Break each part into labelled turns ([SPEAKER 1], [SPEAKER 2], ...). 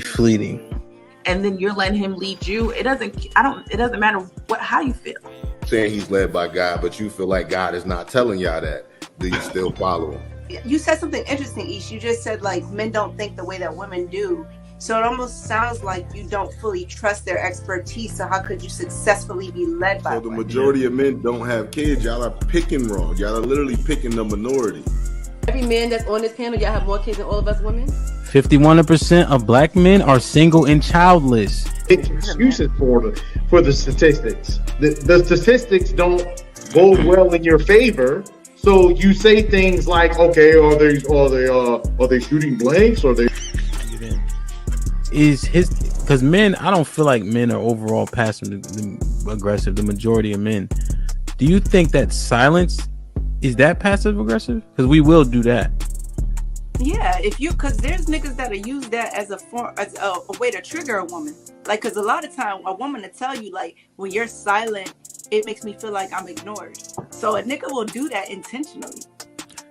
[SPEAKER 1] fleeting.
[SPEAKER 2] And then you're letting him lead you. It doesn't matter how you feel.
[SPEAKER 3] Saying he's led by God, but you feel like God is not telling y'all that. Do you still follow him?
[SPEAKER 4] You said something interesting, Ish. You just said like men don't think the way that women do. So it almost sounds like you don't fully trust their expertise. So how could you successfully be led by?
[SPEAKER 3] So the majority of men don't have kids. Y'all are picking wrong. Y'all are literally picking the minority.
[SPEAKER 5] Every man that's on this panel, y'all have more kids than all of us women.
[SPEAKER 1] 51% of black men are single and childless.
[SPEAKER 6] Excuses for the statistics. The statistics don't bode well in your favor. So you say things like, okay, are they shooting blanks? Or they
[SPEAKER 1] because men, I don't feel like men are overall passive aggressive. The majority of men. Do you think that silence is that passive aggressive? Because we will do that.
[SPEAKER 4] Yeah, because there's niggas that'll use that as a way to trigger a woman. Like, because a lot of time a woman will tell you, like, when you're silent, it makes me feel like I'm ignored. So a nigga will do that intentionally.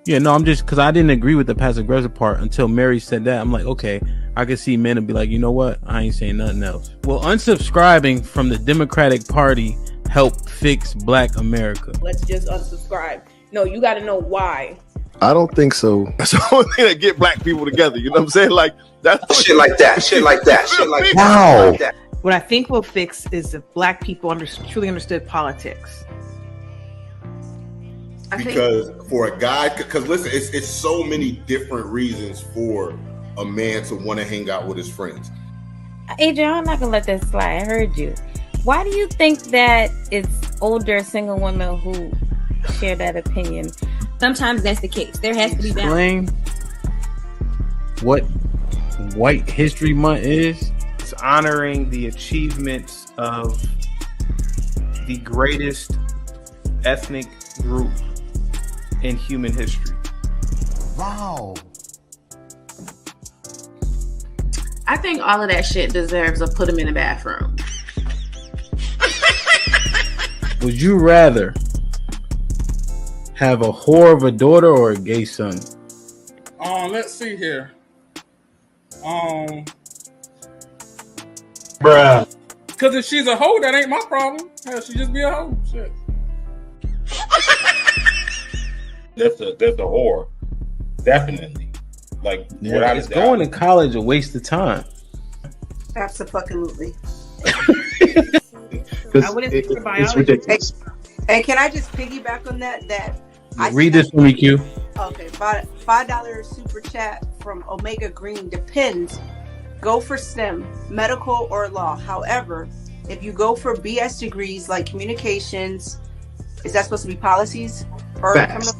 [SPEAKER 1] Yeah, no, I'm just because I didn't agree with the passive aggressive part until Mary said that. I'm like, okay, I can see men and be like, you know what? I ain't saying nothing else. Will unsubscribing from the Democratic Party help fix Black America?
[SPEAKER 5] Let's just unsubscribe. No, you got to know why.
[SPEAKER 7] I don't think so.
[SPEAKER 3] That's the only thing that get black people together. You know what I'm saying? Like that's
[SPEAKER 8] shit like that. Shit like that. Shit like that.
[SPEAKER 7] Wow.
[SPEAKER 8] Like that.
[SPEAKER 2] What I think will fix is if black people truly understood politics.
[SPEAKER 3] Because for a guy, because listen, it's so many different reasons for a man to want to hang out with his friends.
[SPEAKER 9] Adrian, I'm not gonna let that slide. I heard you. Why do you think that it's older single women who share that opinion?
[SPEAKER 5] Sometimes that's the case. There has to be balance.
[SPEAKER 1] Explain what White History Month is.
[SPEAKER 10] It's honoring the achievements of the greatest ethnic group in human history.
[SPEAKER 7] Wow.
[SPEAKER 2] I think all of that shit deserves a put them in the bathroom.
[SPEAKER 1] Would you rather have a whore of a daughter or a gay son?
[SPEAKER 11] Let's see here.
[SPEAKER 6] bruh.
[SPEAKER 11] Because if she's a hoe, that ain't my problem. Hell, she just be a hoe. Shit.
[SPEAKER 6] That's a whore. Definitely. Like,
[SPEAKER 1] yeah, is going to college a waste of time?
[SPEAKER 4] Absolutely.
[SPEAKER 5] I wouldn't think for biology.
[SPEAKER 6] It's ridiculous.
[SPEAKER 4] Hey, can I just piggyback on that?
[SPEAKER 1] Read this for me, Q.
[SPEAKER 4] Okay, $5 super chat from Omega Green. Depends. Go for STEM, medical or law. However, if you go for BS degrees like communications, is that supposed to be policies? Or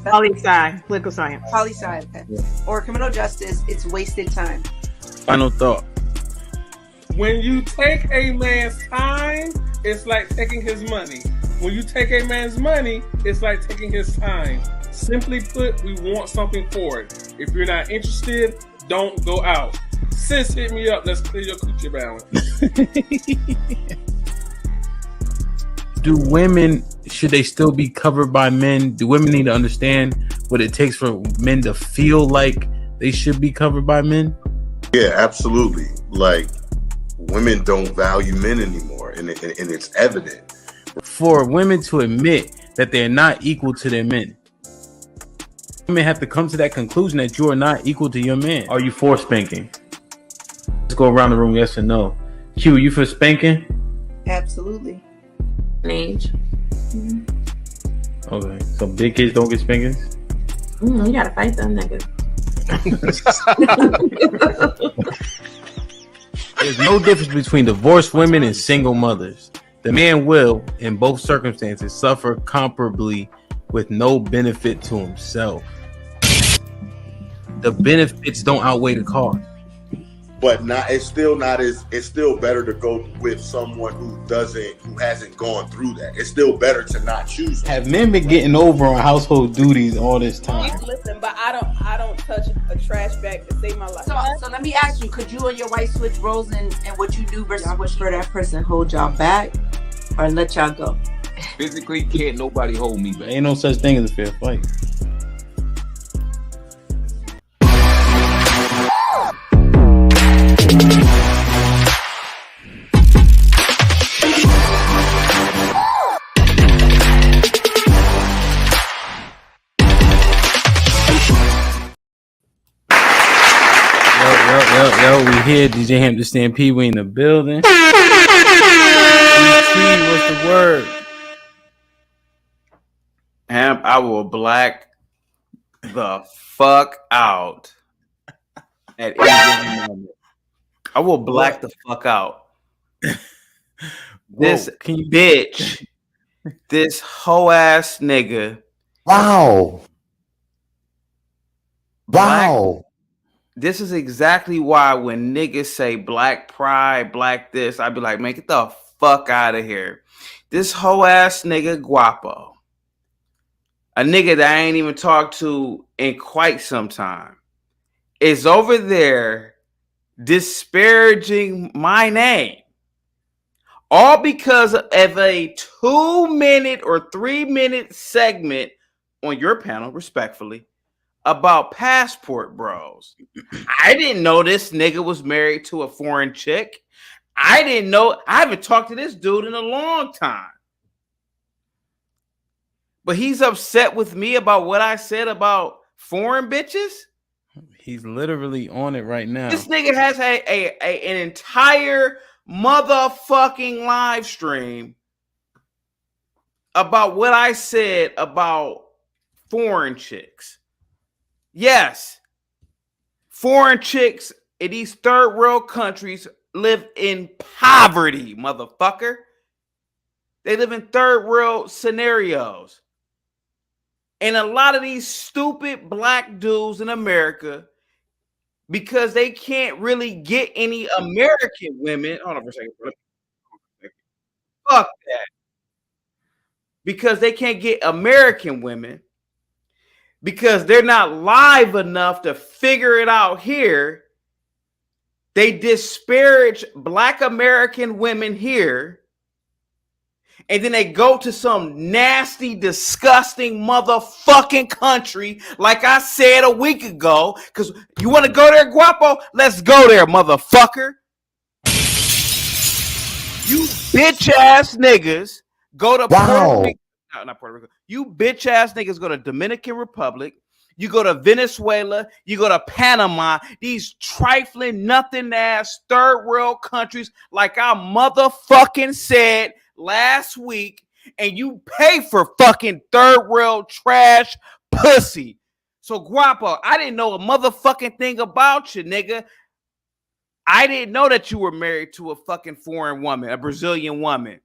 [SPEAKER 2] Poli-sci, political science.
[SPEAKER 4] Poli-sci, okay. Yeah. Or criminal justice, it's wasted time.
[SPEAKER 1] Final thought.
[SPEAKER 11] When you take a man's time, it's like taking his money. When you take a man's money, it's like taking his time. Simply put, we want something for it. If you're not interested, don't go out. Sis, hit me up. Let's clear your coochie balance.
[SPEAKER 1] Do women, should they still be covered by men? Do women need to understand what it takes for men to feel like they should be covered by men?
[SPEAKER 3] Yeah, absolutely. Like, women don't value men anymore, and it's evident.
[SPEAKER 1] For women to admit that they're not equal to their men, women have to come to that conclusion that you are not equal to your man. Are you for spanking? Let's go around the room, yes or no. Q, you for spanking?
[SPEAKER 4] Absolutely.
[SPEAKER 2] Age.
[SPEAKER 4] Mm-hmm.
[SPEAKER 1] Okay, so big kids don't get spankings?
[SPEAKER 2] You gotta fight them niggas.
[SPEAKER 1] There's no difference between divorced women and single mothers. The man will, in both circumstances, suffer comparably with no benefit to himself. The benefits don't outweigh the cost.
[SPEAKER 3] But it's still better to go with someone who hasn't gone through that. It's still better to not choose them.
[SPEAKER 1] Have men been getting over on household duties all this time?
[SPEAKER 5] Listen, but I don't touch a trash bag to save my life.
[SPEAKER 4] So let me ask you, could you and your wife switch roles in what you do versus what for that person hold y'all back or let y'all go?
[SPEAKER 8] Physically, can't nobody hold me back.
[SPEAKER 1] Ain't no such thing as a fair fight. Yeah, DJ Ham to stand Pee Wee in the building. What's the word?
[SPEAKER 10] Ham, I will black the fuck out at any given moment. I will black the fuck out. This bitch, this hoe ass nigga.
[SPEAKER 12] Wow.
[SPEAKER 10] Wow. This is exactly why when niggas say black pride, black this, I'd be like, man, get the fuck out of here. This hoe ass nigga Guapo, a nigga that I ain't even talked to in quite some time, is over there disparaging my name. All because of a 2-minute or 3-minute segment on your panel, respectfully, about passport bros. I didn't know this nigga was married to a foreign chick. I didn't know. I haven't talked to this dude in a long time. But he's upset with me about what I said about foreign bitches.
[SPEAKER 1] He's literally on it right now.
[SPEAKER 10] This nigga has an entire motherfucking live stream about what I said about foreign chicks. Yes, foreign chicks in these third world countries live in poverty, motherfucker. They live in third world scenarios. And a lot of these stupid black dudes in America, because they can't really get any American women. Hold on for a second. Fuck that. Because they can't get American women, because they're not live enough to figure it out here, they disparage black American women here, and then they go to some nasty, disgusting motherfucking country, like I said a week ago, because you want to go there, Guapo? Let's go there, motherfucker. You bitch-ass niggas go to Puerto Rico. No, not Puerto Rico. You bitch-ass niggas go to Dominican Republic. You go to Venezuela. You go to Panama. These trifling, nothing-ass third world countries, like I motherfucking said last week, and you pay for fucking third world trash pussy. So, Guapo, I didn't know a motherfucking thing about you, nigga. I didn't know that you were married to a fucking foreign woman, a Brazilian woman.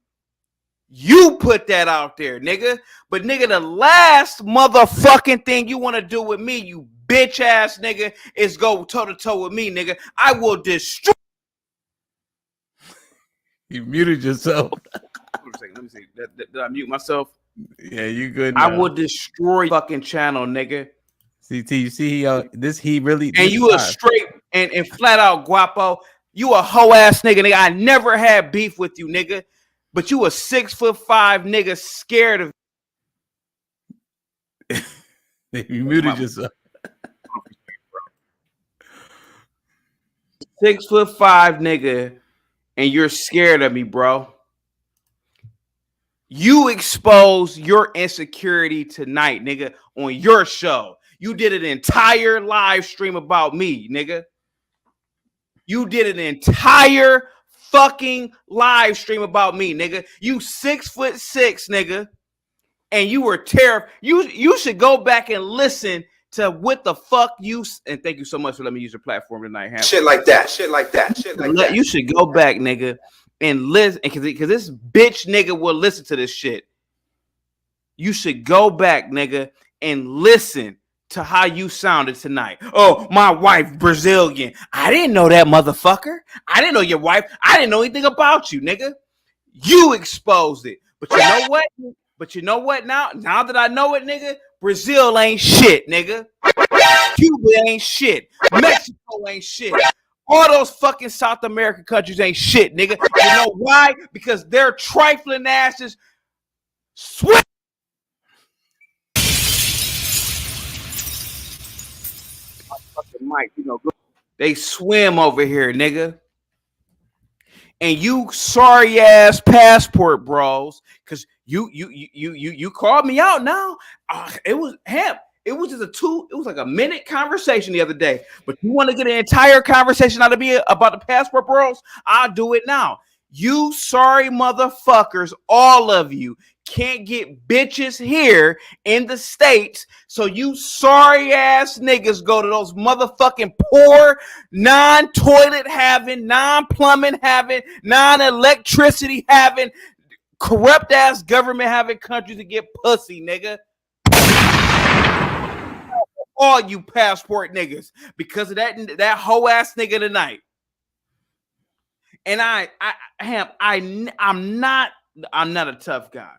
[SPEAKER 10] You put that out there, nigga. But, nigga, the last motherfucking thing you want to do with me, you bitch-ass nigga, is go toe-to-toe with me, nigga. I will destroy.
[SPEAKER 1] You muted yourself.
[SPEAKER 10] Let me see. Did I mute myself?
[SPEAKER 1] Yeah, you good now.
[SPEAKER 10] I will destroy fucking channel, nigga.
[SPEAKER 1] CT, you see he really.
[SPEAKER 10] And you a straight and flat out Guapo. You a hoe ass nigga. I never had beef with you, nigga. But you a 6'5" nigga scared of.
[SPEAKER 1] You muted yourself.
[SPEAKER 10] 6'5" nigga, and you're scared of me, bro. You exposed your insecurity tonight, nigga, on your show. You did an entire live stream about me, nigga. You did an entire fucking live stream about me, nigga. You 6'6", nigga, and you were terrified. You should go back and listen to what the fuck you. And thank you so much for letting me use your platform tonight. Ham.
[SPEAKER 8] Shit like that. Shit like that. Shit like that.
[SPEAKER 10] You should go back, nigga, and listen, because this bitch nigga will listen to this shit. You should go back, nigga, and listen to how you sounded tonight. Oh, my wife, Brazilian. I didn't know that, motherfucker. I didn't know your wife. I didn't know anything about you, nigga. You exposed it. But you know what? But you know what now? Now that I know it, nigga, Brazil ain't shit, nigga. Cuba ain't shit. Mexico ain't shit. All those fucking South American countries ain't shit, nigga. You know why? Because their trifling asses swim. Mike, you know, they swim over here, nigga. And you sorry ass passport bros, because you called me out now. It was him. It was just it was like a minute conversation the other day. But you want to get an entire conversation out of me about the passport bros? I'll do it now. You sorry motherfuckers, all of you, can't get bitches here in the States. So you sorry ass niggas go to those motherfucking poor, non-toilet having, non-plumbing having, non-electricity having, corrupt ass government having countries to get pussy, nigga. All you passport niggas because of that hoe ass nigga tonight. And I'm not a tough guy,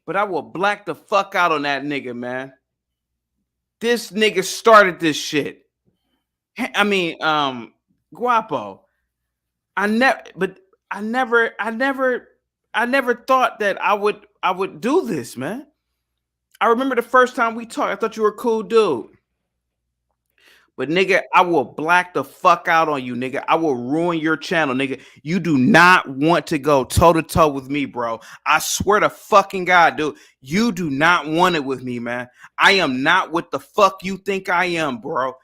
[SPEAKER 10] but I will black the fuck out on that nigga, man. This nigga started this shit. I mean, Guapo. I never thought that I would do this, man. I remember the first time we talked, I thought you were a cool dude. But nigga, I will black the fuck out on you, nigga. I will ruin your channel, nigga. You do not want to go toe-to-toe with me, bro. I swear to fucking God, dude. You do not want it with me, man. I am not what the fuck you think I am, bro.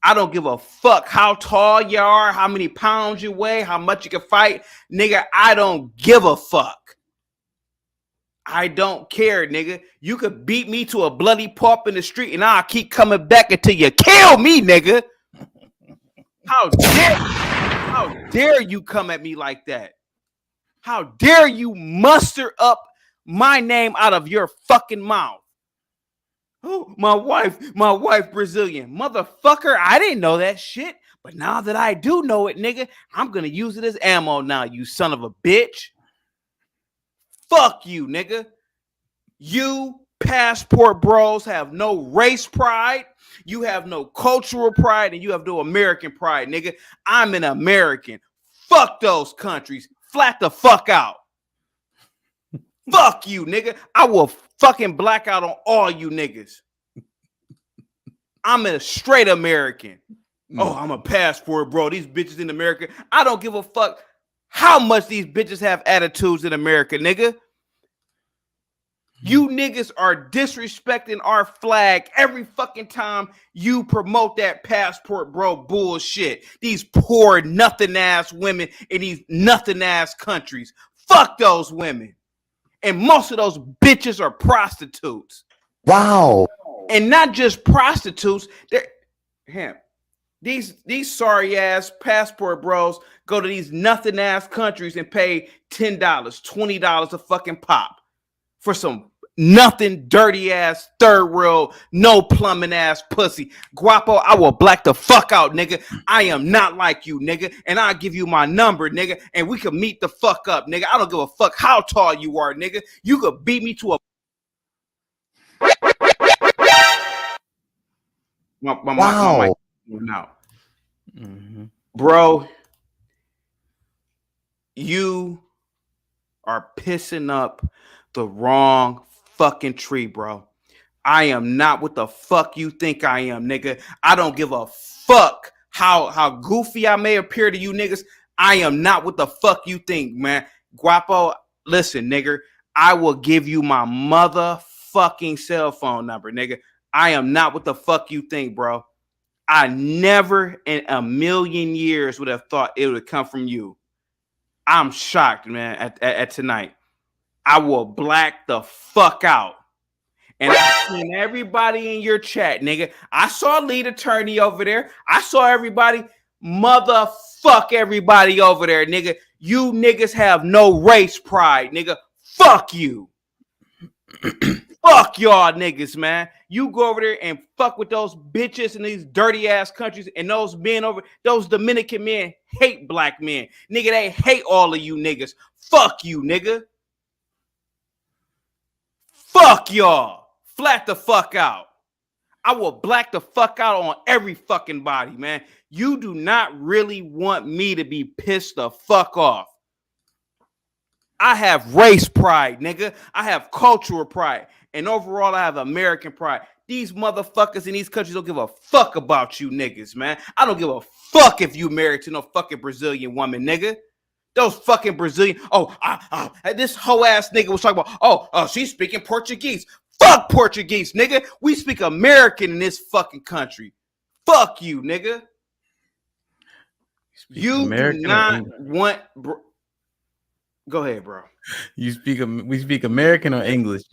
[SPEAKER 10] I don't give a fuck how tall you are, how many pounds you weigh, how much you can fight. Nigga, I don't give a fuck. I don't care, nigga. You could beat me to a bloody pulp in the street and I'll keep coming back until you kill me, nigga. How dare you come at me like that? How dare you muster up my name out of your fucking mouth? Oh, my wife Brazilian. Motherfucker, I didn't know that shit. But now that I do know it, nigga, I'm gonna use it as ammo now, you son of a bitch. Fuck you, nigga. You passport bros have no race pride. You have no cultural pride, and you have no American pride, nigga. I'm an American. Fuck those countries. Flat the fuck out. Fuck you, nigga. I will fucking black out on all you niggas. I'm a straight American. Oh, I'm a passport bro. These bitches in America. I don't give a fuck how much these bitches have attitudes in America, nigga. You niggas are disrespecting our flag every fucking time you promote that passport bro bullshit. These poor nothing ass women in these nothing ass countries. Fuck those women. And most of those bitches are prostitutes.
[SPEAKER 7] Wow. And
[SPEAKER 10] not just prostitutes. These sorry ass passport bros go to these nothing ass countries and pay $10, $20 a fucking pop for some nothing dirty ass third world, no plumbing ass pussy. Guapo, I will black the fuck out, nigga. I am not like you, nigga. And I'll give you my number, nigga. And we can meet the fuck up, nigga. I don't give a fuck how tall you are, nigga. You could beat me to a my now. Bro, you are pissing up the wrong fucking tree, bro. I am not what the fuck you think I am, nigga. I don't give a fuck how goofy I may appear to you niggas. I am not what the fuck you think, man. Guapo, listen, nigga. I will give you my motherfucking cell phone number, nigga. I am not what the fuck you think, bro. I never in a million years would have thought it would come from you. I'm shocked, man, at tonight. I will black the fuck out. And I've seen everybody in your chat, nigga. I saw lead attorney over there. I saw everybody. Motherfuck everybody over there, nigga. You niggas have no race pride, nigga. Fuck you. Fuck y'all niggas, man. You go over there and fuck with those bitches in these dirty ass countries, and those men over, those Dominican men hate black men. Nigga, they hate all of you niggas. Fuck you, nigga. Fuck y'all. Flat the fuck out. I will black the fuck out on every fucking body, man. You do not really want me to be pissed the fuck off. I have race pride, nigga. I have cultural pride. And overall, I have American pride. These motherfuckers in these countries don't give a fuck about you niggas, man. I don't give a fuck if you married to no fucking Brazilian woman, nigga. Those fucking Brazilian. This hoe ass nigga was talking about, she's speaking Portuguese. Fuck Portuguese, nigga. We speak American in this fucking country. Fuck you, nigga. You
[SPEAKER 1] American
[SPEAKER 10] do not want. Go ahead, bro.
[SPEAKER 1] We speak American or English?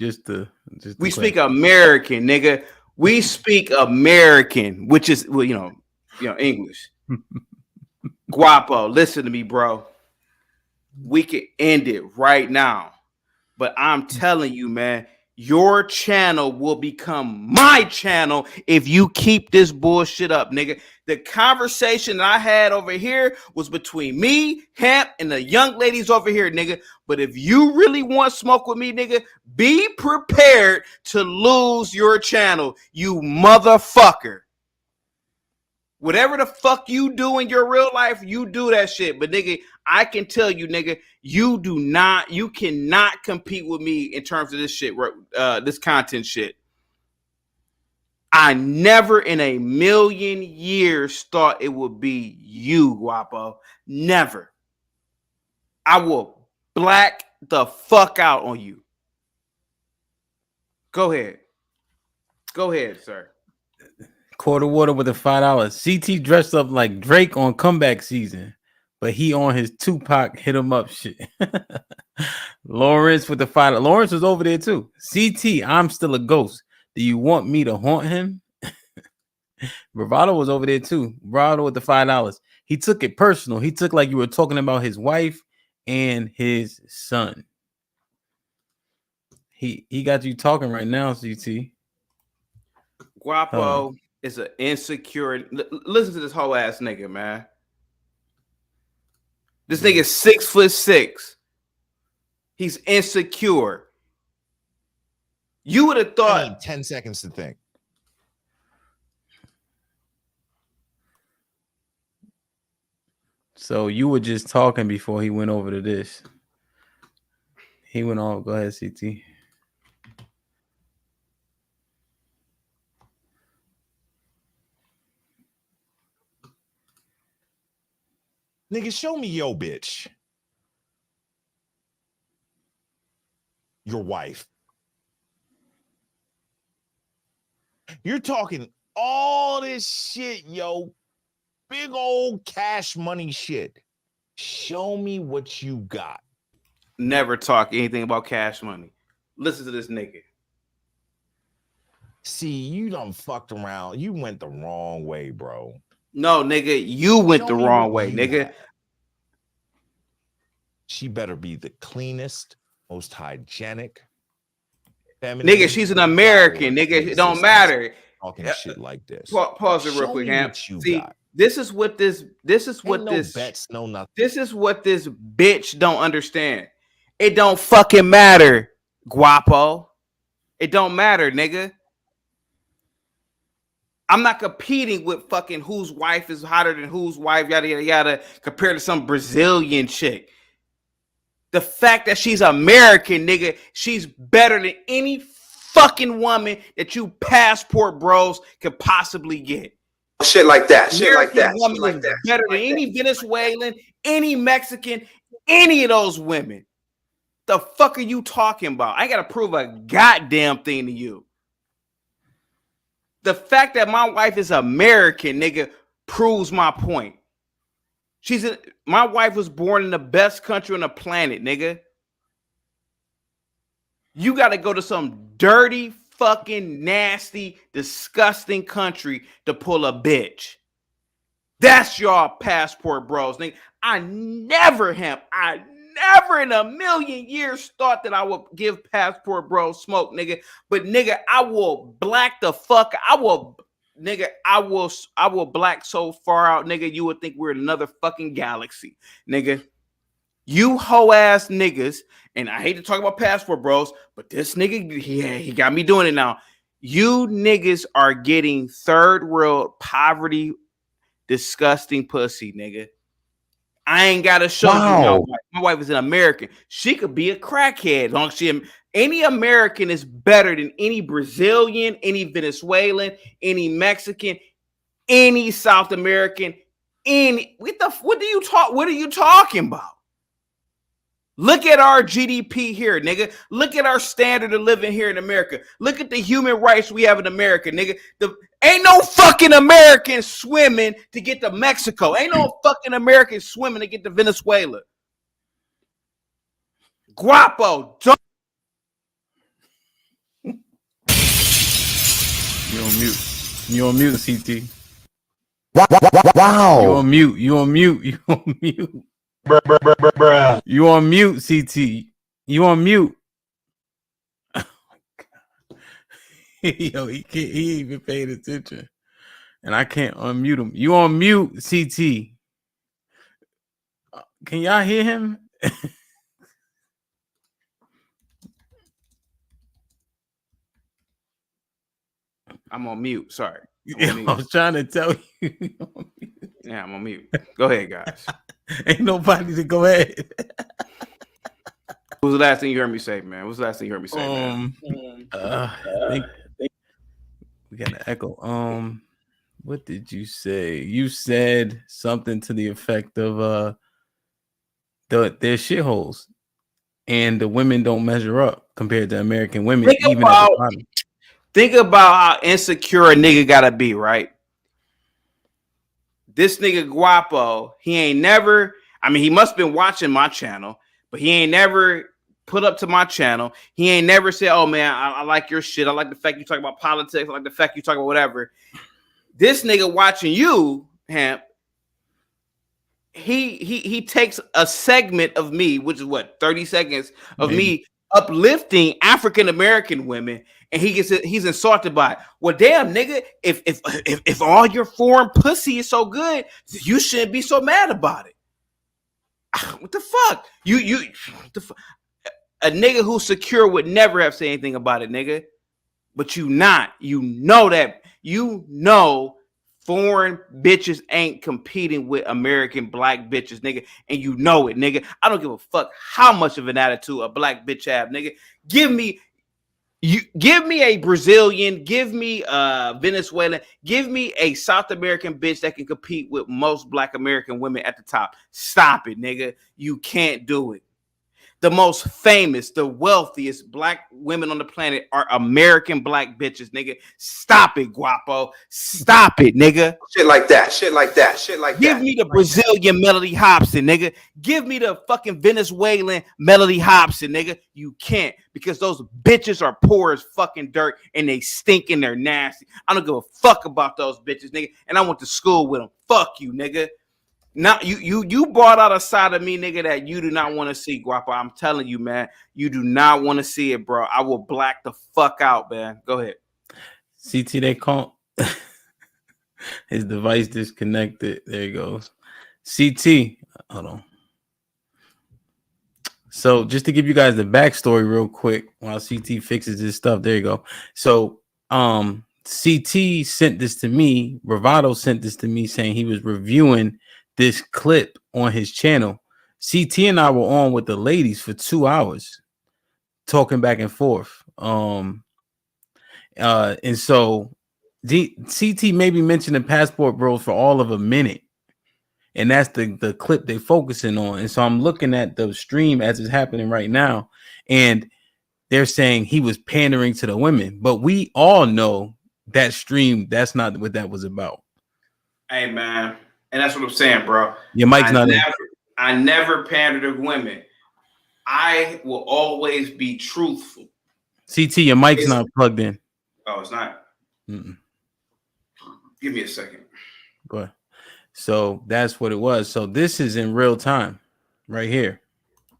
[SPEAKER 10] We speak American, nigga. We speak American, which is English. Guapo, listen to me, bro. We can end it right now, but I'm telling you, man, your channel will become my channel if you keep this bullshit up, nigga. The conversation that I had over here was between me, Hemp, and the young ladies over here, nigga. But if you really want smoke with me, nigga, be prepared to lose your channel, you motherfucker. Whatever the fuck you do in your real life, you do that shit. But nigga, I can tell you, nigga, you cannot compete with me in terms of this shit, this content shit. I never in a million years thought it would be you, Guapo. Never. I will black the fuck out on you. Go ahead. Go ahead, sir.
[SPEAKER 1] Quarter water with a $5. CT dressed up like Drake on comeback season, but he on his Tupac hit him up shit. Lawrence with the $5. Lawrence was over there too. CT, I'm still a ghost. Do you want me to haunt him? Bravado was over there too. Bravado with the $5. He took it personal. He took like you were talking about his wife and his son. He got you talking right now, CT.
[SPEAKER 10] Guapo is an insecure. Listen to this whole ass nigga, man. This nigga's 6'6". He's insecure. You would have thought.
[SPEAKER 12] I need 10 seconds to think.
[SPEAKER 1] So you were just talking before he went over to this. He went on. Go ahead, CT.
[SPEAKER 12] Nigga, show me your bitch. Your wife. You're talking all this shit, yo. Big old cash money shit. Show me what you got.
[SPEAKER 10] Never talk anything about cash money. Listen to this nigga.
[SPEAKER 12] See, you done fucked around. You went the wrong way, bro.
[SPEAKER 10] No, nigga, you went the wrong way, nigga.
[SPEAKER 12] Got. She better be the cleanest, most hygienic, feminine.
[SPEAKER 10] Nigga, she's an American, nigga. It don't matter.
[SPEAKER 12] Talking shit like this.
[SPEAKER 10] Pause it real quick, Ham. See, this is what this bitch don't understand. It don't fucking matter, Guapo. It don't matter, nigga. I'm not competing with fucking whose wife is hotter than whose wife, yada, yada, yada, compared to some Brazilian chick. The fact that she's American, nigga, she's better than any fucking woman that you passport bros could possibly get.
[SPEAKER 8] Shit like that. Shit like that.
[SPEAKER 10] Woman
[SPEAKER 8] Shit like
[SPEAKER 10] is
[SPEAKER 8] that.
[SPEAKER 10] better than any Venezuelan, any Mexican, any of those women. The fuck are you talking about? I gotta prove a goddamn thing to you. The fact that my wife is American, nigga, proves my point. My wife was born in the best country on the planet, nigga. You got to go to some dirty, fucking, nasty, disgusting country to pull a bitch. That's y'all passport bros, nigga. I never in a million years thought that I would give passport bros smoke, nigga. But nigga, I will black the fuck. I will black so far out, nigga. You would think we're in another fucking galaxy, nigga. You hoe ass niggas, and I hate to talk about passport bros, but this nigga, he got me doing it now. You niggas are getting third world poverty, disgusting pussy, nigga. I ain't gotta show you. My wife is an American. She could be a crackhead. Long as any American is better than any Brazilian, any Venezuelan, any Mexican, any South American, any what are you talking about? Look at our GDP here, nigga. Look at our standard of living here in America. Look at the human rights we have in America, nigga. Ain't no fucking American swimming to get to Mexico. Ain't no fucking American swimming to get to Venezuela. Guapo, don't.
[SPEAKER 1] You on mute. You on mute, CT.
[SPEAKER 7] Wow.
[SPEAKER 1] You on mute. You on mute. You on mute. You on mute, CT. You on mute. Oh my God. Yo, he can't. He ain't even paying attention, and I can't unmute him. You on mute, CT. Can y'all hear him?
[SPEAKER 10] I'm on mute. Sorry.
[SPEAKER 1] Yeah, I was trying to tell you.
[SPEAKER 10] Yeah, I'm on mute. Go ahead, guys.
[SPEAKER 1] Ain't nobody to go ahead.
[SPEAKER 10] What was the last thing you heard me say, man? What was the last thing you heard me say, man?
[SPEAKER 1] I think we got an echo. What did you say? You said something to the effect of they're shitholes, and the women don't measure up compared to American women, at the bottom.
[SPEAKER 10] Think about how insecure a nigga gotta be, right? This nigga Guapo, he ain't never, I mean, he must have been watching my channel, but he ain't never put up to my channel. He ain't never said, oh man, I like your shit. I like the fact you talk about politics. I like the fact you talk about whatever. This nigga watching you, Hamp, he takes a segment of me, which is what, 30 seconds of me uplifting African American women, and he's insulted by it. Well, damn, nigga, if all your foreign pussy is so good, you shouldn't be so mad about it. What the fuck? A nigga who's secure would never have said anything about it, nigga. But you know that. You know foreign bitches ain't competing with American black bitches, nigga. And you know it, nigga. I don't give a fuck how much of an attitude a black bitch have, nigga. Give me a Brazilian, give me Venezuelan, give me a South American bitch that can compete with most black American women at the top. Stop it, nigga. You can't do it. The most famous, the wealthiest black women on the planet are American black bitches, nigga. Stop it, Guapo. Stop it, nigga.
[SPEAKER 8] Shit like that. Shit like that. Shit like
[SPEAKER 10] Give
[SPEAKER 8] that.
[SPEAKER 10] me the Brazilian Melody Hobson, nigga. Give me the fucking Venezuelan Melody Hobson, nigga. You can't, because those bitches are poor as fucking dirt and they stink and they're nasty. I don't give a fuck about those bitches, nigga. And I went to school with them. Fuck you, nigga. Now you brought out a side of me, nigga, that you do not want to see, Guapo. I'm telling you, man, you do not want to see it, bro. I will black the fuck out, man. Go ahead.
[SPEAKER 1] CT, they call his device disconnected. There he goes. CT, hold on. So just to give you guys the backstory real quick while CT fixes his stuff. There you go. So CT sent this to me. Bravado sent this to me saying he was reviewing this clip on his channel. CT and I were on with the ladies for 2 hours talking back and forth. And so CT maybe mentioned the Passport Bros for all of a minute. And that's the clip they focusing on. And so I'm looking at the stream as it's happening right now. And they're saying he was pandering to the women. But we all know that stream, that's not what that was about.
[SPEAKER 10] Hey, man. And that's what I'm saying, bro.
[SPEAKER 1] Your mic's not in.
[SPEAKER 10] I never pander to women. I will always be truthful.
[SPEAKER 1] CT, your mic's not plugged in.
[SPEAKER 10] Oh, it's not?
[SPEAKER 1] Mm-mm.
[SPEAKER 10] Give me a second.
[SPEAKER 1] Go ahead. So that's what it was. So this is in real time right here.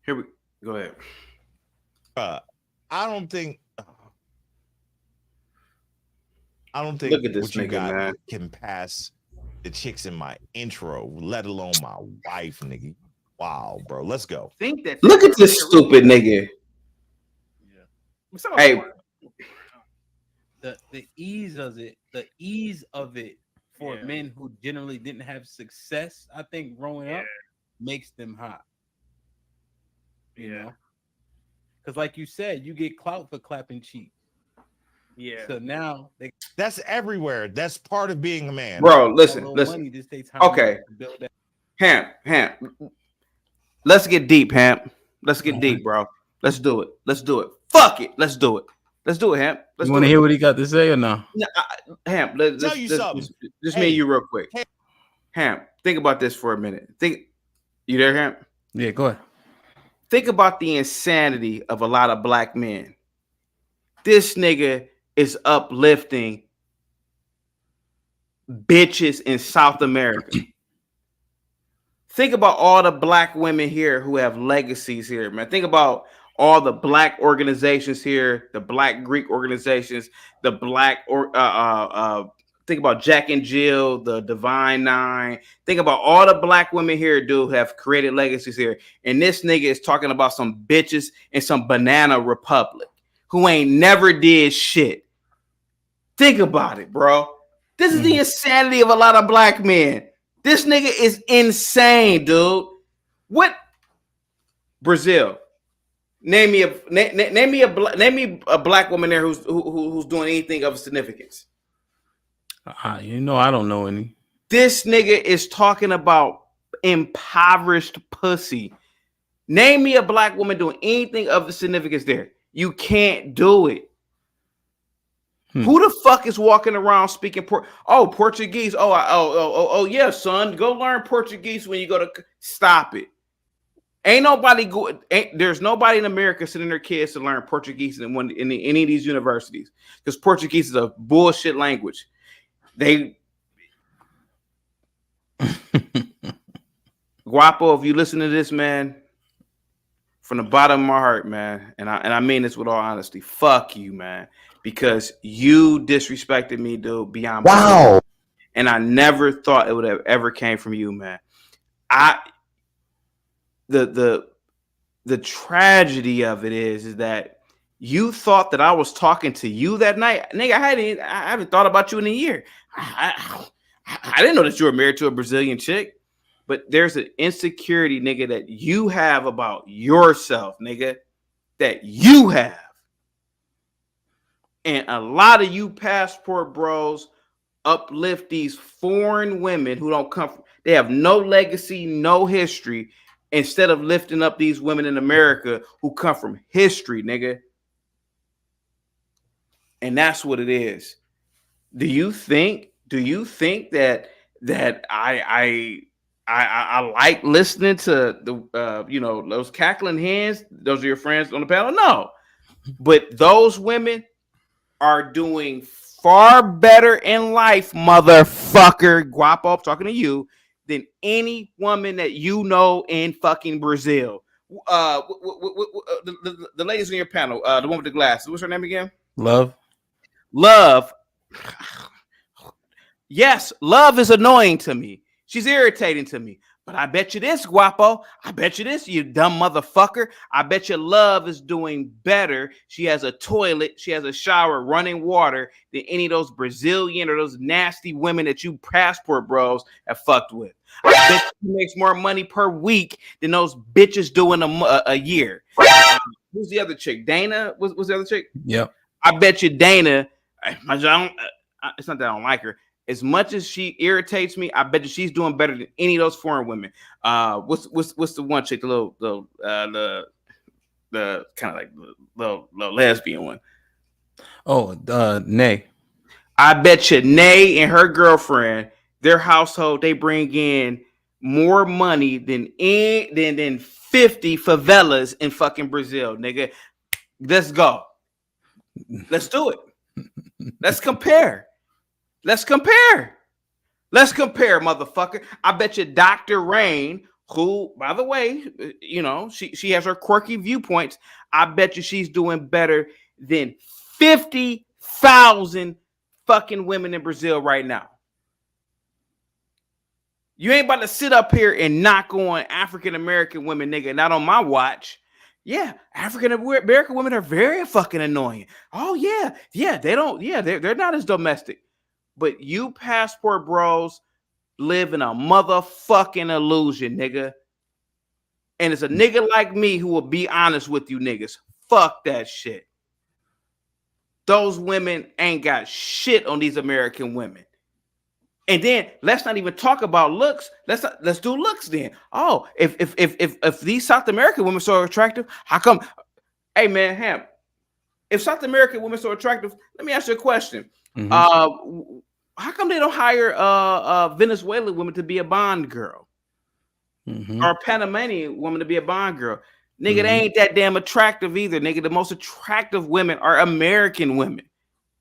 [SPEAKER 10] Here we go ahead.
[SPEAKER 12] I don't think
[SPEAKER 10] Look at this
[SPEAKER 12] what you
[SPEAKER 10] nigga,
[SPEAKER 12] got
[SPEAKER 10] man.
[SPEAKER 12] Can pass the chicks in my intro, let alone my wife, nigga. Wow, bro. Let's go.
[SPEAKER 10] Look at this stupid nigga.
[SPEAKER 1] Yeah.
[SPEAKER 10] Hey,
[SPEAKER 1] the ease of it for men who generally didn't have success, I think growing up makes them hot. You know? Because like you said, you get clout for clapping cheeks. Yeah. So now
[SPEAKER 12] that's everywhere. That's part of being a man.
[SPEAKER 10] Bro, listen. Okay. Hamp. Let's get deep, Hamp. Let's get deep, bro. Let's do it. Let's do it. Fuck it. Let's do it. Let's do it, Hamp. Let's
[SPEAKER 1] you want to hear what he got to say or no?
[SPEAKER 10] Hamp,
[SPEAKER 12] Tell you something.
[SPEAKER 10] Just me and you real quick. Hamp, think about this for a minute. You there, Hamp?
[SPEAKER 1] Yeah, go ahead.
[SPEAKER 10] Think about the insanity of a lot of black men. This nigga is uplifting bitches in South America. Think about all the black women here who have legacies here, man. Think about all the black organizations here, the black Greek organizations, the black think about Jack and Jill, the Divine Nine. Think about all the black women here, dude, have created legacies here. And this nigga is talking about some bitches in some banana republic who ain't never did shit. Think about it, bro. This is the insanity of a lot of black men. This nigga is insane, dude. What? Brazil. Name me a black woman there who's doing anything of significance.
[SPEAKER 1] You know, I don't know any.
[SPEAKER 10] This nigga is talking about impoverished pussy. Name me a black woman doing anything of significance there. You can't do it. Who the fuck is walking around speaking Portuguese? Oh yeah, son, go learn Portuguese when you go to. Stop it. There's nobody in America sending their kids to learn Portuguese in any of these universities because Portuguese is a bullshit language. Guapo, if you listen to this, man, from the bottom of my heart, man, and I mean this with all honesty, fuck you, man, because you disrespected me, dude, beyond
[SPEAKER 7] wow.
[SPEAKER 10] And I never thought it would have ever came from you, man. The tragedy of it is that you thought that I was talking to you that night, nigga. I haven't thought about you in a year. I didn't know that you were married to a Brazilian chick, but there's an insecurity, nigga, that you have about yourself, nigga, that you have. And a lot of you passport bros uplift these foreign women who don't come from, they have no legacy, no history, instead of lifting up these women in America who come from history, nigga. And that's what it is. Do you think that I like listening to the those cackling hens? Those are your friends on the panel? No. But those women are doing far better in life, motherfucker. Guapo, I'm talking to you, than any woman that you know in fucking Brazil. The ladies on your panel, the one with the glasses, what's her name again?
[SPEAKER 1] Love. Yes, Love is annoying to me. She's irritating to me. But I bet you this, Guapo. I bet you this, you dumb motherfucker. I bet you Love is doing better. She has a toilet. She has a shower, running water than any of those Brazilian or those nasty women that you passport bros have fucked with. I bet she makes more money per week than those bitches do in a year. Who's the other chick? Dana was the other chick? Yep.
[SPEAKER 10] I bet you Dana, it's not that I don't like her. As much as she irritates me, I bet you she's doing better than any of those foreign women. What's the one chick, the kind of like the lesbian one?
[SPEAKER 1] Oh, Nay.
[SPEAKER 10] I bet you Nay and her girlfriend, their household, they bring in more money than 50 favelas in fucking Brazil, nigga. Let's go. Let's do it. Let's compare. Let's compare, motherfucker. I bet you Dr. Rain, who, by the way, she has her quirky viewpoints. I bet you she's doing better than 50,000 fucking women in Brazil right now. You ain't about to sit up here and knock on African American women, nigga. Not on my watch. Yeah, African American women are very fucking annoying. Oh yeah, they're not as domestic. But you passport bros live in a motherfucking illusion, nigga. And it's a nigga like me who will be honest with you niggas. Fuck that shit. Those women ain't got shit on these American women. And then let's not even talk about looks. Let's do looks then. Oh, if these South American women are so attractive, how come? Hey man, Ham, if South American women are so attractive, let me ask you a question. How come they don't hire Venezuelan women to be a Bond girl? Or Panamanian woman to be a Bond girl? Nigga, they ain't that damn attractive either. Nigga, the most attractive women are American women.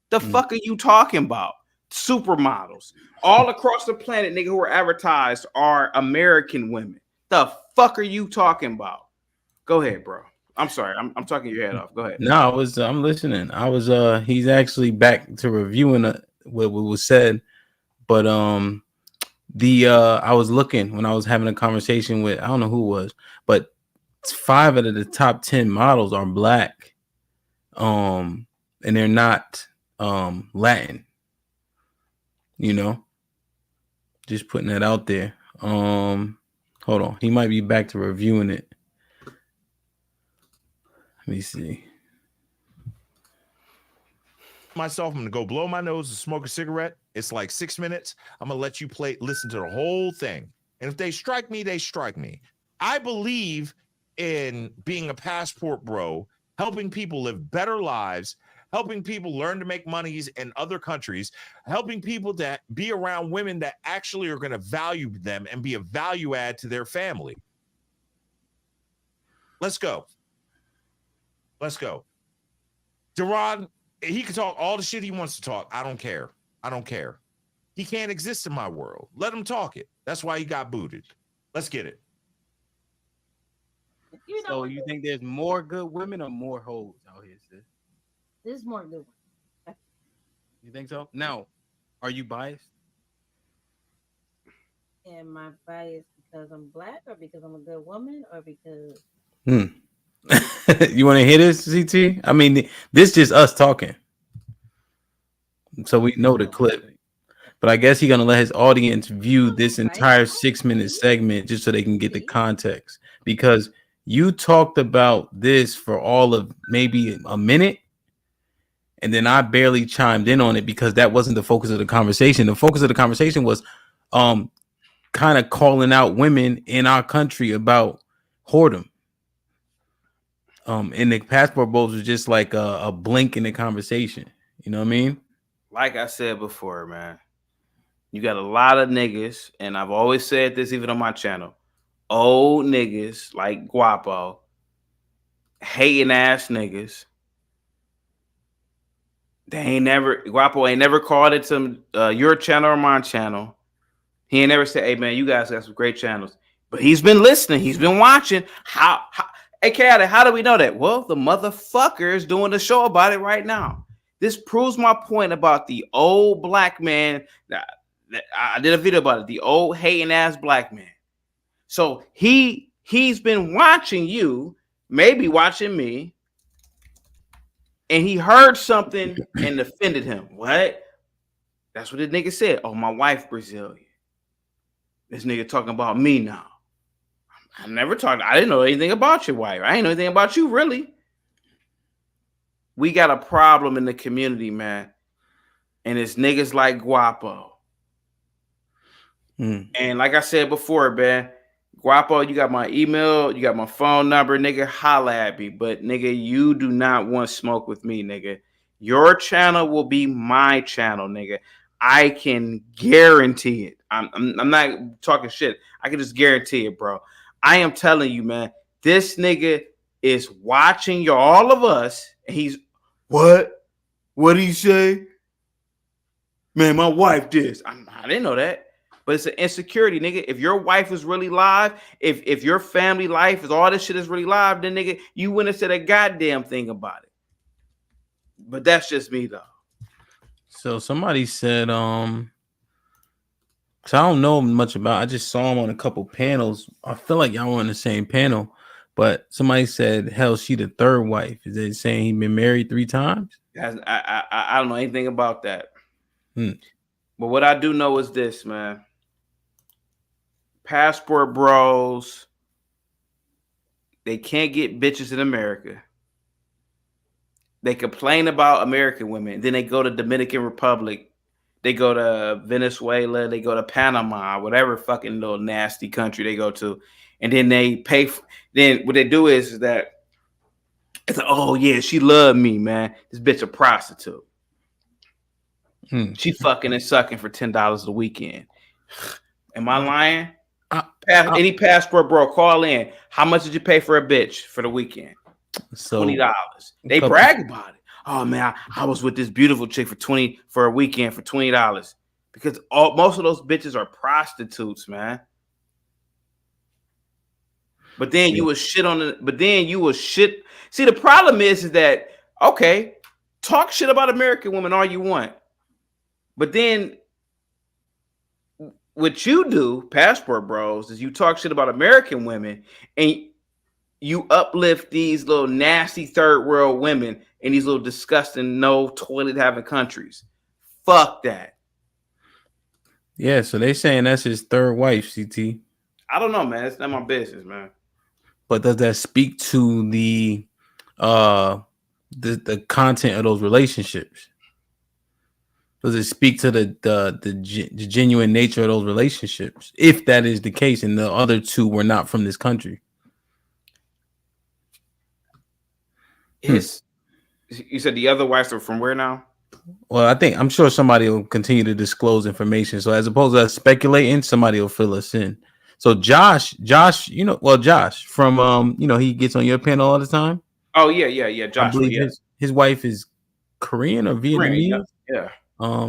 [SPEAKER 10] The fuck are you talking about? Supermodels all across the planet, nigga, who are advertised are American women. The fuck are you talking about? Go ahead, bro. I'm sorry. I'm talking your head off. Go ahead.
[SPEAKER 1] No, I'm listening. He's actually back to reviewing what was said, but I was looking when I was having a conversation with, I don't know who it was, but 5 out of the top 10 models are black, and they're not Latin. You know, just putting that out there. Hold on, he might be back to reviewing it. Let me see.
[SPEAKER 12] Myself, I'm gonna go blow my nose and smoke a cigarette. It's like 6 minutes. I'm gonna let you listen to the whole thing. And if they strike me, they strike me. I believe in being a passport bro, helping people live better lives, helping people learn to make monies in other countries, helping people that be around women that actually are going to value them and be a value add to their family. Let's go. Let's go. Deron, he can talk all the shit he wants to talk. I don't care. I don't care. He can't exist in my world. Let him talk it. That's why he got booted. Let's get it.
[SPEAKER 1] So you think there's more good women or more hoes out here, sis?
[SPEAKER 9] There's more good ones.
[SPEAKER 1] You think so? Now, are you biased?
[SPEAKER 9] Am I biased because I'm black or because I'm a good woman or because...
[SPEAKER 1] You want to hear this, CT? I mean, this just us talking. So we know the clip. But I guess he's going to let his audience view this entire 6-minute segment just so they can get the context. Because you talked about this for all of maybe a minute. And then I barely chimed in on it because that wasn't the focus of the conversation. The focus of the conversation was kind of calling out women in our country about whoredom. And the passport bowls was just like a blink in the conversation. You know what I mean?
[SPEAKER 10] Like I said before, man, you got a lot of niggas, and I've always said this even on my channel, old niggas like Guapo, hating ass niggas. Guapo ain't never called it to your channel or my channel. He ain't never said, hey man, you guys got some great channels. But he's been listening, he's been watching. Hey, Chaotic, how do we know that? Well, the motherfucker is doing a show about it right now. This proves my point about the old black man. I did a video about it. The old hating ass black man. So he's been watching you, maybe watching me, and he heard something and offended him. What? That's what the nigga said. Oh, my wife Brazilian. This nigga talking about me now. I never talked. I didn't know anything about your wife. I didn't know anything about you, really. We got a problem in the community, man. And it's niggas like Guapo. And like I said before, man, Guapo, you got my email, you got my phone number, nigga, holla at me. But nigga, you do not want smoke with me, nigga. Your channel will be my channel, nigga. I can guarantee it. I'm not talking shit. I can just guarantee it, bro. I am telling you, man, this nigga is watching all of us. And he's, what? What did he say? Man, my wife this. I didn't know that. But it's an insecurity, nigga. If your wife is really live, if your family life is all this shit is really live, then nigga, you wouldn't have said a goddamn thing about it. But that's just me though.
[SPEAKER 1] So somebody said, so I don't know much about. I just saw him on a couple panels. I feel like y'all were on the same panel, but somebody said, "Hell, she the third wife." Is they saying he been married 3 times?
[SPEAKER 10] I don't know anything about that. But what I do know is this, man. Passport bros, they can't get bitches in America. They complain about American women, then they go to Dominican Republic They go to Venezuela, they go to Panama, whatever fucking little nasty country they go to, and then they pay. Then what they do is that it's like, oh yeah, she loved me, man. This bitch a prostitute. She fucking and sucking for $10 a weekend. Am I lying? Any passport bro, call in. How much did you pay for a bitch for the weekend?
[SPEAKER 1] So
[SPEAKER 10] $20. They brag about it. Oh man, I was with this beautiful chick for a weekend for $20 because most of those bitches are prostitutes, man. But then you will shit on it. But then you will shit. See, the problem is that okay, talk shit about American women all you want, but then what you do, passport bros, is you talk shit about American women and you uplift these little nasty third world women in these little disgusting no toilet having countries. Fuck that.
[SPEAKER 1] Yeah, so they saying that's his third wife, CT.
[SPEAKER 10] I don't know, man. It's not my business, man.
[SPEAKER 1] But does that speak to the content of those relationships? Does it speak to the genuine nature of those relationships? If that is the case, and the other two were not from this country.
[SPEAKER 10] You said the other wives are from where now?
[SPEAKER 1] Well, I'm sure somebody will continue to disclose information. So as opposed to us speculating, somebody will fill us in. So Josh, Josh from he gets on your panel all the time.
[SPEAKER 10] Oh yeah. Josh,
[SPEAKER 1] I believe his wife is Korean or Vietnamese.
[SPEAKER 10] Yeah.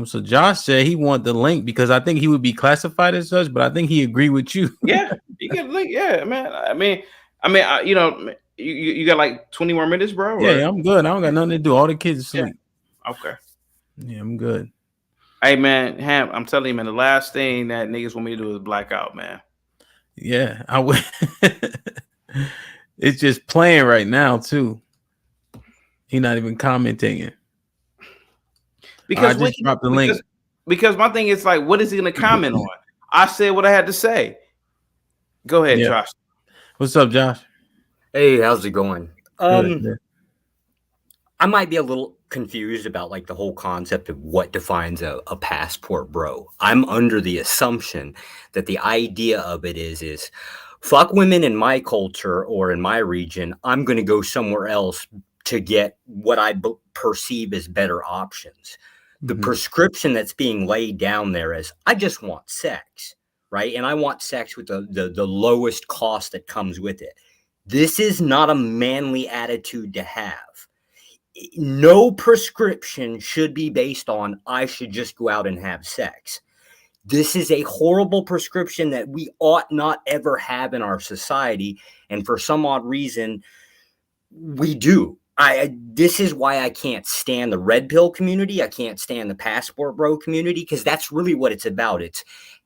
[SPEAKER 1] So Josh said he want the link because I think he would be classified as such, but I think he agreed with you.
[SPEAKER 10] Yeah, you get the link. Yeah, man. I mean, you got like 20 more minutes, bro?
[SPEAKER 1] Yeah, I'm good. I don't got nothing to do. All the kids asleep.
[SPEAKER 10] Yeah. Okay.
[SPEAKER 1] Yeah, I'm good.
[SPEAKER 10] Hey, man, Ham, I'm telling you, man, the last thing that niggas want me to do is black out, man.
[SPEAKER 1] Yeah, I would. It's just playing right now, too. He's not even commenting.
[SPEAKER 10] Because
[SPEAKER 1] I just dropped the link.
[SPEAKER 10] Because my thing is like, what is he going to comment on? I said what I had to say. Go ahead, Josh.
[SPEAKER 1] What's up, Josh?
[SPEAKER 13] Hey, how's it going?
[SPEAKER 1] Good.
[SPEAKER 13] I might be a little confused about like the whole concept of what defines a passport bro. I'm under the assumption that the idea of it is fuck women in my culture or in my region. I'm going to go somewhere else to get what I perceive as better options. The prescription that's being laid down there is I just want sex, right? And I want sex with the lowest cost that comes with it. This is not a manly attitude to have. No prescription should be based on I should just go out and have sex. This is a horrible prescription that we ought not ever have in our society. And for some odd reason, we do. This is why I can't stand the red pill community. I can't stand the passport bro community, because that's really what it's about. It's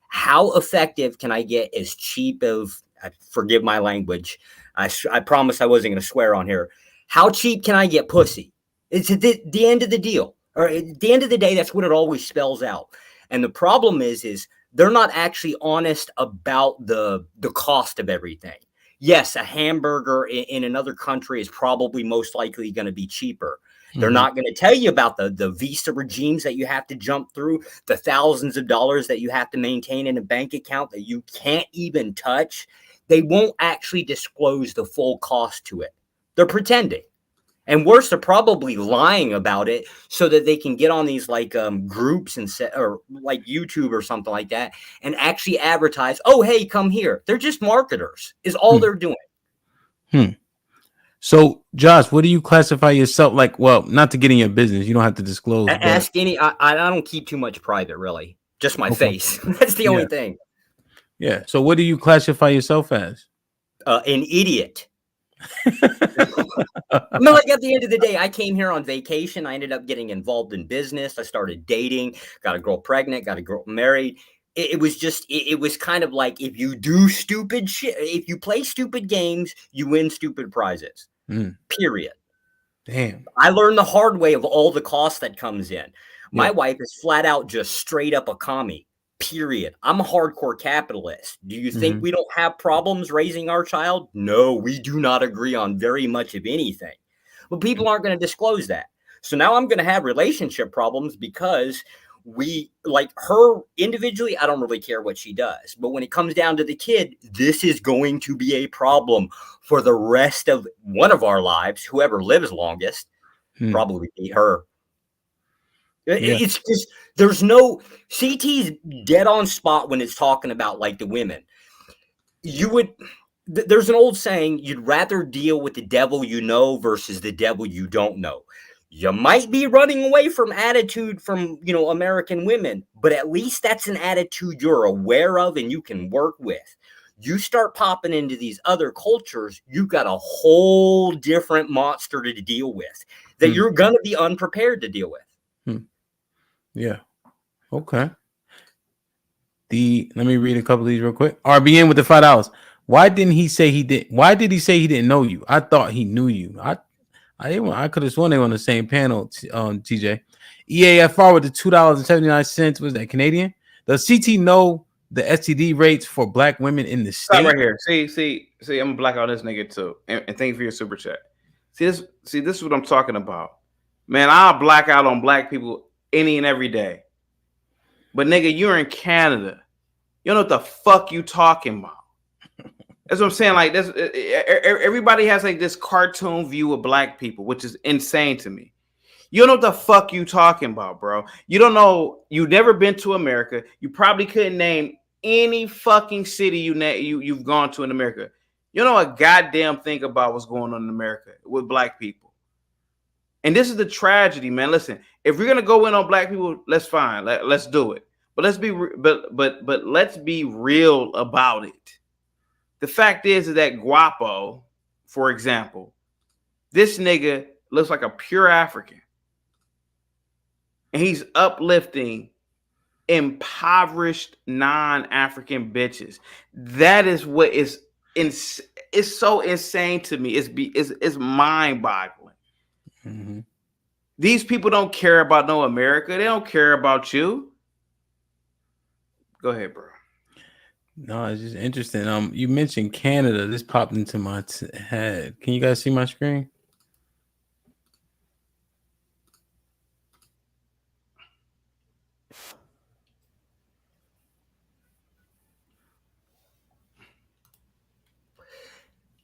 [SPEAKER 13] how effective can I get as cheap of, forgive my language. I promised I wasn't going to swear on here. How cheap can I get pussy? It's at the end of the deal. Or at the end of the day, that's what it always spells out. And the problem is they're not actually honest about the cost of everything. Yes, a hamburger in another country is probably most likely going to be cheaper. They're not going to tell you about the visa regimes that you have to jump through, the thousands of dollars that you have to maintain in a bank account that you can't even touch. They won't actually disclose the full cost to it. They're pretending. And worse, they're probably lying about it so that they can get on these like groups or like YouTube or something like that and actually advertise, oh, hey, come here. They're just marketers is all they're doing.
[SPEAKER 1] So, Josh, what do you classify yourself like? Well, not to get in your business. You don't have to disclose.
[SPEAKER 13] Ask any. I don't keep too much private, really. Just my face. That's the only thing.
[SPEAKER 1] Yeah. So what do you classify yourself as?
[SPEAKER 13] An idiot. No, like at the end of the day, I came here on vacation. I ended up getting involved in business. I started dating, got a girl pregnant, got a girl married. It was kind of like if you do stupid shit, if you play stupid games, you win stupid prizes. Period.
[SPEAKER 1] Damn.
[SPEAKER 13] I learned the hard way of all the cost that comes in. My wife is flat out just straight up a commie. Period. I'm a hardcore capitalist. Do you think we don't have problems raising our child? No, we do not agree on very much of anything. But people aren't going to disclose that. So now I'm going to have relationship problems because we like her individually. I don't really care what she does, but when it comes down to the kid, this is going to be a problem for the rest of one of our lives. Whoever lives longest, probably be her. It's just there's no CT's dead on spot when it's talking about like the women. You would there's an old saying, you'd rather deal with the devil you know versus the devil you don't know. You might be running away from attitude from, you know, American women, but at least that's an attitude you're aware of and you can work with. You start popping into these other cultures, you've got a whole different monster to deal with that you're going to be unprepared to deal with.
[SPEAKER 1] Yeah. Okay. Let me read a couple of these real quick. RBN with the $5. Why didn't he say he did? Why did he say he didn't know you? I thought he knew you. I could have sworn they were on the same panel. TJ. EAFR with the $2.79. Was that Canadian? Does CT know the STD rates for black women in the state?
[SPEAKER 10] Stop right here. See. I'm gonna black out this nigga too. And thank you for your super chat. See, this is what I'm talking about. Man, I'll black out on black people any and every day. But nigga, you're in Canada. You don't know what the fuck you talking about. That's what I'm saying. Like this, everybody has like this cartoon view of black people, which is insane to me. You don't know what the fuck you talking about, bro. You don't know. You've never been to America. You probably couldn't name any fucking city you've gone to in America. You don't know a goddamn thing about what's going on in America with black people. And this is the tragedy, man. Listen, if we're gonna go in on black people, let's fine. Let's do it. But let's be but let's be real about it. The fact is that Guapo, for example, this nigga looks like a pure African. And he's uplifting impoverished non-African bitches. That is what is it's so insane to me. It's mind-boggling.
[SPEAKER 1] Mm-hmm.
[SPEAKER 10] These people don't care about no America. They don't care about you. Go ahead, bro.
[SPEAKER 1] No, it's just interesting. You mentioned Canada. This popped into my head. Can you guys see my screen?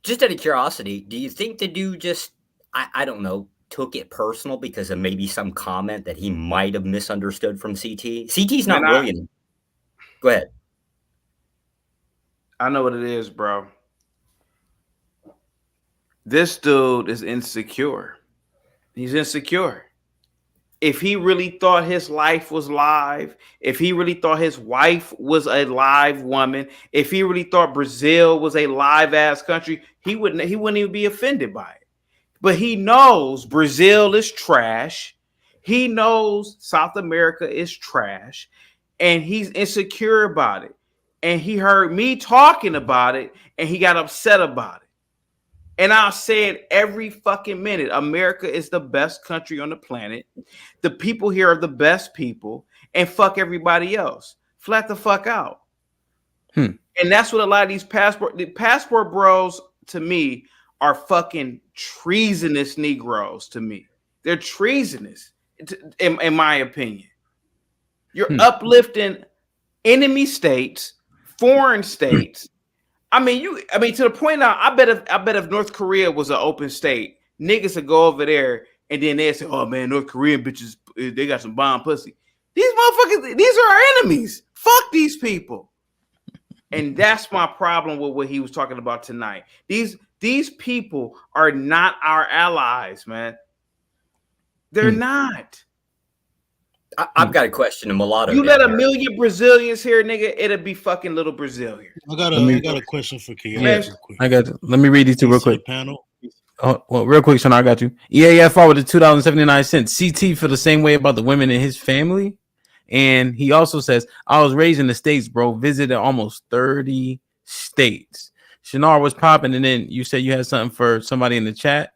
[SPEAKER 13] Just out of curiosity, do you think the dude just, I don't know, took it personal because of maybe some comment that he might have misunderstood from CT? CT's not brilliant. Go ahead.
[SPEAKER 10] I know what it is, bro. This dude is insecure. He's insecure. If he really thought his life was live, if he really thought his wife was a live woman, if he really thought Brazil was a live ass country, he wouldn't even be offended by it. But he knows Brazil is trash. He knows South America is trash, and he's insecure about it. And he heard me talking about it, and he got upset about it. And I'll say it every fucking minute. America is the best country on the planet. The people here are the best people, and fuck everybody else. Flat the fuck out. And that's what a lot of these passport bros, to me, are fucking treasonous Negroes to me. They're treasonous, in my opinion. You're uplifting enemy states, foreign states. I mean, to the point now, I bet if North Korea was an open state, niggas would go over there and then they'd say, oh man, North Korean bitches, they got some bomb pussy. These motherfuckers, these are our enemies. Fuck these people. And that's my problem with what he was talking about tonight. These people are not our allies, man. They're not.
[SPEAKER 13] I've got a question to Mulatto.
[SPEAKER 10] You let a million Brazilians here, nigga, it'll be fucking little Brazil here.
[SPEAKER 14] I got a question for Kiara.
[SPEAKER 1] Yes, I got you. Let me read these two real quick.
[SPEAKER 14] Panel.
[SPEAKER 1] Oh, well, real quick, Sean, I got you. EAFR with the $2.79. CT feel the same way about the women in his family. And he also says, I was raised in the States, bro. Visited almost 30 states. Shinar was popping, and then you said you had something for somebody in the chat.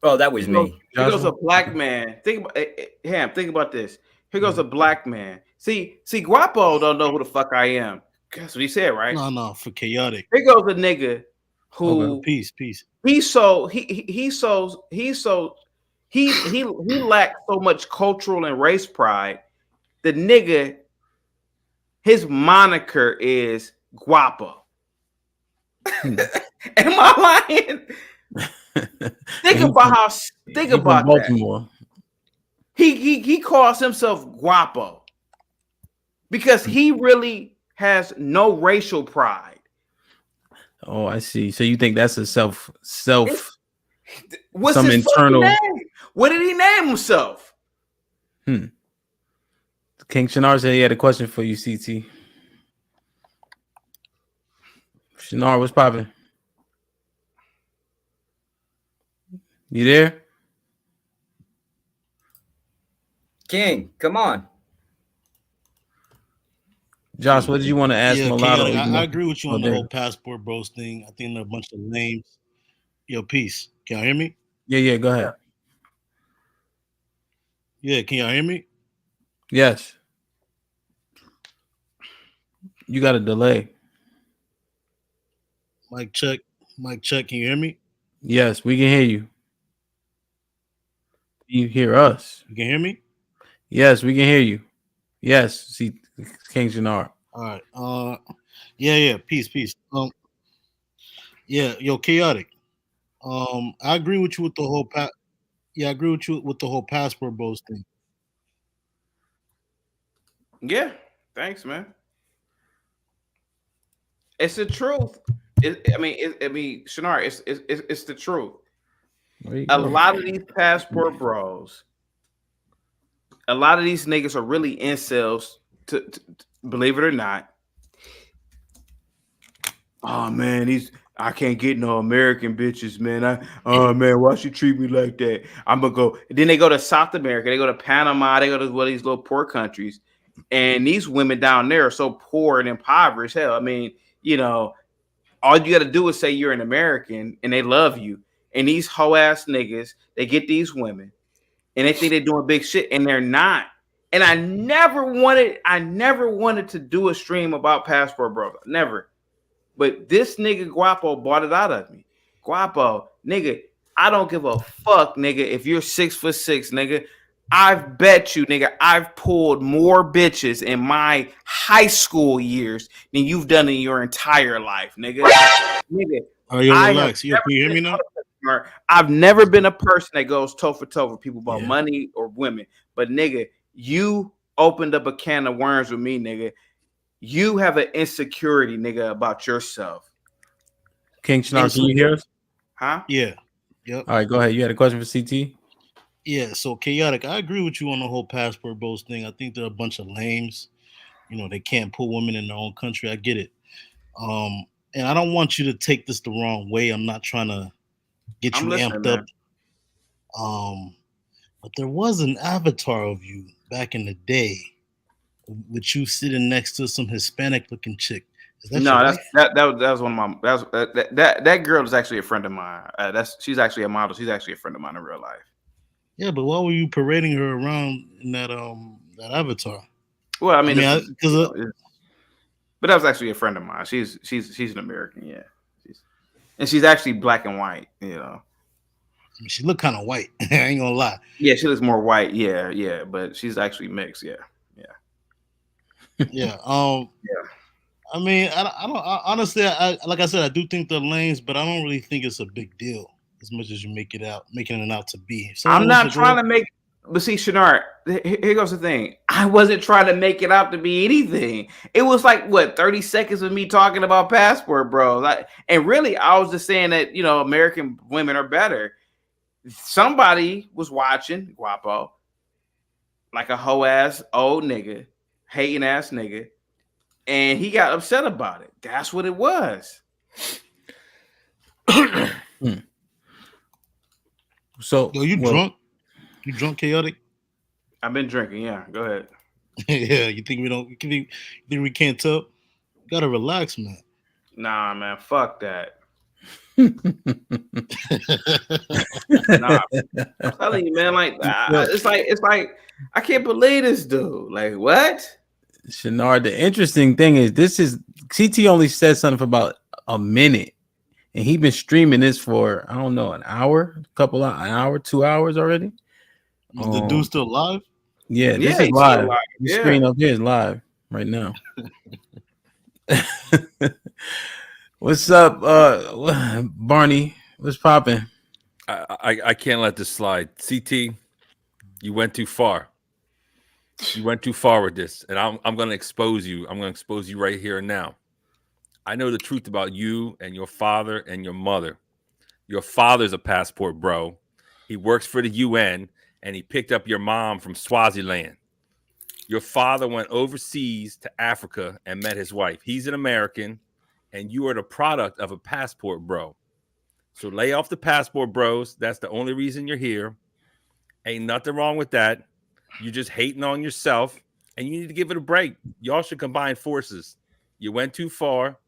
[SPEAKER 13] Oh, that was me.
[SPEAKER 10] Here goes a black man. Think about this. Here goes a black man. See, Guapo don't know who the fuck I am. That's what he said, right?
[SPEAKER 14] No, for chaotic.
[SPEAKER 10] Here goes a nigga who
[SPEAKER 14] peace.
[SPEAKER 10] He's so he lacked so much cultural and race pride. The nigga, his moniker is Guapo. Am I lying? Think about
[SPEAKER 1] Baltimore.
[SPEAKER 10] That. He calls himself Guapo because he really has no racial pride.
[SPEAKER 1] Oh, I see. So you think that's a self
[SPEAKER 10] What's
[SPEAKER 1] some
[SPEAKER 10] his
[SPEAKER 1] internal
[SPEAKER 10] name? What did he name himself?
[SPEAKER 1] King Shinar said he had a question for you, CT. Shinar, what's popping? You there?
[SPEAKER 13] King, come on.
[SPEAKER 1] Josh, what did you want to ask Mulatto?
[SPEAKER 14] I agree with you on the whole passport bros thing. I think they're a bunch of names. Yo, peace. Can y'all hear me?
[SPEAKER 1] Yeah, go ahead.
[SPEAKER 14] Yeah, can y'all hear me?
[SPEAKER 1] Yes. You got a delay.
[SPEAKER 14] Mic check. Can you hear me?
[SPEAKER 1] Yes, we can hear you. You hear us?
[SPEAKER 14] You can hear me?
[SPEAKER 1] Yes, we can hear you. Yes, see King Shinar.
[SPEAKER 14] All right. Yeah. Peace. Yeah, yo, chaotic. I agree with you with the whole I agree with you with the whole passport bros thing.
[SPEAKER 10] Yeah, thanks, man. It's the truth. I mean, Shinar, it's the truth. A lot of these passport bros, a lot of these niggas are really incels. To believe it or not. Oh man, I can't get no American bitches, man. Man, why she treat me like that? I'm gonna go. Then they go to South America, they go to Panama, they go to one of these little poor countries, and these women down there are so poor and impoverished. Hell, I mean, you know, all you got to do is say you're an American, and they love you. And these hoe ass niggas, they get these women, and they think they're doing big shit, and they're not. And I never wanted to do a stream about passport bro. Never. But this nigga Guapo bought it out of me. Guapo, nigga, I don't give a fuck, nigga. If you're 6'6", nigga, I've bet you, nigga, I've pulled more bitches in my high school years than you've done in your entire life, nigga. Nigga,
[SPEAKER 14] relax. Can you hear me now?
[SPEAKER 10] I've never been a person that goes toe for toe with people about money or women. But nigga, you opened up a can of worms with me, nigga. You have an insecurity, nigga, about yourself.
[SPEAKER 1] King Shinar, can you hear us?
[SPEAKER 10] Huh?
[SPEAKER 14] Yeah. Yep.
[SPEAKER 1] All right, go ahead. You had a question for CT?
[SPEAKER 14] Yeah, so chaotic. I agree with you on the whole passport bros thing. I think they're a bunch of lames. You know, they can't put women in their own country. I get it. And I don't want you to take this the wrong way. I'm not trying to get you amped up. But there was an avatar of you back in the day with you sitting next to some Hispanic looking chick.
[SPEAKER 10] That was one of my that girl is actually a friend of mine. She's actually a model. She's actually a friend of mine in real life.
[SPEAKER 14] Yeah, but why were you parading her around in that avatar?
[SPEAKER 10] Well, I mean, but that was actually a friend of mine. She's an American, yeah. She's actually black and white, you know.
[SPEAKER 14] I mean, she looked kind of white. I ain't gonna lie.
[SPEAKER 10] Yeah, she looks more white. Yeah, but she's actually mixed. Yeah.
[SPEAKER 14] Yeah. I mean, I don't honestly. Like I said, I do think they're lanes, but I don't really think it's a big deal as much as you making it out to be.
[SPEAKER 10] I'm not trying to make. But see, Shinar, here goes the thing. I wasn't trying to make it out to be anything. It was like, what, 30 seconds of me talking about passport bros. And really, I was just saying that, you know, American women are better. Somebody was watching Guapo, like a hoe ass old nigga, hating ass nigga, and he got upset about it. That's what it was.
[SPEAKER 1] So,
[SPEAKER 14] yo, you drunk? You drunk, chaotic?
[SPEAKER 10] I've been drinking. Yeah, go ahead.
[SPEAKER 14] Yeah, you think we can't tell? You gotta relax, man.
[SPEAKER 10] Nah, man, fuck that. Nah, I'm telling you, man. Like, it's like I can't believe this dude. Like, what?
[SPEAKER 1] Shinar, the interesting thing is, CT only said something for about a minute. and he been streaming this for I don't know an hour, an hour, 2 hours already.
[SPEAKER 14] Is the dude still live?
[SPEAKER 1] Yeah, this is live. The screen up here is live right now. What's up, Barney? What's popping?
[SPEAKER 15] I can't let this slide. CT, you went too far. You went too far with this, and I'm going to expose you. I'm going to expose you right here and now. I know the truth about you and your father and your mother. Your father's a passport bro. He works for the UN, and he picked up your mom from Swaziland. Your father went overseas to Africa and met his wife. He's an American, and you are the product of a passport bro. So lay off the passport bros. That's the only reason you're here. Ain't nothing wrong with that. You're just hating on yourself, and you need to give it a break. Y'all should combine forces. You went too far.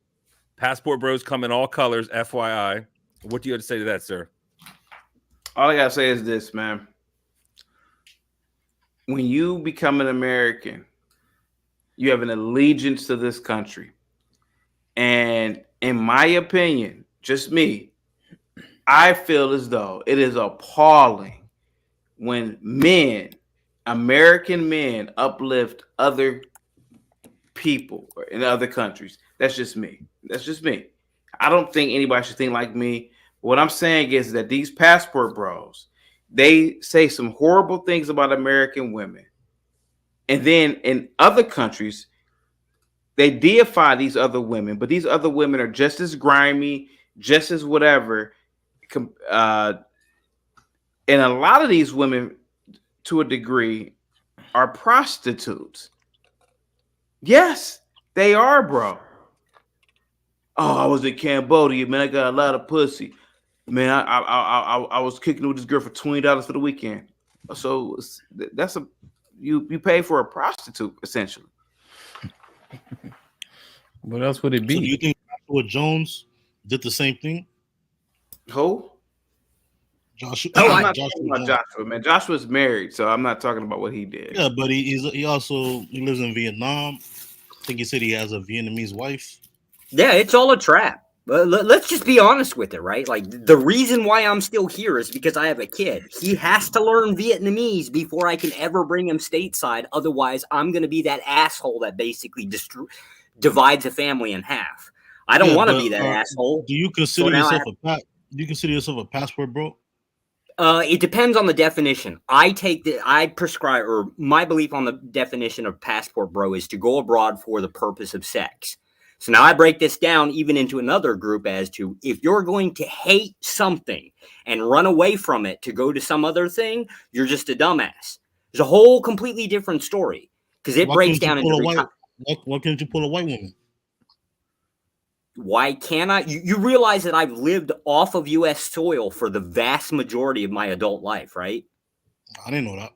[SPEAKER 15] Passport bros come in all colors, FYI. What do you have to say to that, sir?
[SPEAKER 10] All I got to say is this, man. When you become an American, you have an allegiance to this country. And in my opinion, just me, I feel as though it is appalling when men, American men, uplift other people in other countries. That's just me. That's just me. I don't think anybody should think like me. What I'm saying is that these passport bros, they say some horrible things about American women. And then in other countries, they deify these other women, but these other women are just as grimy, just as whatever. And a lot of these women, to a degree, are prostitutes. Yes, they are, bro. Oh, I was in Cambodia, man. I got a lot of pussy. Man, I was kicking with this girl for $20 for the weekend. So that's you pay for a prostitute, essentially.
[SPEAKER 1] What else would it be?
[SPEAKER 14] So do you think Joshua Jones did the same thing?
[SPEAKER 10] Who?
[SPEAKER 14] Joshua.
[SPEAKER 10] I'm not talking about Joshua, man. Joshua's married, so I'm not talking about what he did.
[SPEAKER 14] Yeah, but he also lives in Vietnam. I think he said he has a Vietnamese wife.
[SPEAKER 13] Yeah, it's all a trap. Let's just be honest with it, right? Like, the reason why I'm still here is because I have a kid. He has to learn Vietnamese before I can ever bring him stateside. Otherwise, I'm going to be that asshole that basically divides a family in half. I don't want to be that asshole.
[SPEAKER 14] Do you consider yourself a passport bro?
[SPEAKER 13] It depends on the definition. I prescribe, or my belief on the definition of passport bro is to go abroad for the purpose of sex. So now I break this down even into another group as to if you're going to hate something and run away from it to go to some other thing, you're just a dumbass. There's a whole completely different story because it breaks down into
[SPEAKER 14] why can't you pull a white woman?
[SPEAKER 13] Why can't I? You realize that I've lived off of U.S. soil for the vast majority of my adult life, right?
[SPEAKER 14] I didn't know that.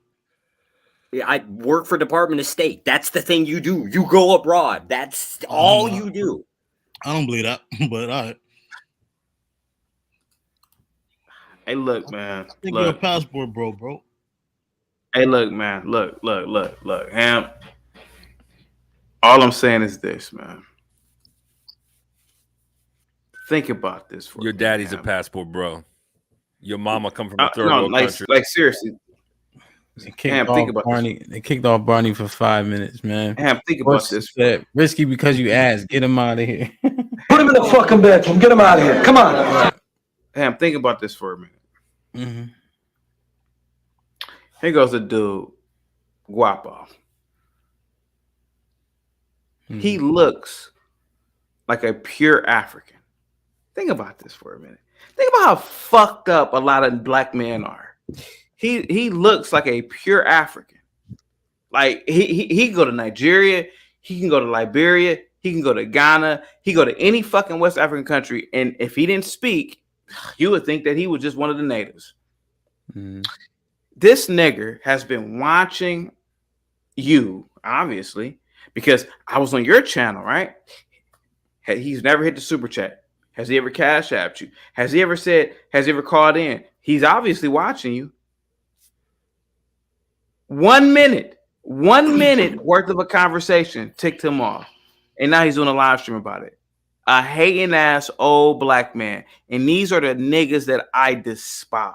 [SPEAKER 13] I work for Department of State. That's the thing you do. You go abroad. That's all you do.
[SPEAKER 14] I don't believe that, but all right.
[SPEAKER 10] Hey, look, man.
[SPEAKER 14] I think you're a passport bro.
[SPEAKER 10] Hey, look, man. Look. Ham. All I'm saying is this, man. Think about this.
[SPEAKER 15] Your daddy's a passport bro. Your mama come from a third world country.
[SPEAKER 10] Like seriously.
[SPEAKER 1] They kicked off Barney for 5 minutes, man.
[SPEAKER 10] Ham, think about this.
[SPEAKER 1] Risky because you asked. Get him out of here.
[SPEAKER 16] Put him in the fucking bedroom. Get him out of here. Come on.
[SPEAKER 10] Ham, think about this for a minute.
[SPEAKER 1] Mm-hmm.
[SPEAKER 10] Here goes a dude, Guapo. Mm-hmm. He looks like a pure African. Think about this for a minute. Think about how fucked up a lot of black men are. He looks like a pure African. Like he can go to Nigeria, he can go to Liberia, he can go to Ghana, he can go to any fucking West African country, and if he didn't speak, you would think that he was just one of the natives. Mm-hmm. This nigger has been watching you, obviously, because I was on your channel, right? He's never hit the super chat. Has he ever cash apped you? Has he ever called in? He's obviously watching you. 1 minute worth of a conversation ticked him off. And now he's doing a live stream about it. a hating ass old black man, and these are the niggas that I despise.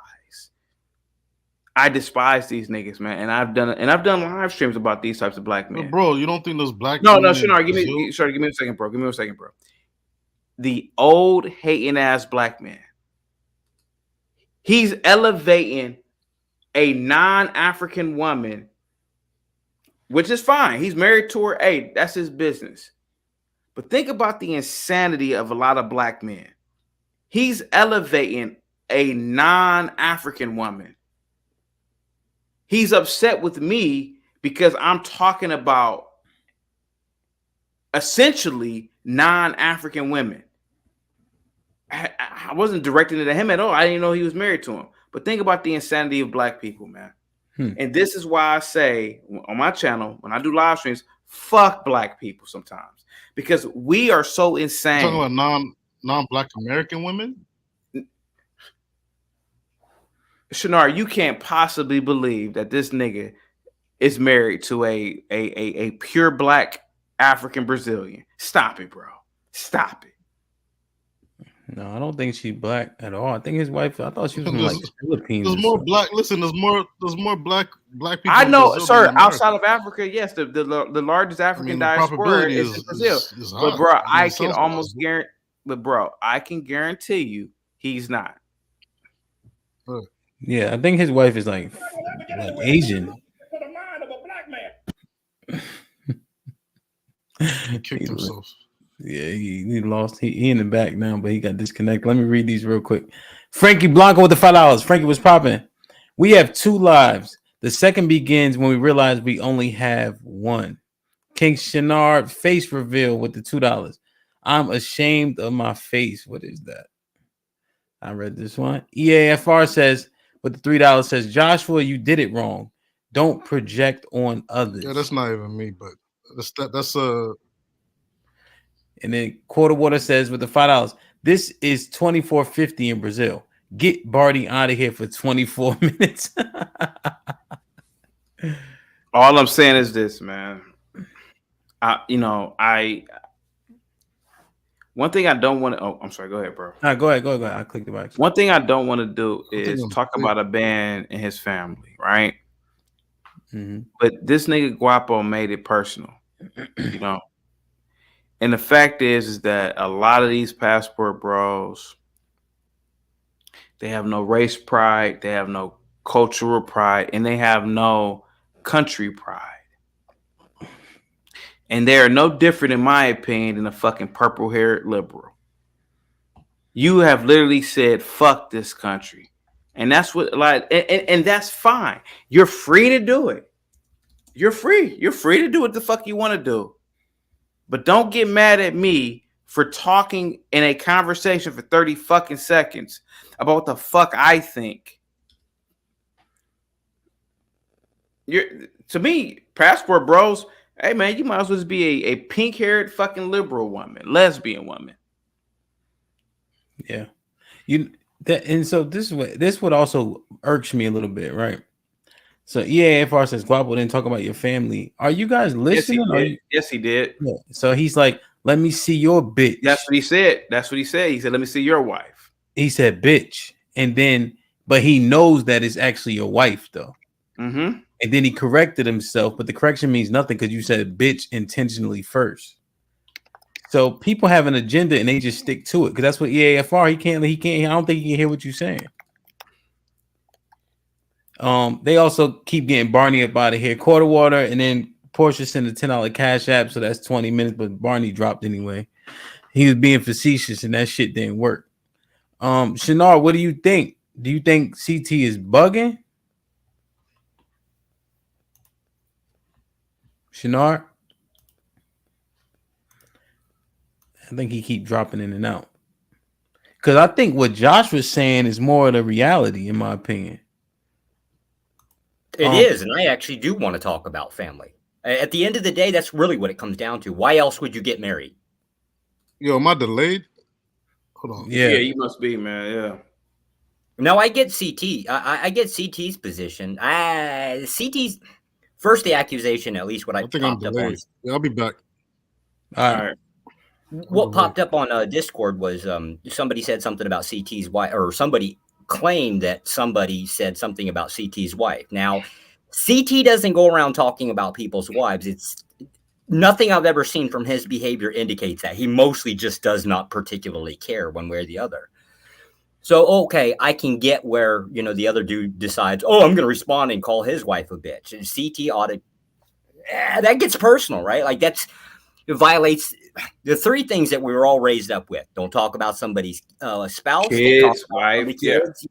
[SPEAKER 10] I despise these niggas, man, and I've done live streams about these types of black men.
[SPEAKER 14] Bro, you don't think those black
[SPEAKER 10] No,
[SPEAKER 14] women
[SPEAKER 10] Shinar,
[SPEAKER 14] in
[SPEAKER 10] give
[SPEAKER 14] Brazil?
[SPEAKER 10] me a second, bro. Give me a second, bro. The old hating ass black man. He's elevating a non-African woman, which is fine. He's married to her. Hey, that's his business. But think about the insanity of a lot of black men. He's elevating a non-African woman. He's upset with me because I'm talking about essentially non-African women. I wasn't directing it at him at all. I didn't know he was married to him. But think about the insanity of black people, man. And this is why I say on my channel, when I do live streams, fuck black people sometimes. Because we are so insane.
[SPEAKER 14] You're talking about non-black American women?
[SPEAKER 10] Shinar, you can't possibly believe that this nigga is married to a pure black African Brazilian. Stop it, bro. Stop it.
[SPEAKER 1] No, I don't think she's black at all. I think his wife. I thought she was from like the Philippines.
[SPEAKER 14] There's more black. Listen, there's more black people.
[SPEAKER 10] I know,
[SPEAKER 14] in Brazil
[SPEAKER 10] sir.
[SPEAKER 14] than America.
[SPEAKER 10] Outside of Africa, yes, the largest African diaspora is in Brazil.
[SPEAKER 14] Is
[SPEAKER 10] But bro, I can
[SPEAKER 14] sounds
[SPEAKER 10] almost guarantee. But bro, I can guarantee you, he's not.
[SPEAKER 1] Yeah, I think his wife is like Asian.
[SPEAKER 14] He kicked himself.
[SPEAKER 1] Yeah, he lost. He in the back now, but he got disconnected. Let me read these real quick. Frankie Blanco with the $5. Frankie was popping. We have 2 lives. The second begins when we realize we only have one. King Shenard face reveal with the $2. I'm ashamed of my face. What is that? I read this one. EAFR says with the $3 says, Joshua, you did it wrong. Don't project on others.
[SPEAKER 14] Yeah, that's not even me, but that's
[SPEAKER 1] And then Quarter Water says with the $5, this is 24.50 in Brazil. Get Barty out of here for 24 minutes.
[SPEAKER 10] All I'm saying is this, man. One thing I don't want to. Oh, I'm sorry. Go ahead, bro.
[SPEAKER 1] Go ahead. I clicked the box.
[SPEAKER 10] One thing I don't want to do is talk about a man and his family, right?
[SPEAKER 1] Mm-hmm.
[SPEAKER 10] But this nigga Guapo made it personal, And the fact is that a lot of these passport bros, they have no race pride, they have no cultural pride, and they have no country pride. And they are no different, in my opinion, than a fucking purple-haired liberal. You have literally said, fuck this country. And that's what, and that's fine. You're free to do it. You're free. You're free to do what the fuck you want to do. But don't get mad at me for talking in a conversation for 30 fucking seconds about what the fuck I think. To me, passport bros, hey man, you might as well just be a pink-haired fucking liberal woman, lesbian woman.
[SPEAKER 1] Yeah. So this would also irks me a little bit, right? So EAFR says Guapo didn't talk about your family. Are you guys listening?
[SPEAKER 10] Yes, he did.
[SPEAKER 1] Yeah. So he's like, let me see your bitch.
[SPEAKER 10] That's what he said. He said, let me see your wife.
[SPEAKER 1] He said bitch. And then, but he knows that it's actually your wife though.
[SPEAKER 10] Mm-hmm.
[SPEAKER 1] And then he corrected himself, but the correction means nothing because you said bitch intentionally first. So people have an agenda and they just stick to it because that's what EAFR. He can't. I don't think he can hear what you're saying. They also keep getting Barney up out of here. Quarter Water, and then Portia sent a $10 cash app, so that's 20 minutes. But Barney dropped anyway. He was being facetious, and that shit didn't work. Shinar, what do you think? Do you think CT is bugging? Shinar? I think he keep dropping in and out. Because I think what Josh was saying is more of the reality, in my opinion.
[SPEAKER 13] It is, and I actually do want to talk about family. At the end of the day, that's really what it comes down to. Why else would you get married?
[SPEAKER 14] Yo, am I delayed? Hold on.
[SPEAKER 10] Yeah, you must be, man. Yeah.
[SPEAKER 13] No, I get CT. I get CT's position. CT's first the accusation, at least what I
[SPEAKER 14] think I'm delayed. Yeah, I'll be back.
[SPEAKER 1] All right.
[SPEAKER 13] What popped up on Discord was somebody said something about CT's wife, or somebody claimed that somebody said something about CT's wife. Now, CT doesn't go around talking about people's wives. It's nothing I've ever seen from his behavior indicates that. He mostly just does not particularly care one way or the other. So, okay, I can get where, the other dude decides, oh, I'm going to respond and call his wife a bitch. And CT ought to, that gets personal, right? Like it violates the three things that we were all raised up with. Don't talk about somebody's spouse,
[SPEAKER 10] Kids, wife,
[SPEAKER 13] kids,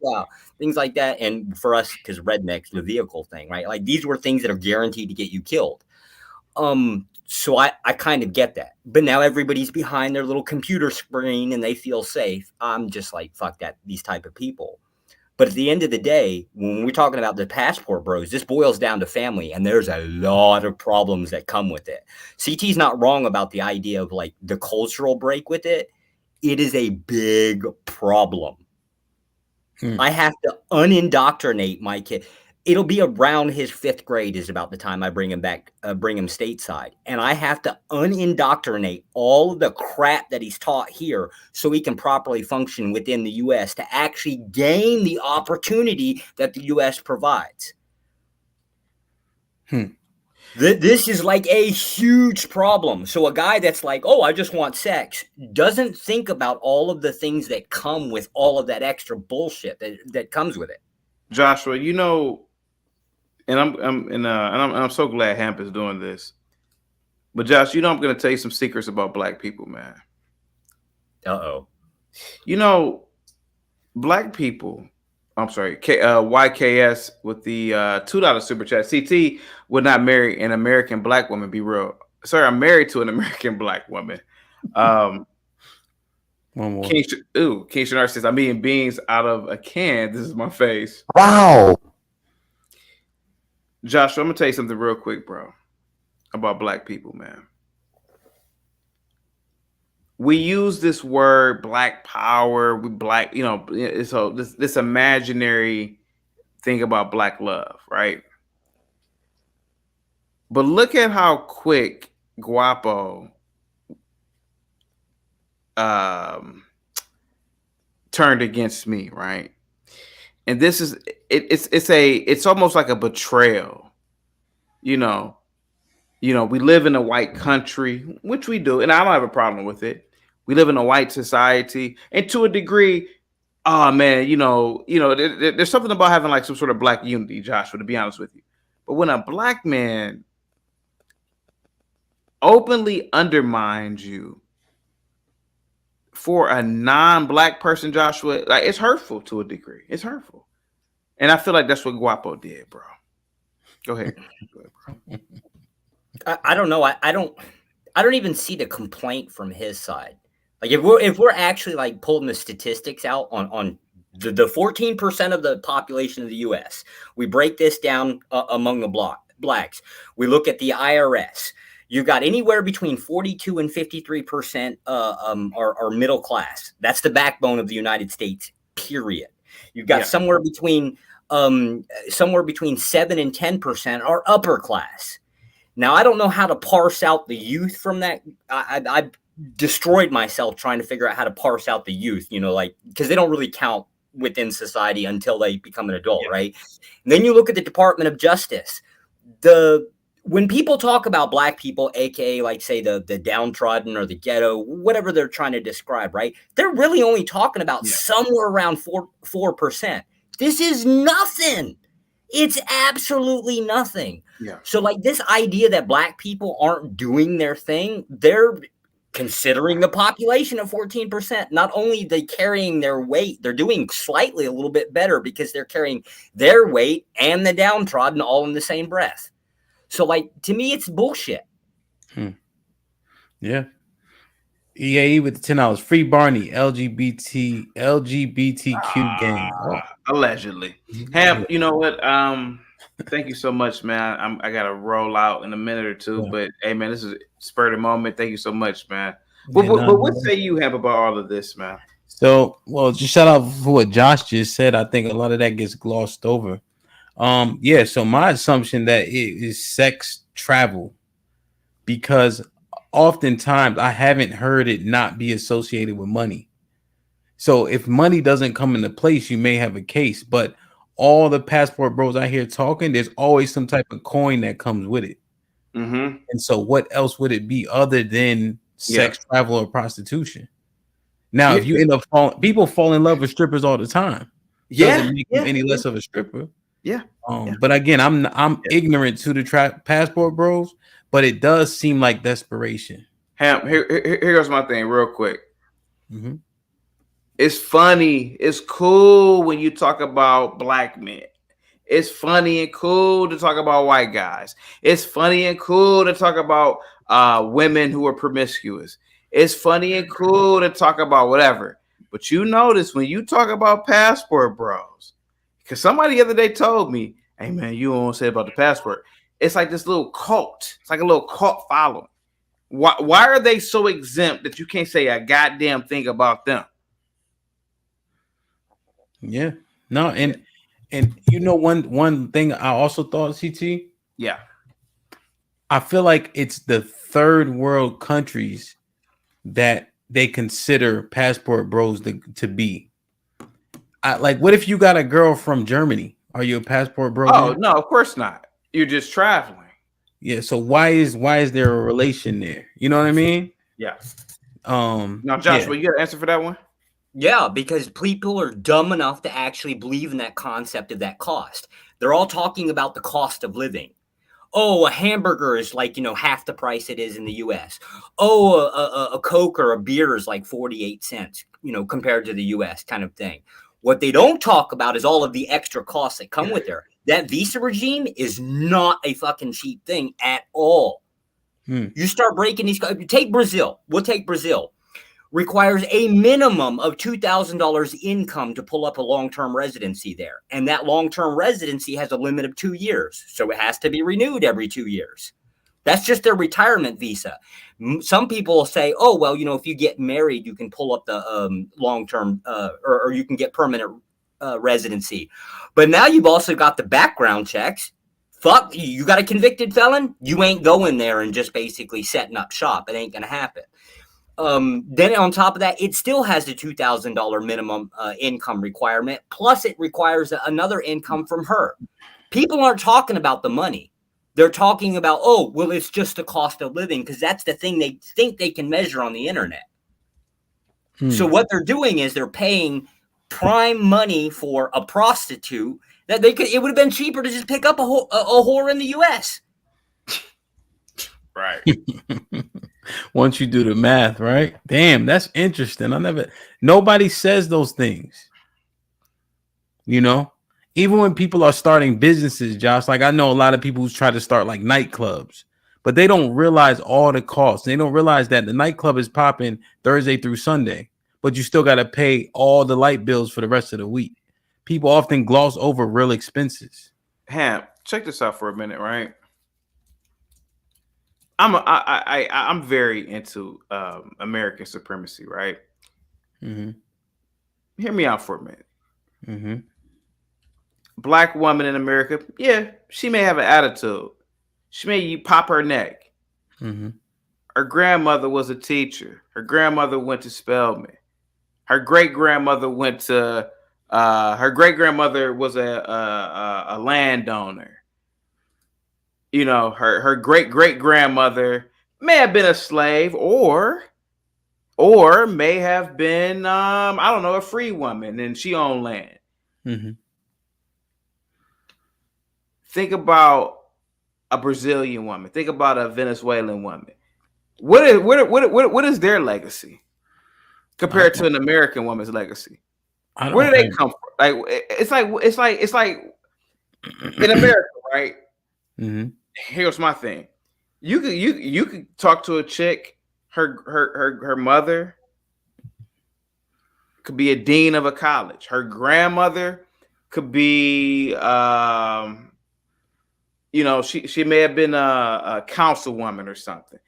[SPEAKER 13] things like that. And for us, because rednecks, the vehicle thing, right? Like these were things that are guaranteed to get you killed. So I kind of get that. But now everybody's behind their little computer screen and they feel safe. I'm just like, fuck that, these type of people. But at the end of the day, when we're talking about the passport bros, this boils down to family, and there's a lot of problems that come with it. CT's not wrong about the idea of like the cultural break with it. It is a big problem. I have to unindoctrinate my kid. It'll be around his 5th grade is about the time I bring him back, bring him stateside. And I have to unindoctrinate all of the crap that he's taught here so he can properly function within the U.S. to actually gain the opportunity that the U.S. provides. This is like a huge problem. So a guy that's like, oh, I just want sex, doesn't think about all of the things that come with all of that extra bullshit that comes with it.
[SPEAKER 10] Joshua, and I'm so glad Hamp is doing this. But Josh, I'm going to tell you some secrets about black people, man.
[SPEAKER 13] Uh-oh.
[SPEAKER 10] Black people, I'm sorry, YKS with the $2 super chat. CT would not marry an American black woman, be real. Sorry, I'm married to an American black woman.
[SPEAKER 1] One more.
[SPEAKER 10] King Shinar says, I'm eating beans out of a can. This is my face.
[SPEAKER 7] Wow.
[SPEAKER 10] Joshua, I'm going to tell you something real quick, bro, about black people, man. We use this word black power, so this imaginary thing about black love, right? But look at how quick Guapo turned against me, right? And this is it's almost like a betrayal. We live in a white country, which we do, and I don't have a problem with it. We live in a white society, and to a degree, oh man, there's something about having like some sort of black unity, Joshua, to be honest with you. But when a black man openly undermines you for a non-black person, Joshua, like it's hurtful to a degree. It's hurtful. And I feel like that's what Guapo did, bro. Go ahead. Bro.
[SPEAKER 13] I don't know. I don't even see the complaint from his side. Like if we're actually like pulling the statistics out on the 14% of the population of the US, we break this down among the blacks. We look at the IRS. You've got anywhere between 42 and 53% are middle class. That's the backbone of the United States, period. You've got somewhere between 7 and 10% are upper class. Now, I don't know how to parse out the youth from that. I destroyed myself trying to figure out how to parse out the youth, because they don't really count within society until they become an adult, right? And then you look at the Department of Justice. When people talk about black people, aka like say the downtrodden or the ghetto, whatever they're trying to describe, right? They're really only talking about somewhere around 4%. This is nothing. It's absolutely nothing. Yeah. So like this idea that black people aren't doing their thing, they're considering the population of 14%. Not only are they carrying their weight, they're doing slightly a little bit better because they're carrying their weight and the downtrodden all in the same breath. So, like, to me, it's bullshit.
[SPEAKER 1] Yeah. EAE with the $10. Free Barney, LGBTQ gang.
[SPEAKER 10] Allegedly. You know what? Thank you so much, man. I got to roll out in a minute or two. Yeah. But, hey, man, this is a spur of the moment. Thank you so much, man. But what say you have about all of this, man?
[SPEAKER 1] So, well, just shout out for what Josh just said. I think a lot of that gets glossed over. So my assumption that it is sex travel, because oftentimes I haven't heard it not be associated with money. So if money doesn't come into place, you may have a case. But all the passport bros I hear talking, there's always some type of coin that comes with it.
[SPEAKER 10] Mm-hmm.
[SPEAKER 1] And so what else would it be other than sex, travel, or prostitution? Now, if you end up people fall in love with strippers all the time. Doesn't make them any less of a stripper.
[SPEAKER 10] Yeah.
[SPEAKER 1] But again, I'm ignorant to the passport bros, but it does seem like desperation.
[SPEAKER 10] Here goes my thing real quick.
[SPEAKER 1] Mm-hmm.
[SPEAKER 10] It's funny. It's cool when you talk about black men. It's funny and cool to talk about white guys. It's funny and cool to talk about women who are promiscuous. It's funny and cool to talk about whatever. But you notice when you talk about passport bros, because somebody the other day told me, hey man, you don't say about the passport. It's like this little cult. It's like a little cult following. Why are they so exempt that you can't say a goddamn thing about them?
[SPEAKER 1] Yeah. No, and you know one thing I also thought, CT?
[SPEAKER 10] Yeah.
[SPEAKER 1] I feel like it's the third world countries that they consider passport bros to be. Like, what if you got a girl from Germany? Are you a passport bro?
[SPEAKER 10] Oh, no, of course not. You're just traveling.
[SPEAKER 1] Yeah, so why is there a relation there? You know what I mean?
[SPEAKER 10] Yeah. Now, Joshua, you got an answer for that one?
[SPEAKER 13] Yeah, because people are dumb enough to actually believe in that concept of that cost. They're all talking about the cost of living. Oh, a hamburger is like, half the price it is in the US. Oh, a Coke or a beer is like 48 cents, compared to the US kind of thing. What they don't talk about is all of the extra costs that come with there. That visa regime is not a fucking cheap thing at all. You start breaking these. Take Brazil. We'll take Brazil. Requires a minimum of $2,000 income to pull up a long-term residency there. And that long-term residency has a limit of 2 years. So it has to be renewed every 2 years. That's just their retirement visa. Some people will say, oh, well, if you get married, you can pull up the long-term or you can get permanent residency. But now you've also got the background checks. Fuck, you got a convicted felon? You ain't going there and just basically setting up shop. It ain't going to happen. Then on top of that, it still has a $2,000 minimum income requirement. Plus it requires another income from her. People aren't talking about the money. They're talking about, oh, well, it's just the cost of living because that's the thing they think they can measure on the internet. So what they're doing is they're paying prime money for a prostitute that it would have been cheaper to just pick up a whore in the US.
[SPEAKER 10] Right.
[SPEAKER 1] Once you do the math, right? Damn, that's interesting. Nobody says those things. Even when people are starting businesses, Josh, like I know a lot of people who try to start like nightclubs, but they don't realize all the costs. They don't realize that the nightclub is popping Thursday through Sunday, but you still got to pay all the light bills for the rest of the week. People often gloss over real expenses.
[SPEAKER 10] Ham, check this out for a minute, right? I'm very into American supremacy, right?
[SPEAKER 1] Mm-hmm.
[SPEAKER 10] Hear me out for a minute.
[SPEAKER 1] Mm-hmm.
[SPEAKER 10] Black woman in America, yeah, she may have an attitude. She may pop her neck.
[SPEAKER 1] Mm-hmm.
[SPEAKER 10] Her grandmother was a teacher. Her grandmother went to Spelman. Her great grandmother went to. Her great grandmother was a landowner. Her great great grandmother may have been a slave, or may have been I don't know, a free woman, and she owned land.
[SPEAKER 1] Mm-hmm.
[SPEAKER 10] Think about a Brazilian woman. Think about a Venezuelan woman. What is their legacy compared to an American woman's legacy? Where do they come from? Like it's like in America, right?
[SPEAKER 1] Mm-hmm.
[SPEAKER 10] Here's my thing. You could talk to a chick. Her mother could be a dean of a college. Her grandmother could be she may have been a councilwoman or something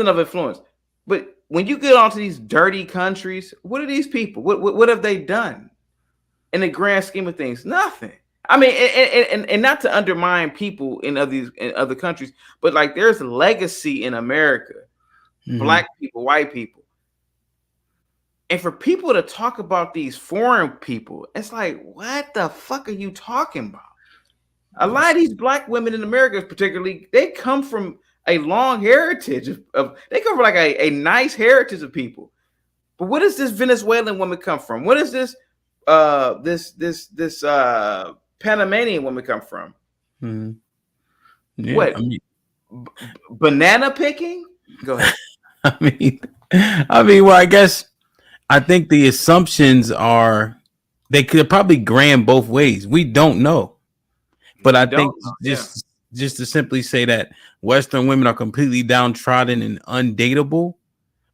[SPEAKER 10] of influence. But when you get onto these dirty countries, what are these people? What have they done in the grand scheme of things? Nothing. I mean, and not to undermine people in other countries, but like there's a legacy in America black people, white people. And for people to talk about these foreign people, it's like, what the fuck are you talking about? A lot of these black women in America, particularly, they come from a long heritage of they come from like a nice heritage of people. But where does this Venezuelan woman come from? What is this Panamanian woman come from?
[SPEAKER 1] Yeah,
[SPEAKER 10] What?
[SPEAKER 1] I mean,
[SPEAKER 10] Banana picking? Go ahead.
[SPEAKER 1] I mean, well, I think the assumptions are they could probably gram both ways. We don't know, but I think just to simply say that Western women are completely downtrodden and undateable,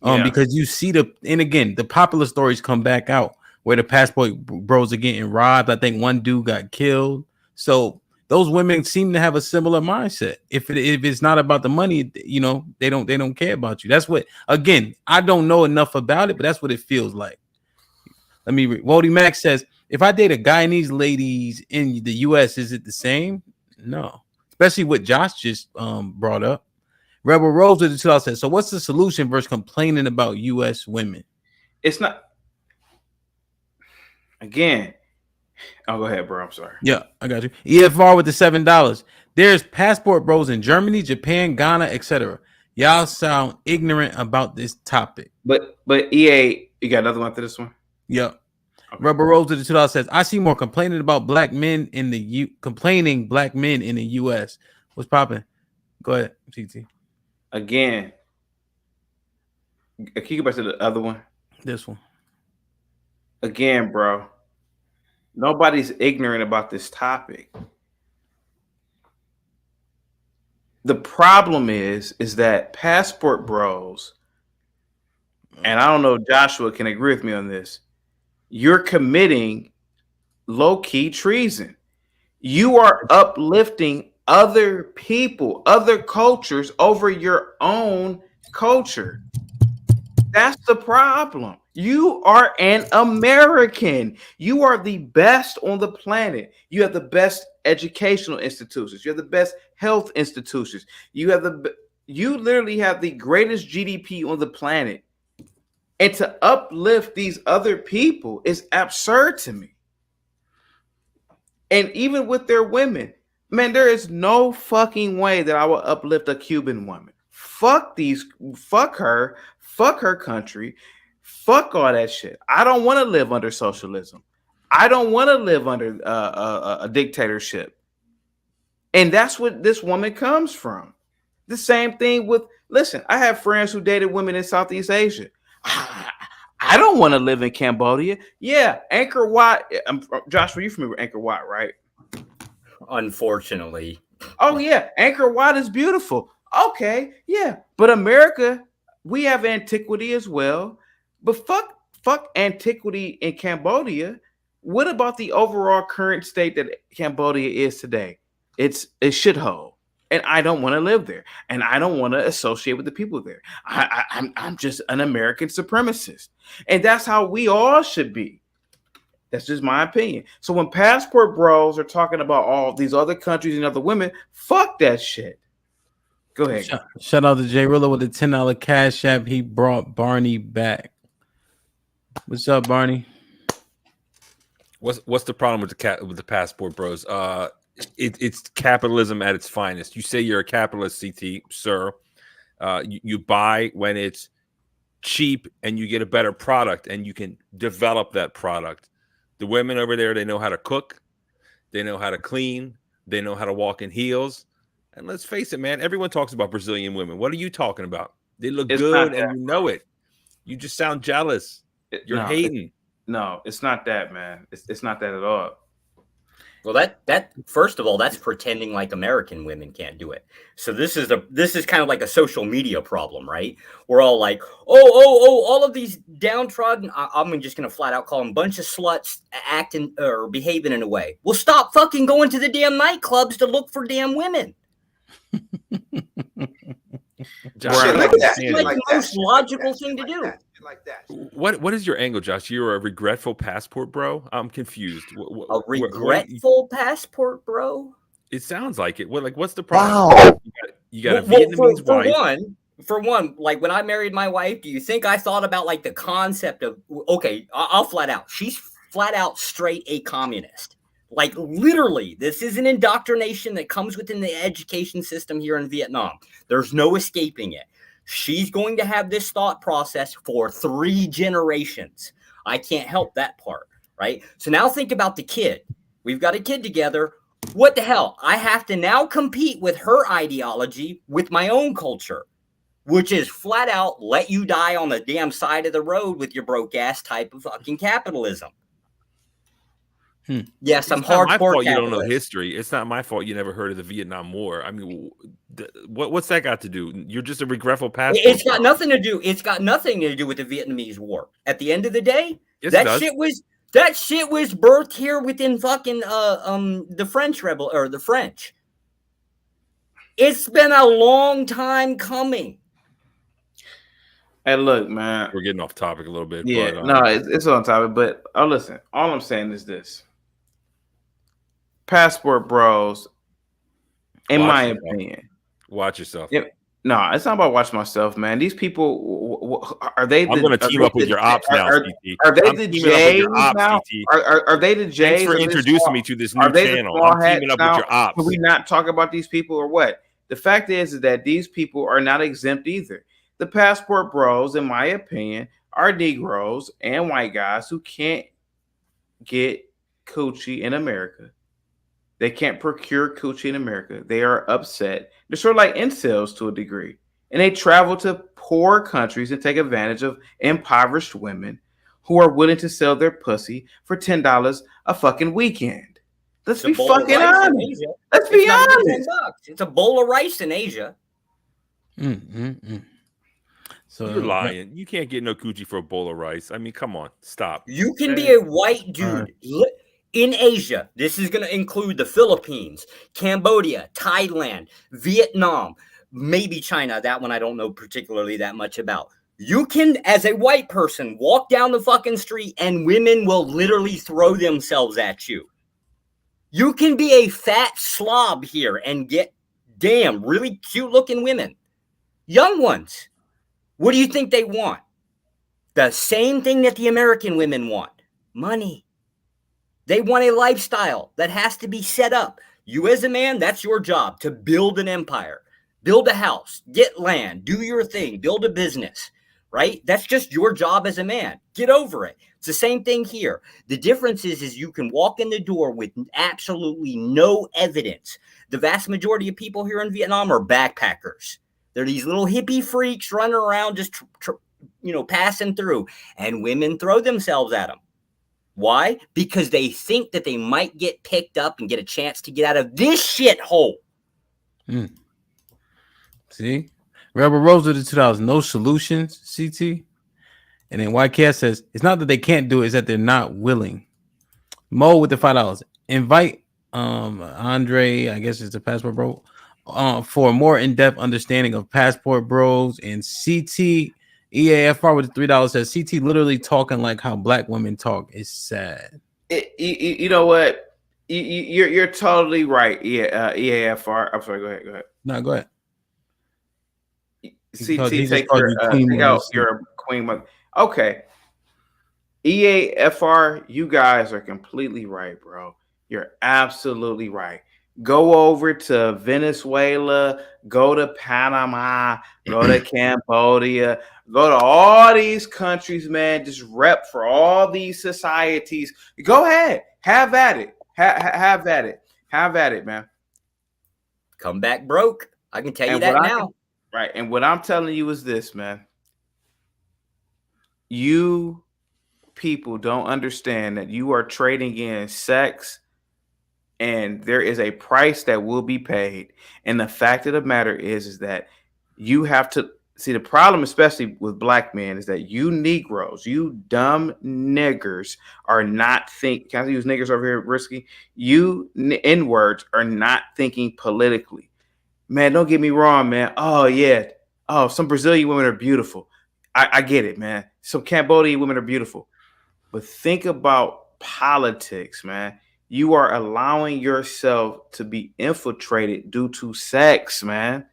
[SPEAKER 1] because you see and again, the popular stories come back out where the passport bros are getting robbed. I think one dude got killed. So those women seem to have a similar mindset. If it's not about the money, you know, they don't care about you. That's what, again, I don't know enough about it, but that's what it feels like. Let me read. Wody Max says, if I date a Guyanese ladies in the US, is it the same? No. Especially what Josh just brought up. Rebel Rose with the 2000 says, so what's the solution versus complaining about US women?
[SPEAKER 10] It's not, again. Oh, go ahead, bro. I'm sorry.
[SPEAKER 1] Yeah, I got you. EFR with the $7. There's passport bros in Germany, Japan, Ghana, etc. Y'all sound ignorant about this topic.
[SPEAKER 10] But EA, you got another one after this one?
[SPEAKER 1] Yep. Okay. Rubber Rose to the $2 says, I see more complaining about black men in the US. What's popping? Go ahead, TT.
[SPEAKER 10] Again, can you go back to the other one?
[SPEAKER 1] This one.
[SPEAKER 10] Again, bro. Nobody's ignorant about this topic. The problem is that passport bros, and I don't know if Joshua can agree with me on this, you're committing low-key treason. You are uplifting other people, other cultures over your own culture. That's the problem. You are an American. You are the best on the planet. You have the best educational institutions. You have the best health institutions. You literally have the greatest GDP on the planet. And to uplift these other people is absurd to me. And even with their women, man, there is no fucking way that I will uplift a Cuban woman. Fuck her country. Fuck all that shit. I don't want to live under socialism. I don't want to live under a dictatorship. And that's what this woman comes from. The same thing with, listen, I have friends who dated women in Southeast Asia. I don't want to live in Cambodia. Yeah, Angkor Wat. Joshua, you familiar with Angkor Wat, right?
[SPEAKER 13] Unfortunately.
[SPEAKER 10] Oh, yeah. Angkor Wat is beautiful. Okay, yeah. But America, we have antiquity as well. But fuck antiquity in Cambodia. What about the overall current state that Cambodia is today? It's a shithole. And I don't want to live there. And I don't want to associate with the people there. I'm just an American supremacist. And that's how we all should be. That's just my opinion. So when passport bros are talking about all these other countries and other women, fuck that shit. Go ahead.
[SPEAKER 1] Shout out to Jay Rilla with the $10 cash app. He brought Barney back. What's up, Barney?
[SPEAKER 15] What's the problem with the passport bros? It's capitalism at its finest. You say you're a capitalist, CT, sir. You buy when it's cheap and you get a better product and you can develop that product. The women over there, they know how to cook. They know how to clean. They know how to walk in heels. And let's face it, man, everyone talks about Brazilian women. What are you talking about? They look good and you know it. You just sound jealous. You're hating.
[SPEAKER 10] No, it's not that, man. It's not that at all.
[SPEAKER 13] Well, that first of all, that's pretending like American women can't do it. So this is kind of like a social media problem, right? We're all like, oh, all of these downtrodden. I'm just gonna flat out call them a bunch of sluts acting or behaving in a way. Well, stop fucking going to the damn nightclubs to look for damn women.
[SPEAKER 15] Josh,
[SPEAKER 13] That's like the most logical thing to do.
[SPEAKER 8] Like that.
[SPEAKER 15] What is your angle, Josh? You're a regretful passport bro? I'm confused.
[SPEAKER 13] A regretful passport bro?
[SPEAKER 15] It sounds like it. What's the problem?
[SPEAKER 13] Wow.
[SPEAKER 15] You got a Vietnamese
[SPEAKER 13] for
[SPEAKER 15] wife.
[SPEAKER 13] one, For one, like when I married my wife, do you think I thought about like the concept of, okay, I'll flat out. She's flat out straight a communist. Like literally, this is an indoctrination that comes within the education system here in Vietnam. There's no escaping it. She's going to have this thought process for 3 generations. I can't help that part, right? So now think about the kid. We've got a kid together. What the hell? I have to now compete with her ideology with my own culture, which is flat out let you die on the damn side of the road with your broke ass type of fucking capitalism. Yes, I'm
[SPEAKER 15] It's not my
[SPEAKER 13] hardcore
[SPEAKER 15] fault you don't know
[SPEAKER 13] capitalist.
[SPEAKER 15] history. It's not my fault you never heard of the Vietnam War. I mean, what's that got to do? You're just a regretful passport.
[SPEAKER 13] It's got nothing to do. It's got nothing to do with the Vietnamese War. At the end of the day,
[SPEAKER 15] Yes, it
[SPEAKER 13] that
[SPEAKER 15] does.
[SPEAKER 13] shit was birthed here within fucking the French rebel or the French. It's been a long time coming.
[SPEAKER 10] Hey, look, man.
[SPEAKER 15] We're getting off topic a little bit.
[SPEAKER 10] Yeah,
[SPEAKER 15] but,
[SPEAKER 10] no, it's on topic. But listen, all I'm saying is this: passport bros, in
[SPEAKER 15] Watch
[SPEAKER 10] my
[SPEAKER 15] yourself.
[SPEAKER 10] opinion,
[SPEAKER 15] watch yourself.
[SPEAKER 10] No, it's not about watching myself, man. These people, are they?
[SPEAKER 15] I'm going to team up with your ops now, CT.
[SPEAKER 10] Are they
[SPEAKER 15] I'm
[SPEAKER 10] the
[SPEAKER 15] teaming up with
[SPEAKER 10] Jays
[SPEAKER 15] your ops,
[SPEAKER 10] now?
[SPEAKER 15] CT.
[SPEAKER 10] Are they the Jays?
[SPEAKER 15] Thanks for introducing me to this new
[SPEAKER 10] Are they the
[SPEAKER 15] channel.
[SPEAKER 10] small
[SPEAKER 15] I'm
[SPEAKER 10] hats
[SPEAKER 15] teaming up
[SPEAKER 10] now?
[SPEAKER 15] with your ops.
[SPEAKER 10] Can we not talk about these people or what? The fact is that these people are not exempt either. The passport bros, in my opinion, are Negroes and white guys who can't get coochie in America. They can't procure coochie in America. They are upset. They're sort of like incels to a degree. And they travel to poor countries and take advantage of impoverished women who are willing to sell their pussy for $10 a fucking weekend. Let's be fucking honest. Let's be honest.
[SPEAKER 13] It's a bowl of rice in Asia.
[SPEAKER 15] So you're lying. You can't get no coochie for a bowl of rice. I mean, come on, stop.
[SPEAKER 13] You can be a white dude in Asia. This is going to include the Philippines, Cambodia, Thailand, Vietnam, maybe China. That one I don't know particularly that much about. You can, as a white person, walk down the fucking street and women will literally throw themselves at you. You can be a fat slob here and get damn really cute looking women. Young ones. What do you think they want? The same thing that the American women want. Money. They want a lifestyle that has to be set up. You as a man, that's your job, to build an empire. Build a house. Get land. Do your thing. Build a business. Right? That's just your job as a man. Get over it. It's the same thing here. The difference is you can walk in the door with absolutely no evidence. The vast majority of people here in Vietnam are backpackers. They're these little hippie freaks running around just, passing through. And women throw themselves at them. Why? Because they think that they might get picked up and get a chance to get out of this shithole.
[SPEAKER 1] See? Rebel Rose with the 2000. No solutions, CT. And then YK says, it's not that they can't do it, it's that they're not willing. Mo with the $5. Invite Andre, I guess it's a passport bro, for a more in-depth understanding of passport bros. And CT EAFR with the $3 says CT literally talking like how black women talk is sad.
[SPEAKER 10] You know what? You're totally right. EAFR. I'm sorry. Go ahead.
[SPEAKER 1] No, go ahead.
[SPEAKER 10] CT, take out your queen mother. Okay. EAFR, you guys are completely right, bro. You're absolutely right. Go over to Venezuela, go to Panama, go to Cambodia, go to all these countries, man. Just rep for all these societies. Go ahead. Have at it. Have at it. Have at it, man.
[SPEAKER 13] Come back broke. I can tell you that now.
[SPEAKER 10] Right. And what I'm telling you is this, man. You people don't understand that you are trading in sex, and there is a price that will be paid. And the fact of the matter is that you have to see the problem, especially with black men, is that you Negroes, you dumb niggers are not think. Can I use niggers over here, Risky? You N-words are not thinking politically. Man, don't get me wrong, man. Oh, yeah. Oh, some Brazilian women are beautiful. I get it, man. Some Cambodian women are beautiful. But think about politics, man. You are allowing yourself to be infiltrated due to sex, man.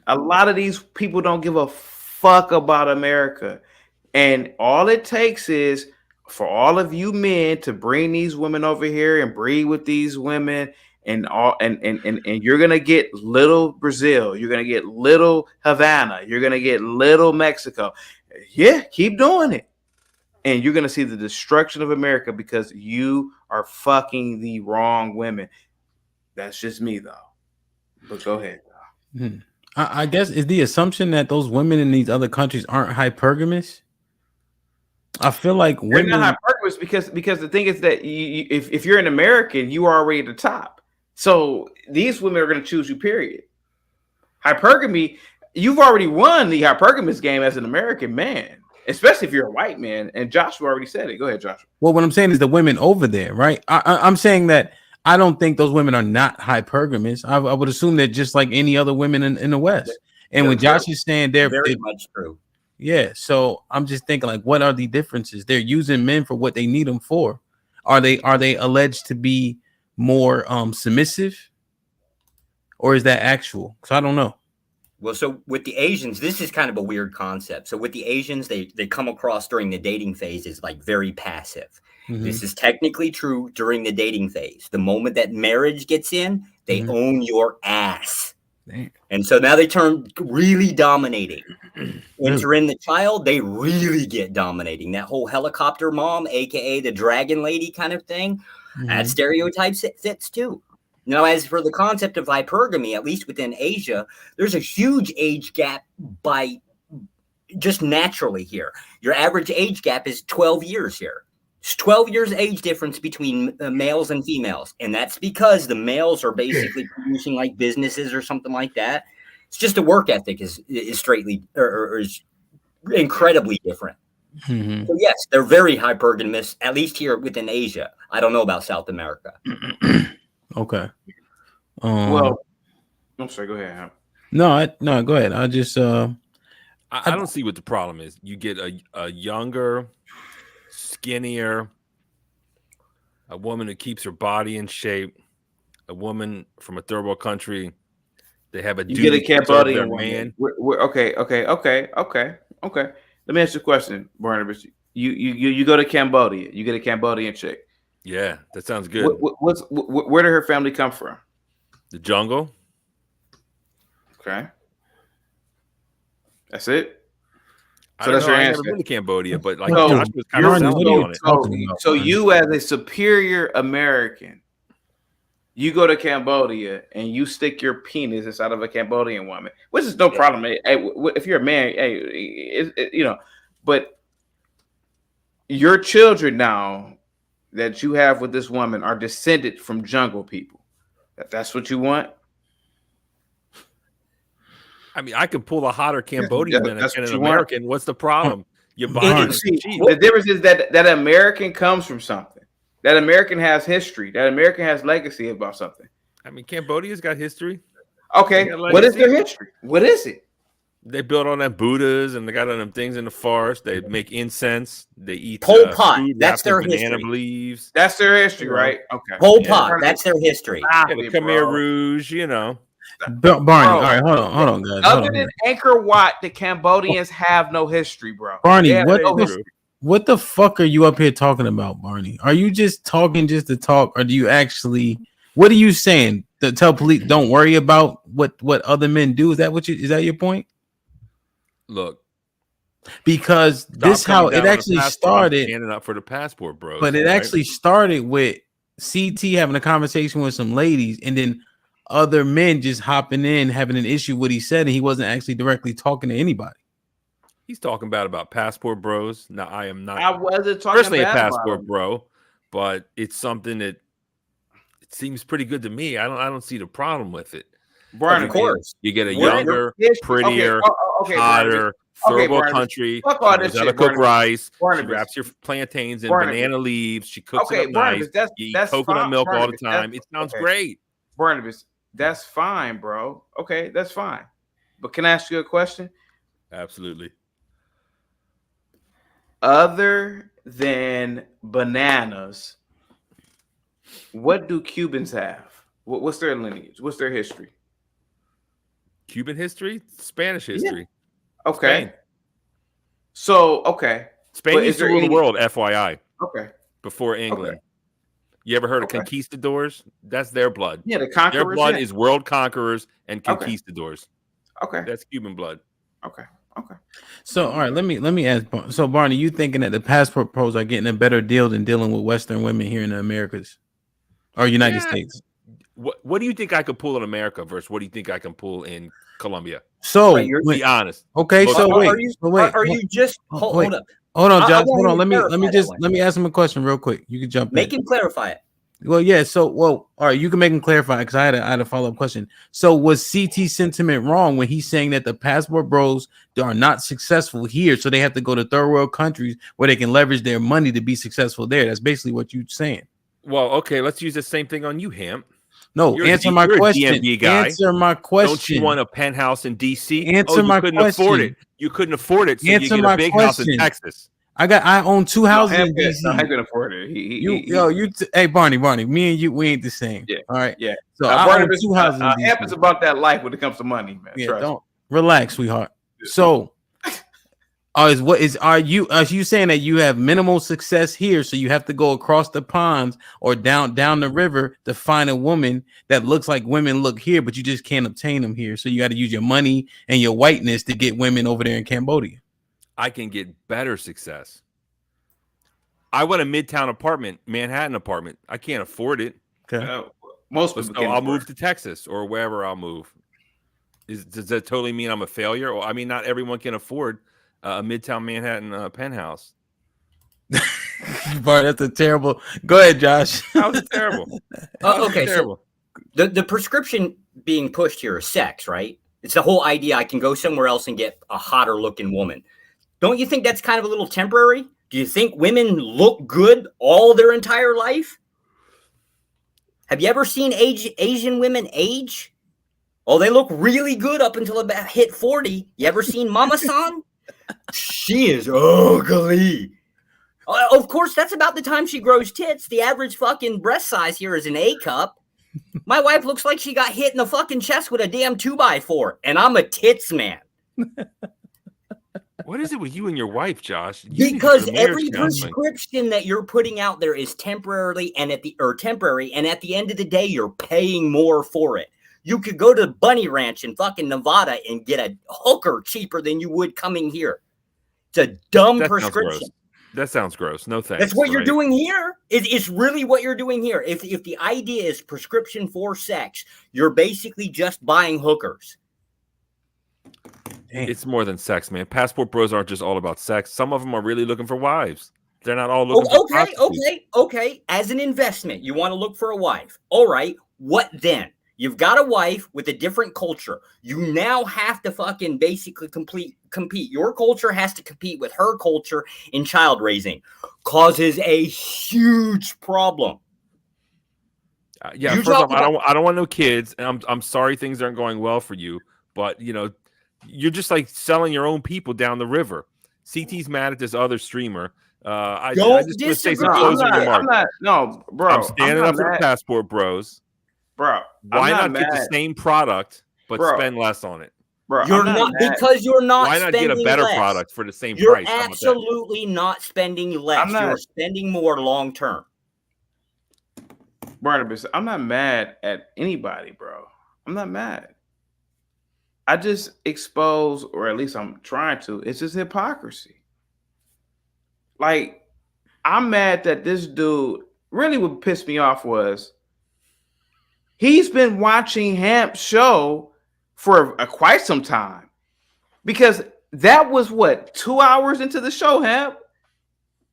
[SPEAKER 10] A lot of these people don't give a fuck about America. And all it takes is for all of you men to bring these women over here and breed with these women and you're gonna get little Brazil, you're gonna get little Havana, you're gonna get little Mexico. Yeah, keep doing it. And you're gonna see the destruction of America because you are fucking the wrong women. That's just me though. But go ahead.
[SPEAKER 1] I guess is the assumption that those women in these other countries aren't hypergamous. I feel like
[SPEAKER 10] They're
[SPEAKER 1] women
[SPEAKER 10] not hypergamous because the thing is that if you're an American, you are already at the top. So these women are going to choose you. Period. Hypergamy, you've already won the hypergamous game as an American man, especially if you're a white man. And Joshua already said it. Go ahead, Joshua.
[SPEAKER 1] Well, what I'm saying is the women over there, right? I'm saying that I don't think those women are not hypergamous. I would assume they're just like any other women in the West. And when Josh is saying they're
[SPEAKER 13] very much true.
[SPEAKER 1] Yeah, so I'm just thinking like, what are the differences? They're using men for what they need them for. Are they alleged to be more submissive, or is that actual? Because I don't know.
[SPEAKER 13] Well, so with the Asians, this is kind of a weird concept. So with the Asians, they come across during the dating phase as like very passive. This is technically true during the dating phase. The moment that marriage gets in, they own your ass.
[SPEAKER 1] Damn.
[SPEAKER 13] And so now they turn really dominating. Enter in the child, they really get dominating. That whole helicopter mom, aka the dragon lady kind of thing, that stereotype fits too. Now, as for the concept of hypergamy, at least within Asia, there's a huge age gap by just naturally here. Your average age gap is 12 years here. It's 12 years age difference between males and females. And that's because the males are basically producing like businesses or something like that. It's just the work ethic is straightly or is incredibly different. So yes, they're very hypergamous, at least here within Asia. I don't know about South America.
[SPEAKER 1] Okay.
[SPEAKER 10] Well, I'm sorry. Go ahead.
[SPEAKER 1] No, go ahead. I just
[SPEAKER 15] I don't see what the problem is. You get a younger, skinnier, a woman who keeps her body in shape, a woman from a third world country. They have a
[SPEAKER 10] You get a Cambodian
[SPEAKER 15] man.
[SPEAKER 10] Okay. Let me ask you a question, Barnabas. You go to Cambodia. You get a Cambodian chick.
[SPEAKER 15] Yeah, that sounds good.
[SPEAKER 10] Where did her family come from?
[SPEAKER 15] The jungle.
[SPEAKER 10] Okay. That's it.
[SPEAKER 15] So that's your answer. I've never been to Cambodia, but like
[SPEAKER 10] so,
[SPEAKER 15] Josh was kind of selling me on it.
[SPEAKER 10] So you, as a superior American, you go to Cambodia and you stick your penis inside of a Cambodian woman, which is no problem. Hey, if you're a man, but your children now that you have with this woman are descended from jungle people. That's what you want.
[SPEAKER 15] I mean, I could pull a hotter Cambodian than an American. What's the problem? Your body.
[SPEAKER 10] The difference is that American comes from something. That American has history. That American has legacy about something.
[SPEAKER 15] I mean, Cambodia's got history.
[SPEAKER 10] Okay, what is their history? What is it?
[SPEAKER 15] They built on them Buddhas and they got on them things in the forest. They make incense. They eat
[SPEAKER 13] Pol Pot.
[SPEAKER 15] That's
[SPEAKER 13] their
[SPEAKER 15] banana
[SPEAKER 13] history.
[SPEAKER 15] leaves.
[SPEAKER 10] That's their history, right? Okay.
[SPEAKER 13] Pol Pot. That's their history.
[SPEAKER 15] The Khmer Rouge,
[SPEAKER 1] Barney. All right, hold on, guys.
[SPEAKER 10] Other than Angkor Wat, the Cambodians have no history, bro.
[SPEAKER 1] Barney, what the fuck are you up here talking about, Barney? Are you just talking just to talk, or do you actually? What are you saying? To tell police don't worry about what other men do? Is that your point?
[SPEAKER 15] Look,
[SPEAKER 1] because this how it actually started.
[SPEAKER 15] Standing up for the passport, bro.
[SPEAKER 1] But it actually started with CT having a conversation with some ladies, and then other men just hopping in, having an issue with what he said, and he wasn't actually directly talking to anybody.
[SPEAKER 15] He's talking about passport bros. Now, I am not.
[SPEAKER 10] I wasn't talking
[SPEAKER 15] personally a passport
[SPEAKER 10] about
[SPEAKER 15] bro, but it's something that it seems pretty good to me. I don't see the problem with it.
[SPEAKER 10] Brian,
[SPEAKER 15] of course, you get a younger, prettier, hotter, third world country.
[SPEAKER 10] Fuck all this
[SPEAKER 15] shit.
[SPEAKER 10] shit,
[SPEAKER 15] Cook rice.
[SPEAKER 10] Barnabas.
[SPEAKER 15] She wraps your plantains in banana leaves. She cooks it up
[SPEAKER 10] Barnabas,
[SPEAKER 15] nice. You eat coconut milk all the time. It sounds great.
[SPEAKER 10] Barnabas, that's fine, bro. Okay, that's fine. But can I ask you a question?
[SPEAKER 15] Absolutely.
[SPEAKER 10] Other than bananas, what do Cubans have? What's their lineage? What's their history?
[SPEAKER 15] Cuban history, Spanish history.
[SPEAKER 10] Okay.
[SPEAKER 15] Spain.
[SPEAKER 10] So okay.
[SPEAKER 15] Spain
[SPEAKER 10] But
[SPEAKER 15] used
[SPEAKER 10] is
[SPEAKER 15] to
[SPEAKER 10] there
[SPEAKER 15] rule the
[SPEAKER 10] any-
[SPEAKER 15] world, FYI.
[SPEAKER 10] Okay.
[SPEAKER 15] Before England. You ever heard of conquistadors? That's their blood.
[SPEAKER 10] Yeah, the
[SPEAKER 15] Their
[SPEAKER 10] conquerors.
[SPEAKER 15] blood
[SPEAKER 10] yeah.
[SPEAKER 15] is world conquerors and
[SPEAKER 10] Okay.
[SPEAKER 15] conquistadors.
[SPEAKER 10] Okay.
[SPEAKER 15] That's Cuban blood.
[SPEAKER 10] Okay. Okay.
[SPEAKER 1] So, all right, let me ask. So, Barney, you thinking that the passport pros are getting a better deal than dealing with Western women here in the Americas or United States?
[SPEAKER 15] What do you think I could pull in America versus what do you think I can pull in Colombia?
[SPEAKER 1] So,
[SPEAKER 15] be honest.
[SPEAKER 1] Okay, so wait,
[SPEAKER 13] Are you just hold up?
[SPEAKER 1] Hold on,
[SPEAKER 13] I
[SPEAKER 1] Josh.
[SPEAKER 13] want
[SPEAKER 1] Hold on.
[SPEAKER 13] him to
[SPEAKER 1] Let me
[SPEAKER 13] clarify that
[SPEAKER 1] let me ask him a question real quick. You can jump
[SPEAKER 13] Make
[SPEAKER 1] in.
[SPEAKER 13] him clarify it.
[SPEAKER 1] Well, yeah. So, all right, you can make him clarify because I had a follow up question. So, was CT sentiment wrong when he's saying that the passport bros are not successful here, so they have to go to third world countries where they can leverage their money to be successful there? That's basically what you're saying.
[SPEAKER 15] Well, okay, let's use the same thing on you, Hamp.
[SPEAKER 1] No, answer my question.
[SPEAKER 15] DMV guy.
[SPEAKER 1] Answer my question.
[SPEAKER 15] Don't you want a penthouse in DC?
[SPEAKER 1] Answer my
[SPEAKER 15] couldn't afford
[SPEAKER 1] question.
[SPEAKER 15] it. You couldn't afford it, so
[SPEAKER 1] Answer
[SPEAKER 15] you get
[SPEAKER 1] my
[SPEAKER 15] a big house in
[SPEAKER 1] question.
[SPEAKER 15] Texas.
[SPEAKER 1] I own two houses in DC.
[SPEAKER 10] No, I can afford it.
[SPEAKER 1] Hey Barney, me and you, we ain't the same.
[SPEAKER 10] Yeah.
[SPEAKER 1] All right.
[SPEAKER 10] Yeah.
[SPEAKER 1] So I own
[SPEAKER 10] Barnabas,
[SPEAKER 1] two houses in DC.
[SPEAKER 10] Happens about that life when it comes to money, man.
[SPEAKER 1] Yeah,
[SPEAKER 10] Trust
[SPEAKER 1] don't relax, sweetheart. So, are you saying that you have minimal success here, so you have to go across the ponds or down the river to find a woman that looks like women look here, but you just can't obtain them here, so you got to use your money and your whiteness to get women over there in Cambodia?
[SPEAKER 15] I can get better success. I want a midtown apartment, Manhattan apartment. I can't afford it.
[SPEAKER 1] Okay.
[SPEAKER 10] Most
[SPEAKER 15] so
[SPEAKER 10] people can't
[SPEAKER 15] I'll
[SPEAKER 10] afford
[SPEAKER 15] move to Texas or wherever I'll move. Does that totally mean I'm a failure? Or I mean, not everyone can afford a midtown Manhattan penthouse.
[SPEAKER 1] Bart, that's a terrible. Go ahead, Josh.
[SPEAKER 15] That was terrible.
[SPEAKER 13] Okay,
[SPEAKER 15] terrible.
[SPEAKER 13] So the prescription being pushed here is sex, right? It's the whole idea I can go somewhere else and get a hotter looking woman. Don't you think that's kind of a little temporary? Do you think women look good all their entire life? Have you ever seen Asian women age? Oh, they look really good up until about hit 40. You ever seen Mama San? She is ugly. Of course, that's about the time she grows tits. The average fucking breast size here is an A cup. My wife looks like she got hit in the fucking chest with a damn 2x4, and I'm a tits man.
[SPEAKER 15] What is it with you and your wife, Josh?
[SPEAKER 13] Because every prescription that you're putting out there is temporary, and at the end of the day, you're paying more for it. You could go to Bunny Ranch in fucking Nevada and get a hooker cheaper than you would coming here. It's a dumb prescription.
[SPEAKER 15] That sounds gross. No thanks.
[SPEAKER 13] That's what you're doing here. It's really what you're doing here. If the idea is prescription for sex, you're basically just buying hookers.
[SPEAKER 15] It's more than sex, man. Passport bros aren't just all about sex. Some of them are really looking for wives. They're not all looking for prostitutes.
[SPEAKER 13] Okay. As an investment, you want to look for a wife. All right. What then? You've got a wife with a different culture. You now have to fucking basically compete. Your culture has to compete with her culture in child raising. Causes a huge problem.
[SPEAKER 15] Yeah, first off, I don't want no kids. And I'm sorry things aren't going well for you, but you're just like selling your own people down the river. CT's mad at this other streamer. I just want to say some closing remarks. I'm standing up for the passport bros.
[SPEAKER 10] Bro,
[SPEAKER 15] why not get the same product but spend less on it?
[SPEAKER 10] Bro,
[SPEAKER 13] you're not because you're not.
[SPEAKER 15] Why not get a better product for the same price?
[SPEAKER 13] You're absolutely not spending less. You're spending more long term.
[SPEAKER 10] Barnabas, I'm not mad at anybody, bro. I'm not mad. I just expose, or at least I'm trying to. It's just hypocrisy. Like, I'm mad that this dude. Really, what pissed me off was. He's been watching Hamp's show for quite some time because that was 2 hours into the show, Hamp.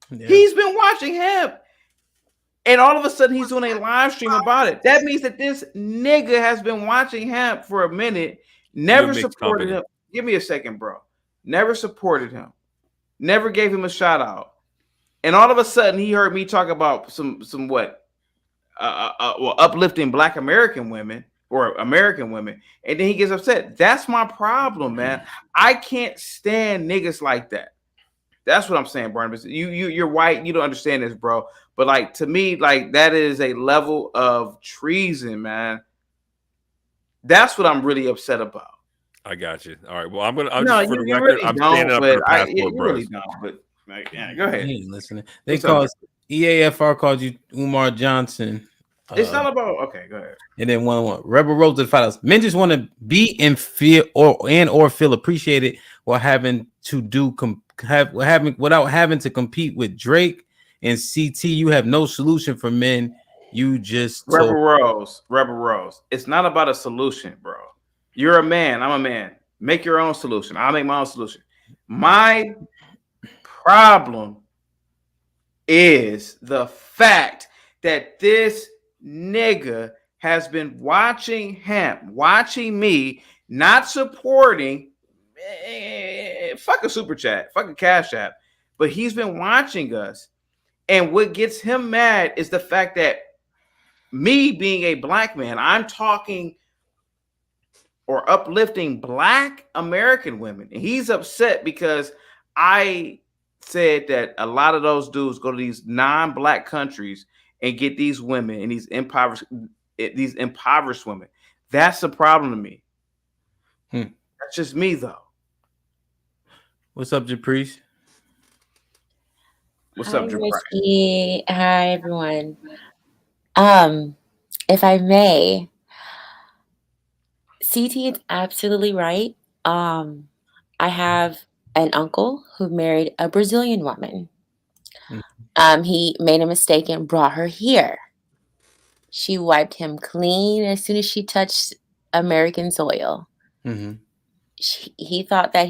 [SPEAKER 10] Yeah. He's been watching Hamp, and all of a sudden he's doing a live stream about it. That means that this nigga has been watching Hamp for a minute, never supported him. Give me a second, bro. Never supported him, never gave him a shout out, and all of a sudden he heard me talk about some uplifting Black American women or American women, and then he gets upset. That's my problem, man. I can't stand niggas like that. That's what I'm saying, Barnabas. You're white. You don't understand this, bro. But like to me, like that is a level of treason, man. That's what I'm really upset about.
[SPEAKER 15] I got you. All right. Well, I'm
[SPEAKER 10] No,
[SPEAKER 15] just for the
[SPEAKER 10] you
[SPEAKER 15] record,
[SPEAKER 10] really
[SPEAKER 15] I'm
[SPEAKER 10] don't.
[SPEAKER 15] standing up for
[SPEAKER 10] But
[SPEAKER 15] the
[SPEAKER 10] I,
[SPEAKER 15] passport
[SPEAKER 10] you
[SPEAKER 15] bros.
[SPEAKER 10] really don't. But like, yeah, go ahead.
[SPEAKER 1] He ain't listening. They
[SPEAKER 10] What's
[SPEAKER 1] call
[SPEAKER 10] up,
[SPEAKER 1] EAFR called you Umar Johnson.
[SPEAKER 10] It's not about. Okay, go ahead.
[SPEAKER 1] And then one Rebel Rose to $5. Men just want to be and feel or feel appreciated while having to without having to compete with Drake and CT. You have no solution for men. You just
[SPEAKER 10] Rebel Rose. It's not about a solution, bro. You're a man. I'm a man. Make your own solution. I'll make my own solution. My problem is the fact that this nigga has been watching me, not supporting. Fuck a super chat, fuck a cash app, but he's been watching us. And what gets him mad is the fact that me being a black man, I'm talking or uplifting black American women. And he's upset because I said that a lot of those dudes go to these non-black countries and get these women and these impoverished women. That's the problem to me. That's just me, though.
[SPEAKER 1] What's up, Japrice?
[SPEAKER 10] What's
[SPEAKER 17] Hi,
[SPEAKER 10] up, Japrice?
[SPEAKER 17] Risky. Hi, everyone. If I may, CT is absolutely right. I have an uncle who married a Brazilian woman. He made a mistake and brought her here. She wiped him clean as soon as she touched American soil. He thought that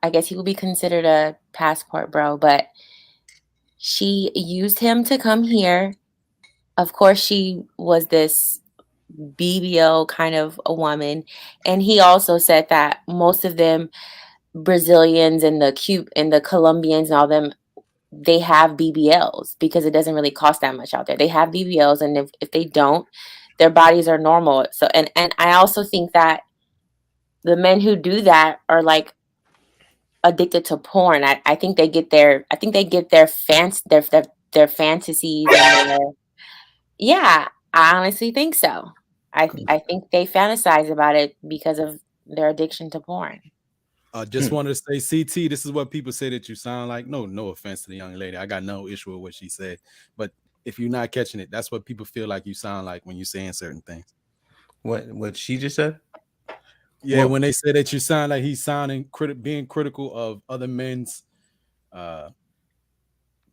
[SPEAKER 17] I guess he would be considered a passport bro, but she used him to come here. Of course, she was this BBL kind of a woman. And he also said that most of them Brazilians and the Colombians and all them, they have BBLs because it doesn't really cost that much out there. They have BBLs, and if they don't, their bodies are normal. So and I also think that the men who do that are like addicted to porn. I think they get their fantasies and yeah, I honestly think so. I think they fantasize about it because of their addiction to porn.
[SPEAKER 18] Just wanted to say, CT, this is what people say that you sound like. No offense to the young lady. I got no issue with what she said. But if you're not catching it, that's what people feel like you sound like when you're saying certain things.
[SPEAKER 1] What she just said?
[SPEAKER 18] Yeah, when they say that you sound like he's sounding being critical of other men's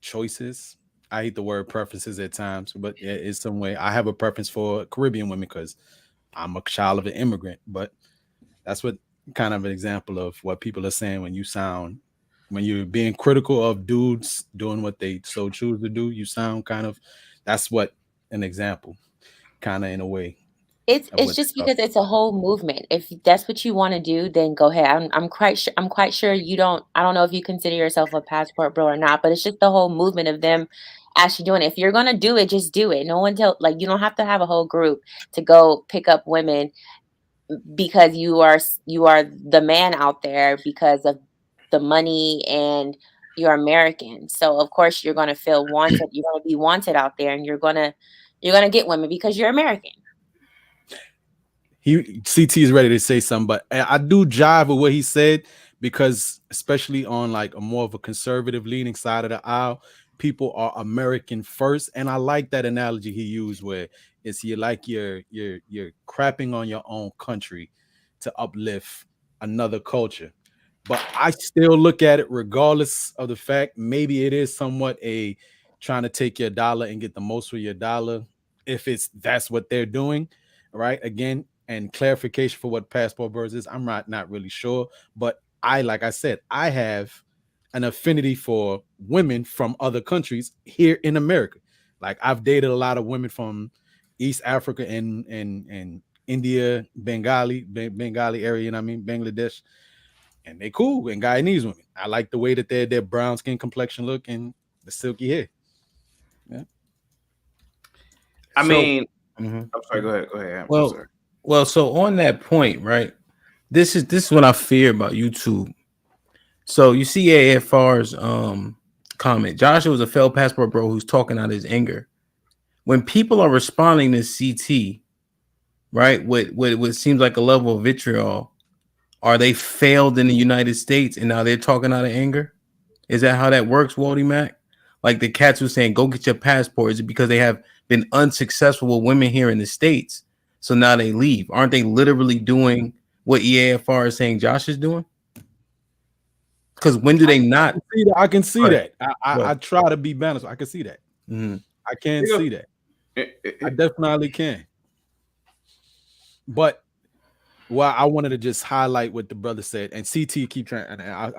[SPEAKER 18] choices. I hate the word preferences at times, but it's some way. I have a preference for Caribbean women because I'm a child of an immigrant. But that's what kind of an example of what people are saying when you're being critical of dudes doing what they so choose to do. You sound kind of, that's what an example, kind of in a way.
[SPEAKER 17] It's just because it's a whole movement. If that's what you want to do, then go ahead. I'm quite sure you don't. I don't know if you consider yourself a passport bro or not, but it's just the whole movement of them actually doing it. If you're gonna do it, just do it. No one you don't have to have a whole group to go pick up women because you are the man out there because of the money and you're American. So of course you're gonna feel wanted. You're gonna be wanted out there, and you're gonna get women because you're American.
[SPEAKER 18] CT is ready to say something, but I do jive with what he said because especially on like a more of a conservative leaning side of the aisle, people are American first. And I like that analogy he used where it's you're crapping on your own country to uplift another culture. But I still look at it regardless of the fact maybe it is somewhat a trying to take your dollar and get the most for your dollar if that's what they're doing, right? Again, and clarification for what passport bros is, I'm not really sure, but like I said, I have an affinity for women from other countries here in America. Like I've dated a lot of women from East Africa and India, Bengali area, you know what I mean, Bangladesh, and they cool. And Guyanese women, I like the way that their brown skin complexion look and the silky hair. Yeah.
[SPEAKER 10] I'm sorry. Go ahead.
[SPEAKER 1] Well, so on that point, right? This is what I fear about YouTube. So you see AFR's comment. Joshua was a failed passport bro who's talking out his anger. When people are responding to CT, right, with what seems like a level of vitriol, Are they failed in the United States and now they're talking out of anger? Is that how that works, Waldy Mac? Like the cats who saying, go get your passport. Is it because they have been unsuccessful with women here in the States? So now they leave. Aren't they literally doing what EAFR is saying Josh is doing? Because when do they not?
[SPEAKER 18] I can see that. I try to be balanced. I can see that.
[SPEAKER 1] Mm-hmm.
[SPEAKER 18] I can see that. I definitely can. But I wanted to just highlight what the brother said, and CT keep trying. And I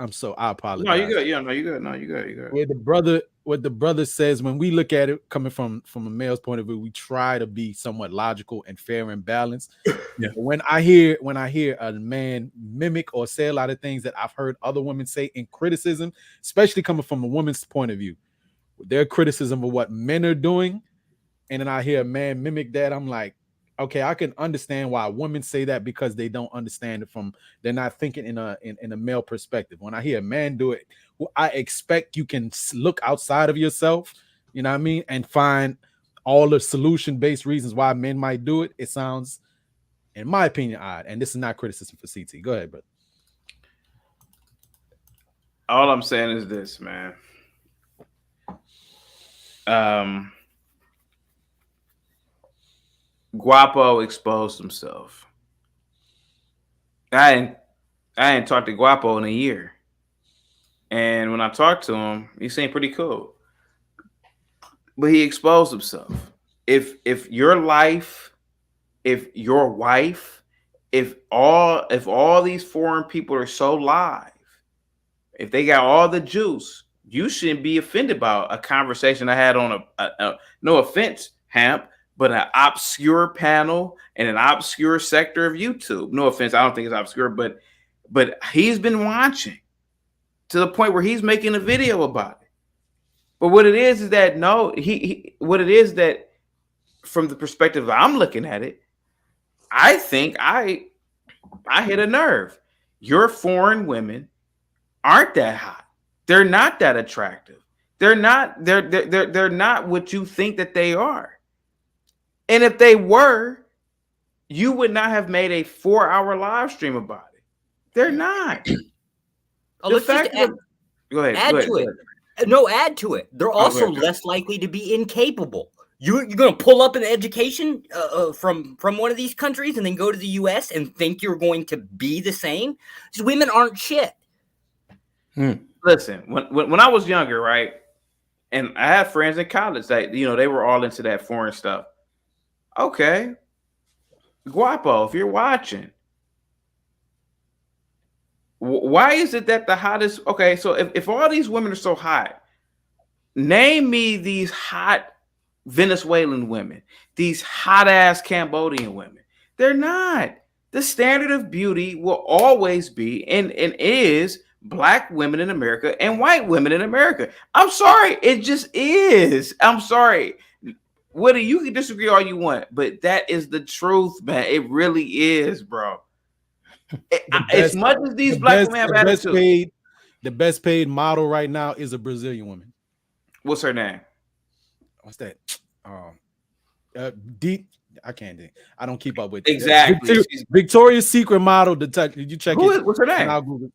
[SPEAKER 18] apologize.
[SPEAKER 10] No, you good. Yeah, no, you good. No, you good. You good.
[SPEAKER 18] What the brother says, when we look at it coming from a male's point of view, we try to be somewhat logical and fair and balanced.
[SPEAKER 1] Yeah.
[SPEAKER 18] When I hear a man mimic or say a lot of things that I've heard other women say in criticism, especially coming from a woman's point of view, their criticism of what men are doing, and then I hear a man mimic that, I'm like, okay, I can understand why women say that, because they don't understand it they're not thinking in a male perspective. When I hear a man do it, I expect you can look outside of yourself, you know what I mean, and find all the solution-based reasons why men might do it. It sounds, in my opinion, odd. And this is not criticism for CT. Go ahead, brother.
[SPEAKER 10] All I'm saying is this, man. Guapo exposed himself. I ain't talked to Guapo in a year, and when I talked to him, he seemed pretty cool. But he exposed himself. If your life, if your wife, if all these foreign people are so live, if they got all the juice, you shouldn't be offended by a conversation I had on a no offense, Hamp, but an obscure panel in an obscure sector of YouTube. No offense, I don't think it's obscure, but he's been watching to the point where he's making a video about it. But what it is that what it is that from the perspective I'm looking at it, I think I hit a nerve. Your foreign women aren't that hot. They're not that attractive. They're not what you think that they are. And if they were, you would not have made a 4-hour live stream about it. They're not.
[SPEAKER 13] Go ahead.
[SPEAKER 10] Add
[SPEAKER 13] to it. No, add to it. They're also less likely to be incapable. You're going to pull up an education from one of these countries and then go to the U.S. and think you're going to be the same? These women aren't shit.
[SPEAKER 10] Listen, when I was younger, right, and I had friends in college that they were all into that foreign stuff. Okay, Guapo, if you're watching, why is it that the hottest? Okay, so if all these women are so hot, name me these hot Venezuelan women, these hot ass Cambodian women. They're not. The standard of beauty will always be and is Black women in America and white women in America. I'm sorry, it just is. I'm sorry. Woody, you can disagree all you want, but that is the truth, man. It really is, bro. As much as these Black women have attitude.
[SPEAKER 18] The best paid model right now is a Brazilian woman.
[SPEAKER 10] What's her name?
[SPEAKER 18] What's that? Deep. I can't. I don't keep up with
[SPEAKER 10] exactly.
[SPEAKER 18] Victoria's Secret model. Did you check it?
[SPEAKER 10] What's her name?
[SPEAKER 18] I'll Google.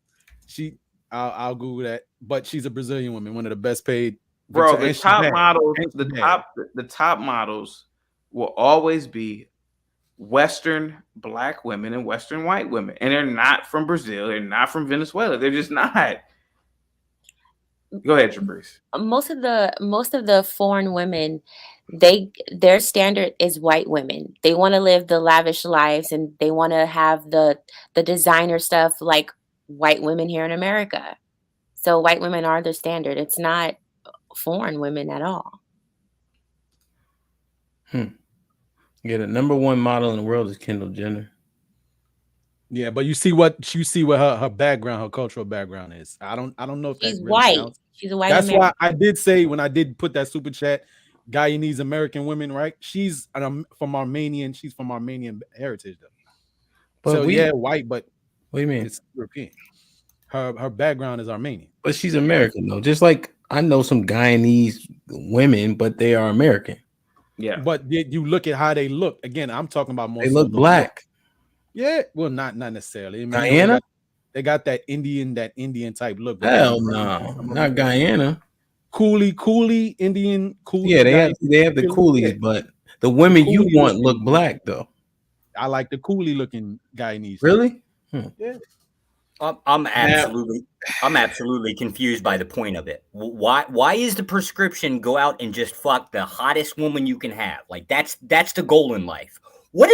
[SPEAKER 18] I'll Google that. But she's a Brazilian woman, one of the best paid.
[SPEAKER 10] Bro, the top models, the top models will always be Western Black women and Western white women, and they're not from Brazil. They're not from Venezuela. They're just not. Go ahead, Trabrice.
[SPEAKER 17] Most of the foreign women, their standard is white women. They want to live the lavish lives and they want to have the designer stuff like white women here in America. So white women are the standard. It's not foreign women at all.
[SPEAKER 1] Yeah, the number one model in the world is Kendall Jenner.
[SPEAKER 18] Yeah, but you see what her background, her cultural background is. I don't know if
[SPEAKER 17] she's
[SPEAKER 18] really
[SPEAKER 17] white.
[SPEAKER 18] Counts.
[SPEAKER 17] She's a white.
[SPEAKER 18] That's
[SPEAKER 17] American.
[SPEAKER 18] why I did say when I did put that super chat, Guyanese American women, right? She's from Armenian. She's from Armenian heritage, though. But so white, but
[SPEAKER 1] what do you mean?
[SPEAKER 18] It's European. Her background is Armenian,
[SPEAKER 1] but she's American though. Just like I know some Guyanese women, but they are American.
[SPEAKER 10] Yeah,
[SPEAKER 18] but you look at how they look. Again, I'm talking about more.
[SPEAKER 1] They look black.
[SPEAKER 18] Yeah, well, not necessarily.
[SPEAKER 1] Diana?
[SPEAKER 18] They got that Indian type look. but
[SPEAKER 1] Hell no, not Guyana.
[SPEAKER 18] Coolie Indian.
[SPEAKER 1] Yeah, they have the coolies, but the women you want look black though.
[SPEAKER 18] I like the coolie looking Guyanese.
[SPEAKER 1] Really?
[SPEAKER 18] Yeah.
[SPEAKER 13] I'm absolutely confused by the point of it. Why is the prescription go out and just fuck the hottest woman you can have? Like that's the goal in life. What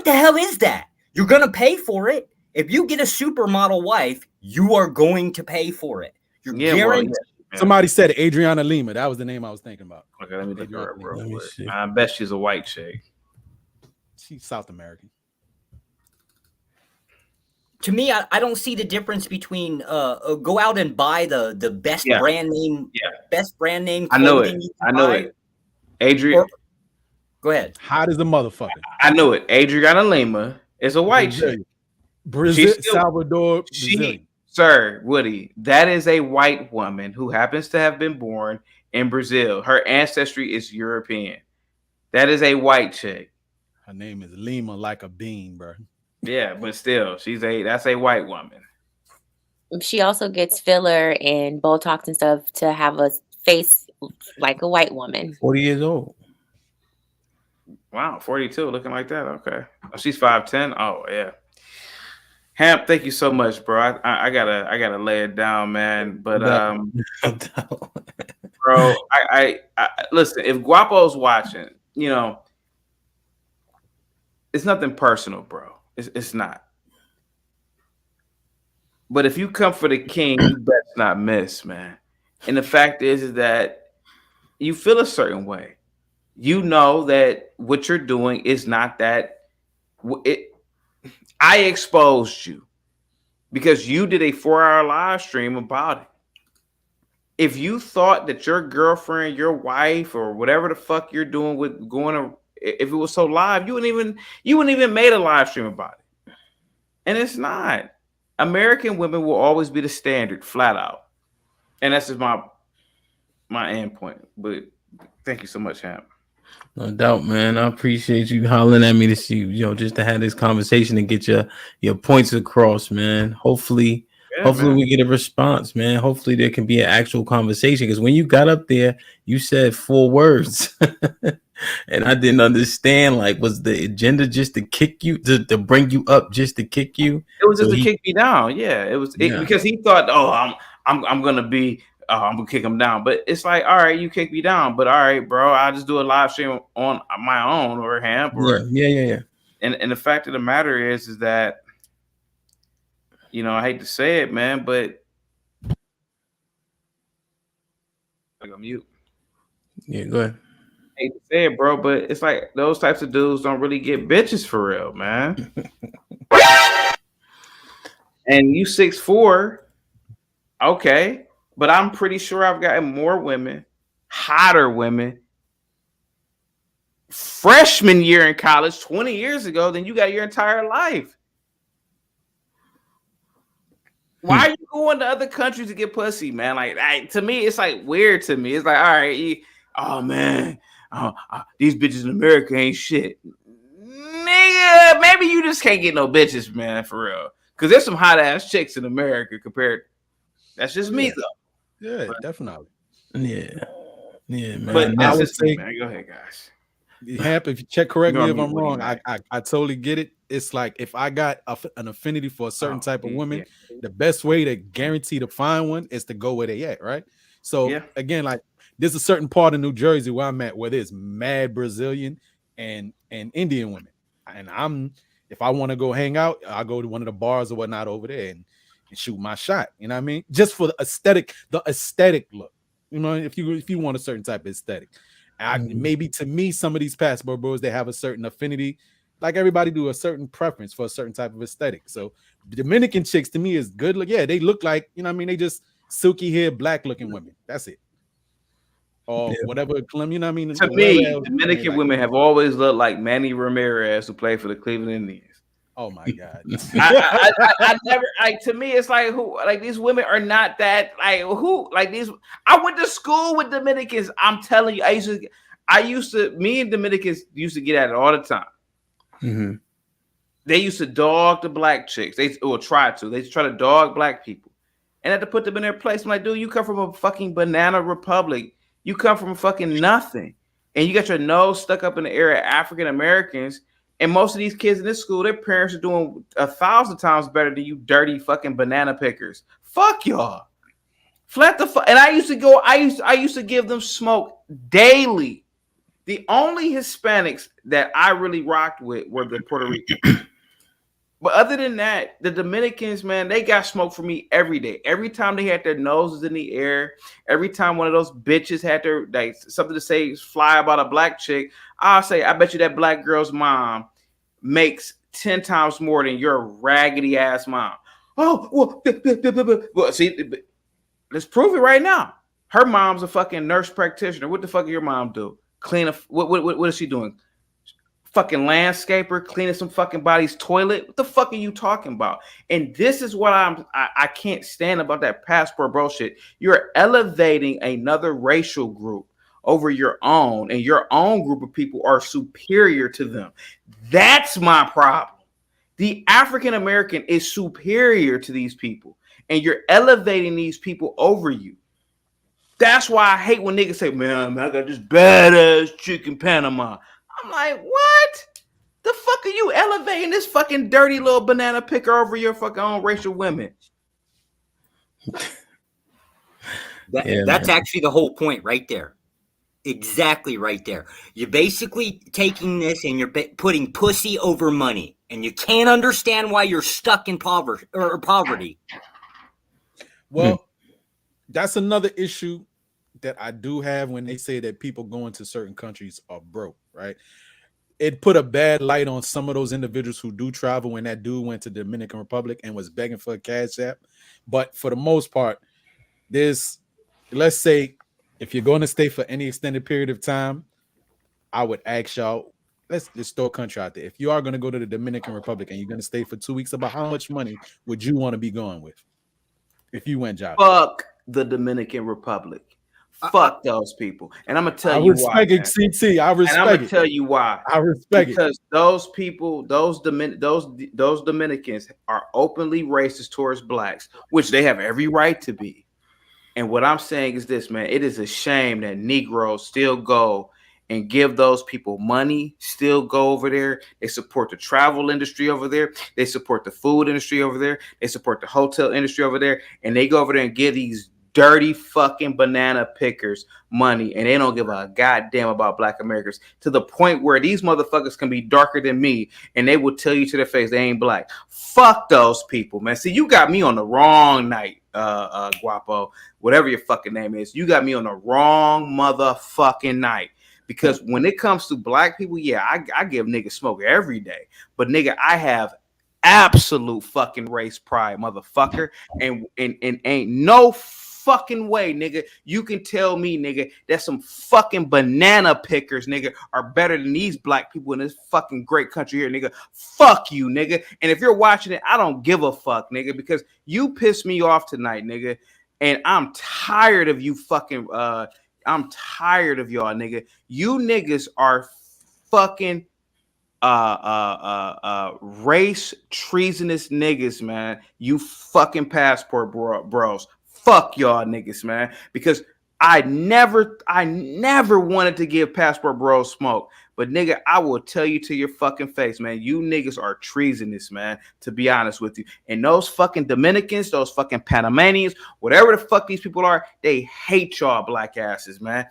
[SPEAKER 13] the hell is that? You're gonna pay for it. If you get a supermodel wife, you are going to pay for it. You're guaranteed.
[SPEAKER 18] Somebody said Adriana Lima. That was the name I was thinking about.
[SPEAKER 10] Okay, let me look her up real quick. I bet she's a white chick.
[SPEAKER 18] She's South American.
[SPEAKER 13] To me, I don't see the difference between go out and buy the best brand name, best brand name.
[SPEAKER 10] I know it. I know it. Adrian,
[SPEAKER 13] go ahead.
[SPEAKER 18] Hot as a motherfucker.
[SPEAKER 10] I know it. Adriana Lima is a white chick.
[SPEAKER 18] Brazil, Salvador, Brazilian.
[SPEAKER 10] Sir Woody, that is a white woman who happens to have been born in Brazil. Her ancestry is European. That is a white chick.
[SPEAKER 18] Her name is Lima, like a bean, bro.
[SPEAKER 10] Yeah, but still, that's a white woman.
[SPEAKER 17] She also gets filler and Botox and stuff to have a face like a white woman.
[SPEAKER 1] 40 years old.
[SPEAKER 10] Wow, 42, looking like that. Okay. Oh, she's 5'10". Oh, yeah. Hamp, thank you so much, bro. I gotta lay it down, man. But bro, I listen, if Guapo's watching, it's nothing personal, bro. It's not. But if you come for the king, you best not miss, man. And the fact is that you feel a certain way. You know that what you're doing is not that. I exposed you because you did a 4-hour live stream about it. If you thought that your girlfriend, your wife, or whatever the fuck you're doing with going to, if it was so live, you wouldn't even made a live stream about it. And it's not. American women will always be the standard, flat out. And that's just my end point. But thank you so much, Hamp.
[SPEAKER 1] No doubt, man. I appreciate you hollering at me to see, just to have this conversation and get your points across, man. Hopefully we get a response, man. Hopefully there can be an actual conversation. Because when you got up there, you said 4 words. And I didn't understand, like, was the agenda just to kick you, to bring you up just to kick you?
[SPEAKER 10] It was just to kick me down. Yeah, it was because he thought, I'm gonna kick him down. But it's like, all right, you kick me down, but all right, bro, I'll just do a live stream on my own or Hamp.
[SPEAKER 1] Yeah.
[SPEAKER 10] And the fact of the matter is that, I hate to say it, man, but I'm mute.
[SPEAKER 1] Yeah, go ahead.
[SPEAKER 10] I hate to say it, bro, but it's like those types of dudes don't really get bitches for real, man. And you 6'4", okay, but I'm pretty sure I've gotten more women, hotter women, freshman year in college 20 years ago than you got your entire life. Why are you going to other countries to get pussy, man? Like to me, it's like weird to me. It's like, all right, these bitches in America ain't shit. Nigga, maybe you just can't get no bitches, man, for real. Because there's some hot ass chicks in America compared. That's just me, though.
[SPEAKER 18] Yeah, definitely.
[SPEAKER 1] Yeah, man.
[SPEAKER 10] But that's just me, man. Go ahead, guys.
[SPEAKER 18] Hamp, if you check correctly if I'm wrong, I totally get it. It's like if I got an affinity for a certain type of woman, the best way to guarantee to find one is to go where they at, right? So again, like there's a certain part of New Jersey where I'm at where there's mad Brazilian and Indian women, and if I want to go hang out, I'll go to one of the bars or whatnot over there and shoot my shot. You know what I mean? Just for the aesthetic look. If you want a certain type of aesthetic. Maybe to me, some of these passport bros, they have a certain affinity, like everybody do, a certain preference for a certain type of aesthetic. So Dominican chicks to me is good. Look, yeah, they look like, they just silky hair, black looking women. That's it. Or whatever, To me,
[SPEAKER 10] Dominican women have always looked like Manny Ramirez, who played for the Cleveland Indians.
[SPEAKER 18] Oh my God!
[SPEAKER 10] I never to me it's like who these women are not that these. I went to school with Dominicans. I'm telling you, me and Dominicans used to get at it all the time.
[SPEAKER 1] Mm-hmm.
[SPEAKER 10] they used to dog the black chicks. They or try to. They try to dog black people, and had to put them in their place. I'm like, dude, you come from a fucking banana republic. You come from fucking nothing, and you got your nose stuck up in the air at African Americans. And most of these kids in this school, their parents are doing 1,000 times better than you, dirty fucking banana pickers. Fuck y'all. Flat the fuck. And I used to give them smoke daily. The only Hispanics that I really rocked with were the Puerto Ricans. But other than that, the Dominicans, man, they got smoke for me every day. Every time they had their noses in the air, every time one of those bitches had their like something to say fly about a black chick, I'll say, I bet you that black girl's mom makes 10 times more than your raggedy ass mom. Oh, well, see, let's prove it right now. Her mom's a fucking nurse practitioner. What the fuck did your mom do? Clean a what is she doing? Fucking landscaper, cleaning some fucking body's toilet. What the fuck are you talking about? And this is what I can't stand about that passport bullshit. You're elevating another racial group over your own, and your own group of people are superior to them. That's my problem. The African American is superior to these people, and you're elevating these people over you. That's why I hate when niggas say, man, I got this badass chick in Panama. I'm like, what? The fuck are you elevating this fucking dirty little banana picker over your fucking own racial women?
[SPEAKER 13] That's actually the whole point right there. Exactly right there. You're basically taking this and you're putting pussy over money, and you can't understand why you're stuck in poverty.
[SPEAKER 18] Well, that's another issue that I do have when they say that people going to certain countries are broke, right? It put a bad light on some of those individuals who do travel. When that dude went to the Dominican Republic and was begging for a cash app. But for the most part, let's say, if you're going to stay for any extended period of time, I would ask y'all, let's throw a country out there. If you are going to go to the Dominican Republic and you're going to stay for 2 weeks, about how much money would you want to be going with if you went, Josh?
[SPEAKER 10] Fuck the Dominican Republic. Fuck those people. And I'm going to tell you why.
[SPEAKER 18] I respect it, CT. I respect it.
[SPEAKER 10] And I'm going to tell you why.
[SPEAKER 18] I respect it.
[SPEAKER 10] Because those people, those Dominicans are openly racist towards blacks, which they have every right to be. And what I'm saying is this, man, it is a shame that Negroes still go and give those people money, still go over there. They support the travel industry over there. They support the food industry over there. They support the hotel industry over there. And they go over there and give these dirty fucking banana pickers money. And they don't give a goddamn about black Americans, to the point where these motherfuckers can be darker than me and they will tell you to their face they ain't black. Fuck those people, man. See, you got me on the wrong night. Guapo, whatever your fucking name is, you got me on the wrong motherfucking night. Because when it comes to black people, yeah, I give niggas smoke every day. But nigga, I have absolute fucking race pride, motherfucker. And ain't no fucking way, nigga, you can tell me, nigga, that some fucking banana pickers, nigga, are better than these black people in this fucking great country here, nigga. Fuck you, nigga. And if you're watching it, I don't give a fuck, nigga, because you pissed me off tonight, nigga. And I'm tired of you fucking, I'm tired of y'all, nigga. You niggas are fucking race treasonous niggas, man. You fucking passport bros. Fuck y'all niggas, man. Because I never wanted to give passport bros smoke. But nigga, I will tell you to your fucking face, man. You niggas are treasonous, man, to be honest with you. And those fucking Dominicans, those fucking Panamanians, whatever the fuck these people are, they hate y'all black asses, man.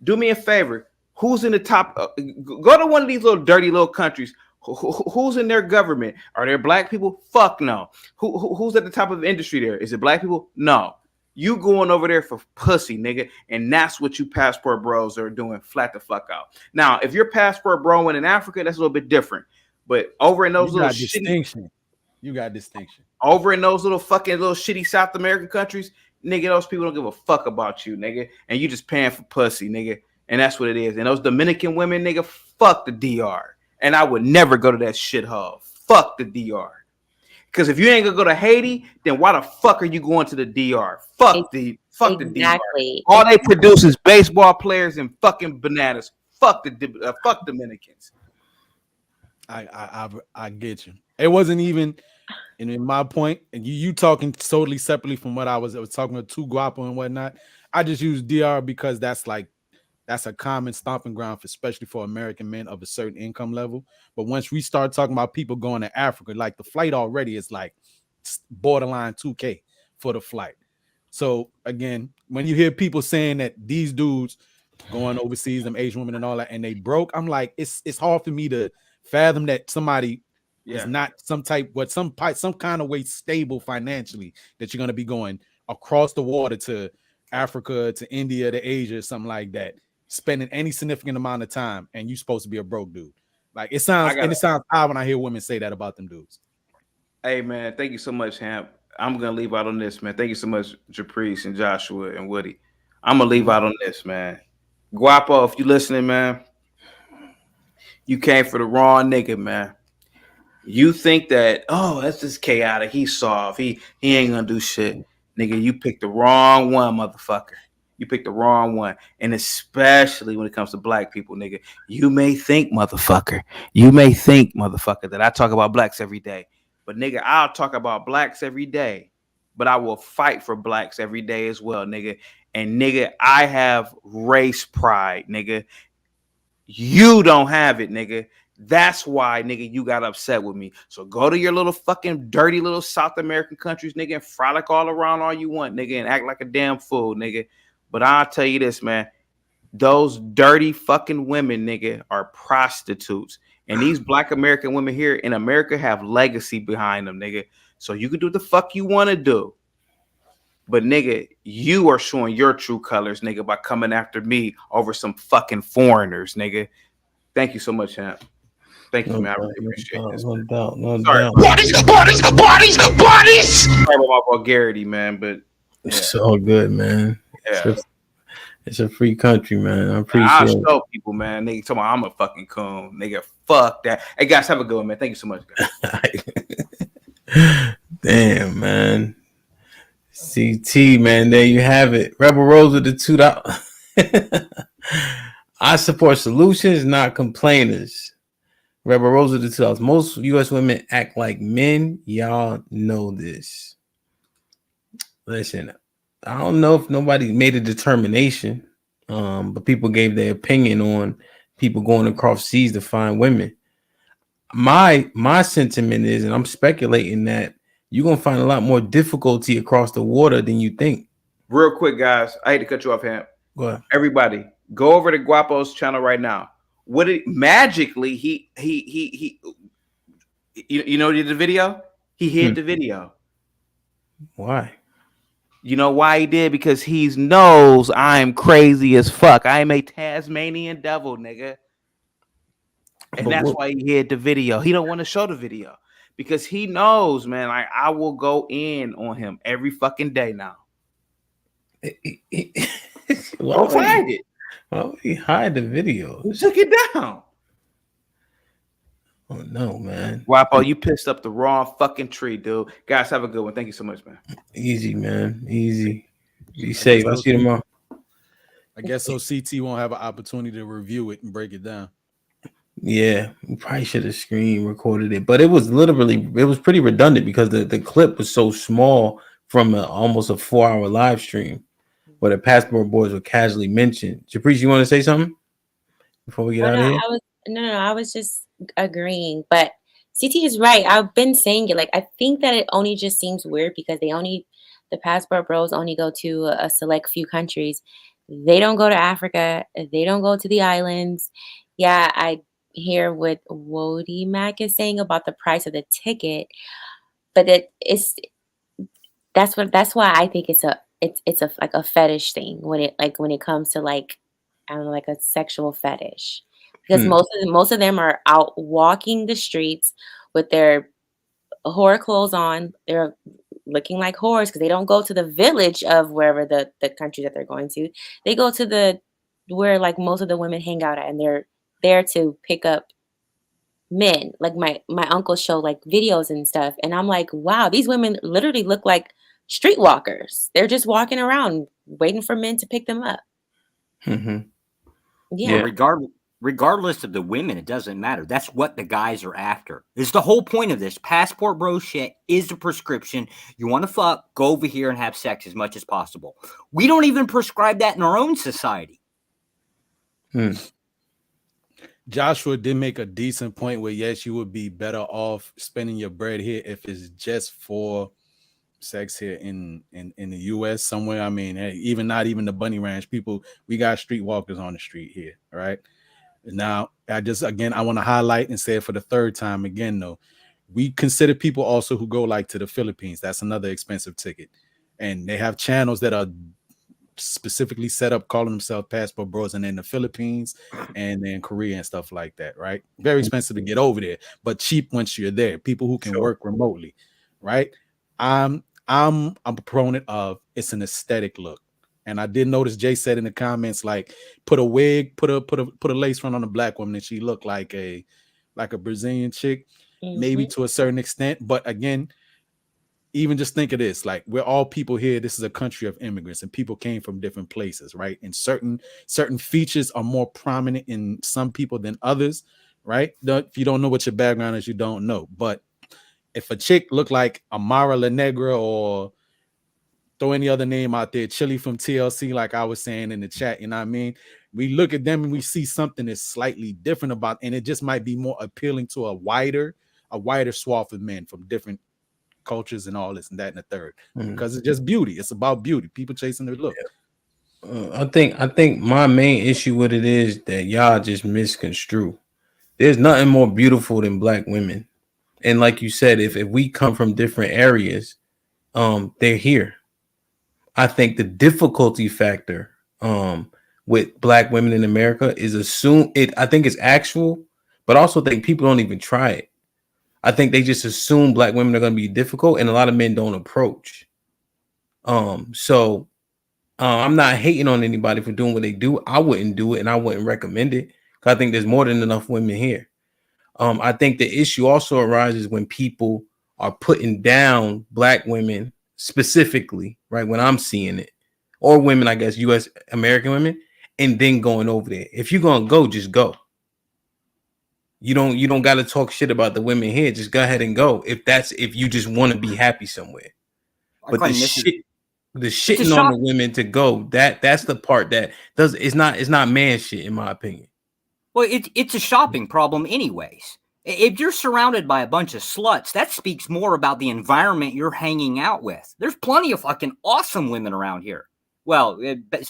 [SPEAKER 10] Do me a favor. Who's in the top? Go to one of these little dirty little countries. Who's in their government? Are there black people? Fuck no. Who's at the top of the industry there? Is it black people? No. You going over there for pussy, nigga. And that's what you passport bros are doing. Flat the fuck out. Now, if you're passport broing in Africa, that's a little bit different. But over in those little
[SPEAKER 18] distinction. You got distinction.
[SPEAKER 10] Over in those little fucking little shitty South American countries, nigga, those people don't give a fuck about you, nigga. And you just paying for pussy, nigga. And that's what it is. And those Dominican women, nigga, fuck the DR. And I would never go to that shithole. Fuck the DR. Because if you ain't gonna go to Haiti, then why the fuck are you going to the DR? Fuck the DR. All they produce is baseball players and fucking bananas. Fuck Dominicans.
[SPEAKER 18] I get you. It wasn't even, and in my point, and you talking totally separately from what I was talking about to Guapo and whatnot. I just use DR because that's a common stomping ground, especially for American men of a certain income level. But once we start talking about people going to Africa, like the flight already is like borderline 2K for the flight. So again, when you hear people saying that these dudes going overseas, them Asian women and all that, and they broke, I'm like, it's hard for me to fathom that somebody is not some kind of way stable financially, that you're going to be going across the water to Africa, to India, to Asia, something like that, spending any significant amount of time, and you supposed to be a broke dude. Like it sounds odd when I hear women say that about them dudes.
[SPEAKER 10] Hey man, thank you so much, Hamp. I'm gonna leave out on this, man. Thank you so much, Japrice and Joshua and Woody. I'm gonna leave out on this, man. Guapo, if you listening, man, you came for the wrong nigga, man. You think that, oh, that's just chaotic. He's soft. He ain't gonna do shit. Nigga, you picked the wrong one, motherfucker. You picked the wrong one. And especially when it comes to black people, nigga. You may think, motherfucker, that I talk about blacks every day. But nigga, I'll talk about blacks every day. But I will fight for blacks every day as well, nigga. And nigga, I have race pride, nigga. You don't have it, nigga. That's why, nigga, you got upset with me. So go to your little fucking dirty little South American countries, nigga, and frolic all around all you want, nigga, and act like a damn fool, nigga. But I'll tell you this, man. Those dirty fucking women, nigga, are prostitutes. And these black American women here in America have legacy behind them, nigga. So you can do what the fuck you want to do. But nigga, you are showing your true colors, nigga, by coming after me over some fucking foreigners, nigga. Thank you so much, Hamp. Thank you, man. I really appreciate this.
[SPEAKER 1] No doubt.
[SPEAKER 10] Sorry about my vulgarity, man, but
[SPEAKER 1] it's all good, man.
[SPEAKER 10] Yeah.
[SPEAKER 1] It's a free country, man. I
[SPEAKER 10] I'll
[SPEAKER 1] appreciate it.
[SPEAKER 10] show people, man. Nigga, talking about I'm a fucking coon, nigga. Fuck that. Hey guys, have a good one, man. Thank you so much, guys.
[SPEAKER 1] Damn, man. CT, man. There you have it. Rebel Rose with the $2. I support solutions, not complainers. Rebel Rose with the $2. Most U.S. women act like men. Y'all know this. Listen, I don't know if nobody made a determination, but people gave their opinion on people going across seas to find women. My sentiment is, and I'm speculating, that you're gonna find a lot more difficulty across the water than you think.
[SPEAKER 10] Real quick, guys. I hate to cut you off, Hamp.
[SPEAKER 1] Go ahead.
[SPEAKER 10] Everybody, go over to Guapo's channel right now. What it magically he you know, did the video? He hid the video.
[SPEAKER 1] Why?
[SPEAKER 10] You know why he did? Because he knows I'm crazy as fuck. I am a Tasmanian devil, nigga. And that's why he hid the video. He don't want to show the video because he knows, man, I will go in on him every fucking day now. Go find it.
[SPEAKER 1] Why would he hide the video?
[SPEAKER 10] Who took it down?
[SPEAKER 1] Oh no, man.
[SPEAKER 10] Guapo, you pissed up the wrong fucking tree, dude. Guys, have a good one. Thank you so much, man.
[SPEAKER 1] Easy, man. Easy. Be safe. I'll see you tomorrow.
[SPEAKER 18] I guess so CT won't have an opportunity to review it and break it down.
[SPEAKER 1] Yeah, we probably should have screen recorded it, but it was pretty redundant because the clip was so small from almost a 4-hour live stream where the Passport Boys were casually mentioned. Caprice, you want to say something before we get out of here?
[SPEAKER 17] I was just agreeing, but CT is right. I've been saying it. Like, I think that it only just seems weird because the Passport Bros only go to a select few countries. They don't go to Africa. They don't go to the islands. Yeah, I hear what Wody Mac is saying about the price of the ticket, but that's why I think it's a like a fetish thing when it comes to like, I don't know, like a sexual fetish. Because most of them are out walking the streets with their whore clothes on. They're looking like whores because they don't go to the village of wherever the country that they're going to. They go to where like most of the women hang out at, and they're there to pick up men. Like my uncle showed like videos and stuff, and I'm like, wow, these women literally look like streetwalkers. They're just walking around waiting for men to pick them up.
[SPEAKER 1] Mm-hmm.
[SPEAKER 17] Yeah.
[SPEAKER 13] regardless of the women, it doesn't matter. That's what the guys are after. It's the whole point of this. Passport bro shit is the prescription. You want to fuck, go over here and have sex as much as possible. We don't even prescribe that in our own society.
[SPEAKER 18] Joshua did make a decent point where, yes, you would be better off spending your bread here if it's just for sex here in the US somewhere. I mean, hey, even not even the bunny ranch people, we got streetwalkers on the street here, right? Now, I want to highlight and say it for the third time again, though. We consider people also who go like to the Philippines. That's another expensive ticket. And they have channels that are specifically set up calling themselves Passport Bros and in the Philippines and then Korea and stuff like that, right? Very expensive to get over there, but cheap once you're there. People who can work remotely, right? I'm a proponent of it's an aesthetic look. And I did notice Jay said in the comments, like, put a wig, put a lace front on a black woman, and she looked like a Brazilian chick, maybe to a certain extent. But again, even just think of this, like, we're all people here. This is a country of immigrants, and people came from different places, right? And certain features are more prominent in some people than others, right? If you don't know what your background is, you don't know. But if a chick looked like Amara La Negra, or throw any other name out there, Chili from TLC, like I was saying in the chat, you know what I mean? We look at them and we see something that's slightly different about, and it just might be more appealing to a wider swath of men from different cultures and all this and that and the third, because it's just beauty. It's about beauty. People chasing their look.
[SPEAKER 1] I think my main issue with it is that y'all just misconstrue. There's nothing more beautiful than black women, and like you said, if we come from different areas, they're here. I think the difficulty factor with black women in America is I think it's actual, but also think people don't even try it. I think they just assume black women are going to be difficult, and a lot of men don't approach. So I'm not hating on anybody for doing what they do. I wouldn't do it, and I wouldn't recommend it, because I think there's more than enough women here. I think the issue also arises when people are putting down black women specifically, right? When I'm seeing it, or women, I guess, U.S. American women, and then going over there. If you're gonna go, just go. You don't got to talk shit about the women here. Just go ahead and go. If you just want to be happy somewhere. But the shitting on the women to go, that's the part that it's not man shit, in my opinion.
[SPEAKER 13] Well, it's a shopping problem anyways. If you're surrounded by a bunch of sluts, that speaks more about the environment you're hanging out with. There's plenty of fucking awesome women around here. Well,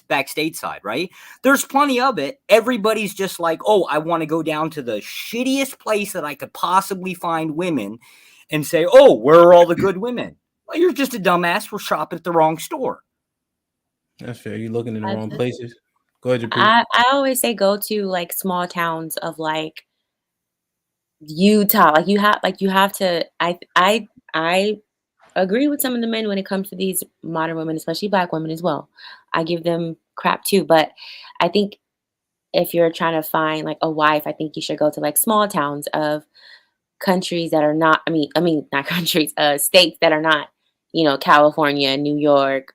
[SPEAKER 13] back stateside, right? There's plenty of it. Everybody's just like, oh, I want to go down to the shittiest place that I could possibly find women and say, oh, where are all the good women? Well, you're just a dumbass for shopping at the wrong store.
[SPEAKER 1] That's fair. You're looking in the wrong places. Go ahead,
[SPEAKER 17] I always say go to like small towns of like Utah. You have to. I agree with some of the men when it comes to these modern women, especially black women as well. I give them crap too, but I think if you're trying to find like a wife, I think you should go to like small towns of countries that are not. I mean, not countries. States that are not. California, New York,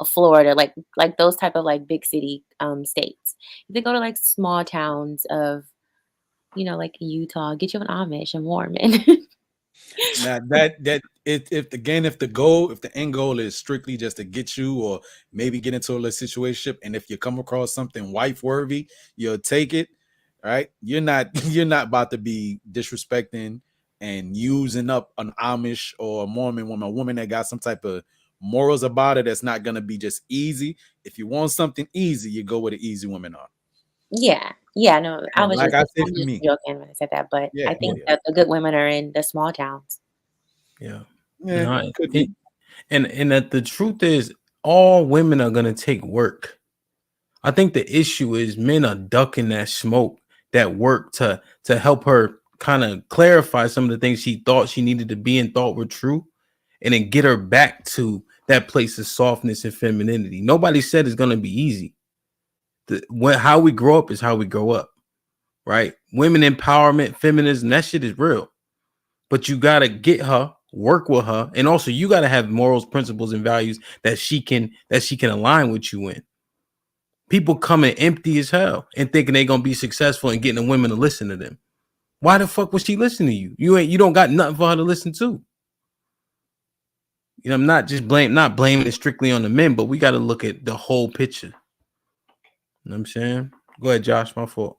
[SPEAKER 17] Florida, like those type of like big city states. If they go to like small towns of, like Utah, get you an Amish and Mormon.
[SPEAKER 18] Now if the end goal is strictly just to get you or maybe get into a situation, and if you come across something wife worthy, you'll take it, right? You're not about to be disrespecting and using up an Amish or a Mormon woman, a woman that got some type of morals about it that's not gonna be just easy. If you want something easy, you go where the easy women are.
[SPEAKER 17] Yeah, no, I was
[SPEAKER 18] like
[SPEAKER 17] just,
[SPEAKER 18] I said
[SPEAKER 17] I'm
[SPEAKER 18] for
[SPEAKER 17] just
[SPEAKER 18] me.
[SPEAKER 17] joking when I said that, but
[SPEAKER 18] Yeah,
[SPEAKER 17] I think that the good women are in the small towns.
[SPEAKER 1] Yeah.
[SPEAKER 18] Yeah, could be.
[SPEAKER 1] And that the truth is, all women are gonna take work. I think the issue is men are ducking that smoke, that work to help her kind of clarify some of the things she thought she needed to be and thought were true, and then get her back to that place of softness and femininity. Nobody said it's gonna be easy. How we grow up is how we grow up, right? Women empowerment, feminism, that shit is real. But you gotta get her, work with her, and also you gotta have morals, principles, and values that she can align with you in. people coming empty as hell and thinking they're gonna be successful and getting the women to listen to them. Why the fuck would she listen to you? You don't got nothing for her to listen to. You know, I'm not blaming it strictly on the men, but we got to look at the whole picture. You know what I'm saying? Go ahead, Josh. My fault.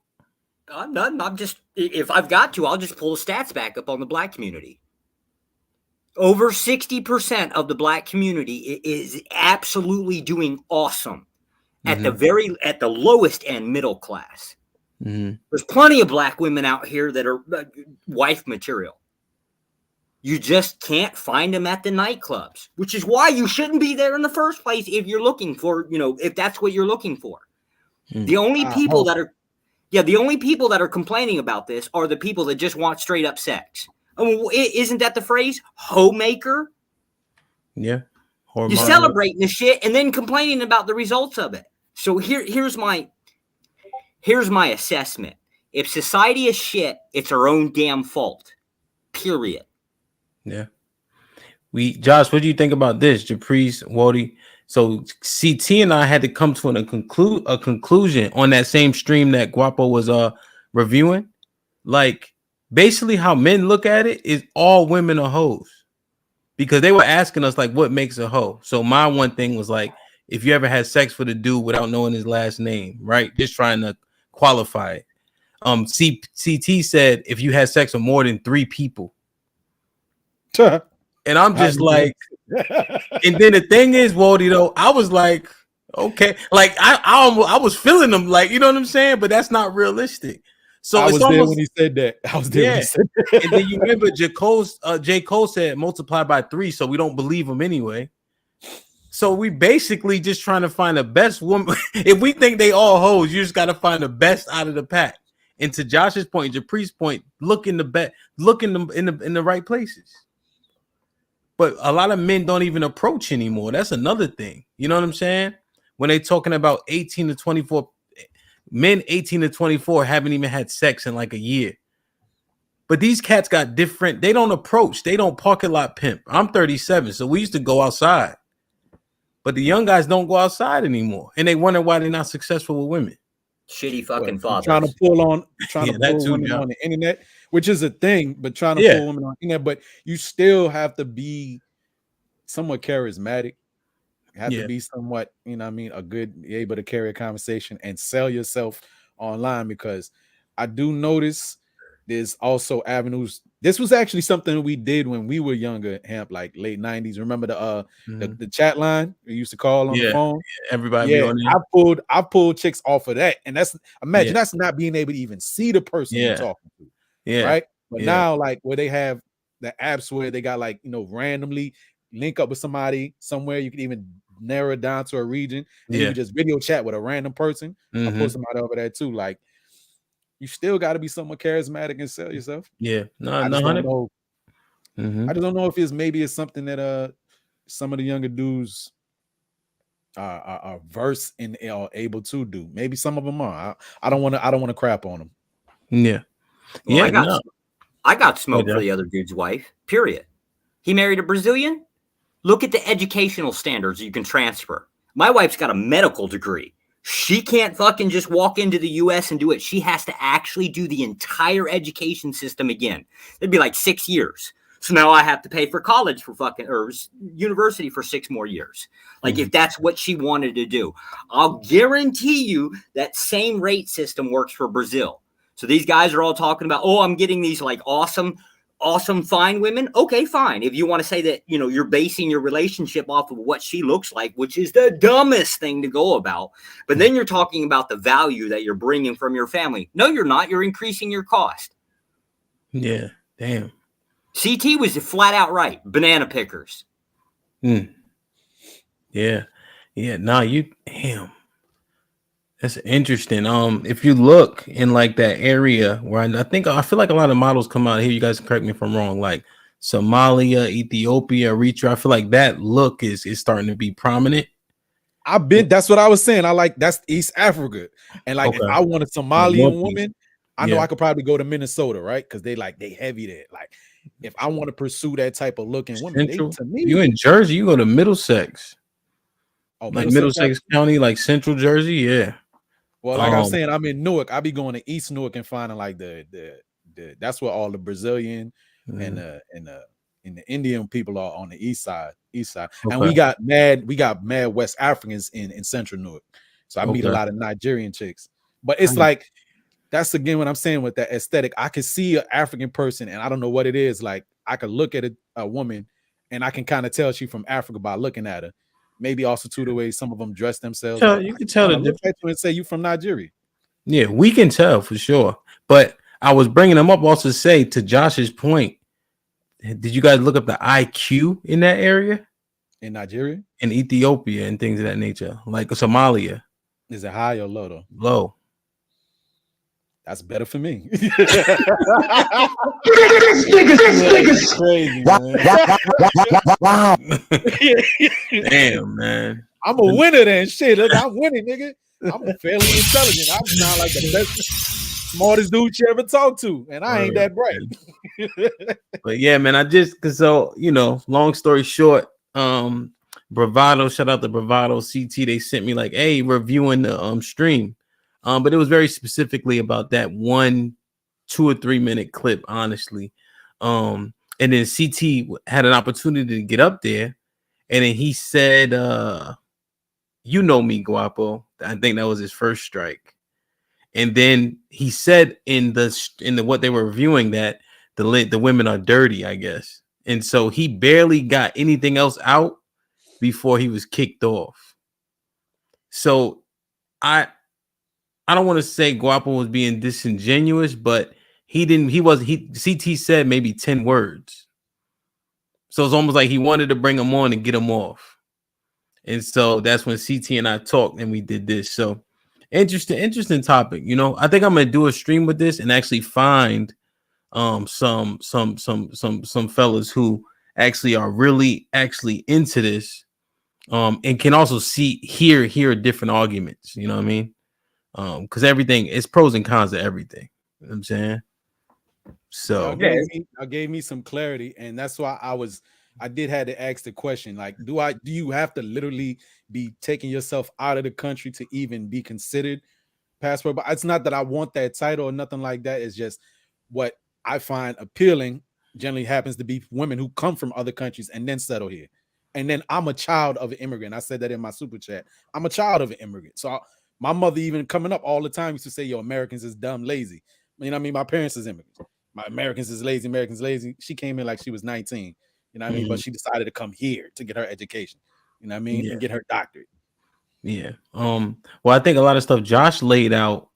[SPEAKER 13] I'm just, if I've got to, I'll just pull the stats back up on the black community. Over 60% of the black community is absolutely doing awesome at the lowest end middle class. There's plenty of black women out here that are wife material. You just can't find them at the nightclubs, which is why you shouldn't be there in the first place if you're looking for, if that's what you're looking for. The only people that are complaining about this are the people that just want straight up sex. I mean, isn't that the phrase? Homemaker?
[SPEAKER 1] Yeah.
[SPEAKER 13] You're celebrating the shit and then complaining about the results of it. So here's my assessment. If society is shit, it's our own damn fault. Period.
[SPEAKER 1] Yeah. Josh, what do you think about this? Japrice, Wody. So CT and I had to come to a conclusion on that same stream that Guapo was reviewing. Like, basically how men look at it is all women are hoes. Because they were asking us, like, what makes a hoe? So my one thing was like, if you ever had sex with a dude without knowing his last name, right? Just trying to qualify it. CT said if you had sex with more than 3 people. And I'm just like, and then the thing is, Wody, though, I was like, okay, like I was feeling them, like, you know what I'm saying, but that's not realistic. So
[SPEAKER 18] I
[SPEAKER 1] it's
[SPEAKER 18] was there when he said that. I was there when he said that.
[SPEAKER 1] And then you remember J. Cole said multiply by 3, so we don't believe him anyway. So we basically just trying to find the best woman. If we think they all hoes, you just got to find the best out of the pack. And to Josh's point, Japri's point, look in the right places. But a lot of men don't even approach anymore. That's another thing. You know what I'm saying? When they're talking about 18 to 24, men 18 to 24 haven't even had sex in like a year. But these cats got different. They don't approach. They don't parking lot pimp. I'm 37, so we used to go outside. But the young guys don't go outside anymore. And they wonder why they're not successful with women.
[SPEAKER 13] Shitty fucking fathers.
[SPEAKER 18] Trying to pull women on the internet, which is a thing, but trying to pull women on the internet. But you still have to be somewhat charismatic. You have to be somewhat, able to carry a conversation and sell yourself online, because I do notice there's also avenues. This was actually something we did when we were younger, Hamp, like late 90s. Remember the chat line we used to call on the phone?
[SPEAKER 1] Everybody be on there.
[SPEAKER 18] I pulled chicks off of that. And that's that's not being able to even see the person you're talking to. Yeah. Right. But now, like, where they have the apps where they got, like, randomly link up with somebody somewhere, you can even narrow it down to a region, and you can just video chat with a random person. I'll put somebody over there too. Like, you still got to be somewhat charismatic and sell yourself.
[SPEAKER 1] Yeah,
[SPEAKER 18] I just don't know. I just don't know if it's something that some of the younger dudes are versed in or able to do. Maybe some of them are. I don't want to crap on them.
[SPEAKER 1] Yeah,
[SPEAKER 13] well, I got smoked for the other dude's wife. Period. He married a Brazilian. Look at the educational standards you can transfer. My wife's got a medical degree. She can't fucking just walk into the US and do it. She has to actually do the entire education system again. It'd be like 6 years. So now I have to pay for college for or university for 6 more years. Like, if that's what she wanted to do, I'll guarantee you that same rate system works for Brazil. So these guys are all talking about, oh, I'm getting these like awesome, fine women. Okay, fine. If you want to say that, you're basing your relationship off of what she looks like, which is the dumbest thing to go about. But then you're talking about the value that you're bringing from your family. No, you're not. You're increasing your cost.
[SPEAKER 1] Yeah. Damn.
[SPEAKER 13] CT was flat out right. Banana pickers.
[SPEAKER 1] Yeah. Yeah. Nah, damn. That's interesting. If you look in like that area where I feel like a lot of models come out here, you guys correct me if I'm wrong, like Somalia, Ethiopia, Eritrea. I feel like that look is starting to be prominent.
[SPEAKER 18] That's what I was saying. That's East Africa. And like, if I want a Somalian woman, I know I could probably go to Minnesota, right? Because they heavy there. Like, if I want to pursue that type of looking woman,
[SPEAKER 1] you in Jersey, you go to Middlesex.
[SPEAKER 18] Oh,
[SPEAKER 1] like Middlesex County, like Central Jersey, yeah.
[SPEAKER 18] Well, like I'm saying, I'm in Newark. I be going to East Newark and finding like the that's where all the Brazilian and the Indian people are on the east side. And we got mad West Africans in Central Newark. So I meet a lot of Nigerian chicks. But it's like that's again what I'm saying with that aesthetic. I can see an African person and I don't know what it is. Like I could look at a woman and I can kind of tell she's from Africa by looking at her. Maybe also too the way some of them dress themselves.
[SPEAKER 1] You can tell the difference.
[SPEAKER 18] Look at you and say you from Nigeria.
[SPEAKER 1] Yeah, we can tell for sure. But I was bringing them up also to say, to Josh's point, did you guys look up the IQ in that area?
[SPEAKER 18] In Nigeria?
[SPEAKER 1] In Ethiopia and things of that nature, like Somalia.
[SPEAKER 18] Is it high or low though?
[SPEAKER 1] Low.
[SPEAKER 18] That's better for me.
[SPEAKER 16] This nigga's
[SPEAKER 18] crazy,
[SPEAKER 16] Wow.
[SPEAKER 1] Damn, man.
[SPEAKER 18] I'm a winner then. Shit, look, I'm winning, nigga. I'm fairly intelligent. I'm not like the best, smartest dude you ever talked to, and I ain't that bright.
[SPEAKER 1] But yeah, man, long story short, Bravado, shout out to Bravado CT. They sent me like, hey, reviewing the stream. But it was very specifically about that 1, 2 or 3 minute clip, honestly. And then CT had an opportunity to get up there, and then he said, you know me, Guapo. I think that was his first strike. And then he said in the what they were reviewing that the women are dirty, I guess. And so he barely got anything else out before he was kicked off. So I don't want to say Guapo was being disingenuous, but CT said maybe 10 words. So it's almost like he wanted to bring him on and get him off. And so that's when CT and I talked and we did this. So interesting topic. I think I'm gonna do a stream with this and actually find some fellas who actually are really actually into this and can also hear different arguments. You know what I mean? Because everything is pros and cons to everything. You know what I'm saying? So
[SPEAKER 18] y'all gave me some clarity, and that's why I did have to ask the question, like, do you have to literally be taking yourself out of the country to even be considered passport? But it's not that I want that title or nothing like that. It's just what I find appealing generally happens to be women who come from other countries and then settle here. And then I'm a child of an immigrant. I said that in my super chat. I'm a child of an immigrant. So my mother even coming up all the time used to say, yo, Americans is dumb, lazy. You know what I mean? My parents is immigrants. My Americans is lazy. She came in like she was 19. You know what I mean? But she decided to come here to get her education. You know what I mean? And get her doctorate.
[SPEAKER 1] Yeah. Well, I think a lot of stuff Josh laid out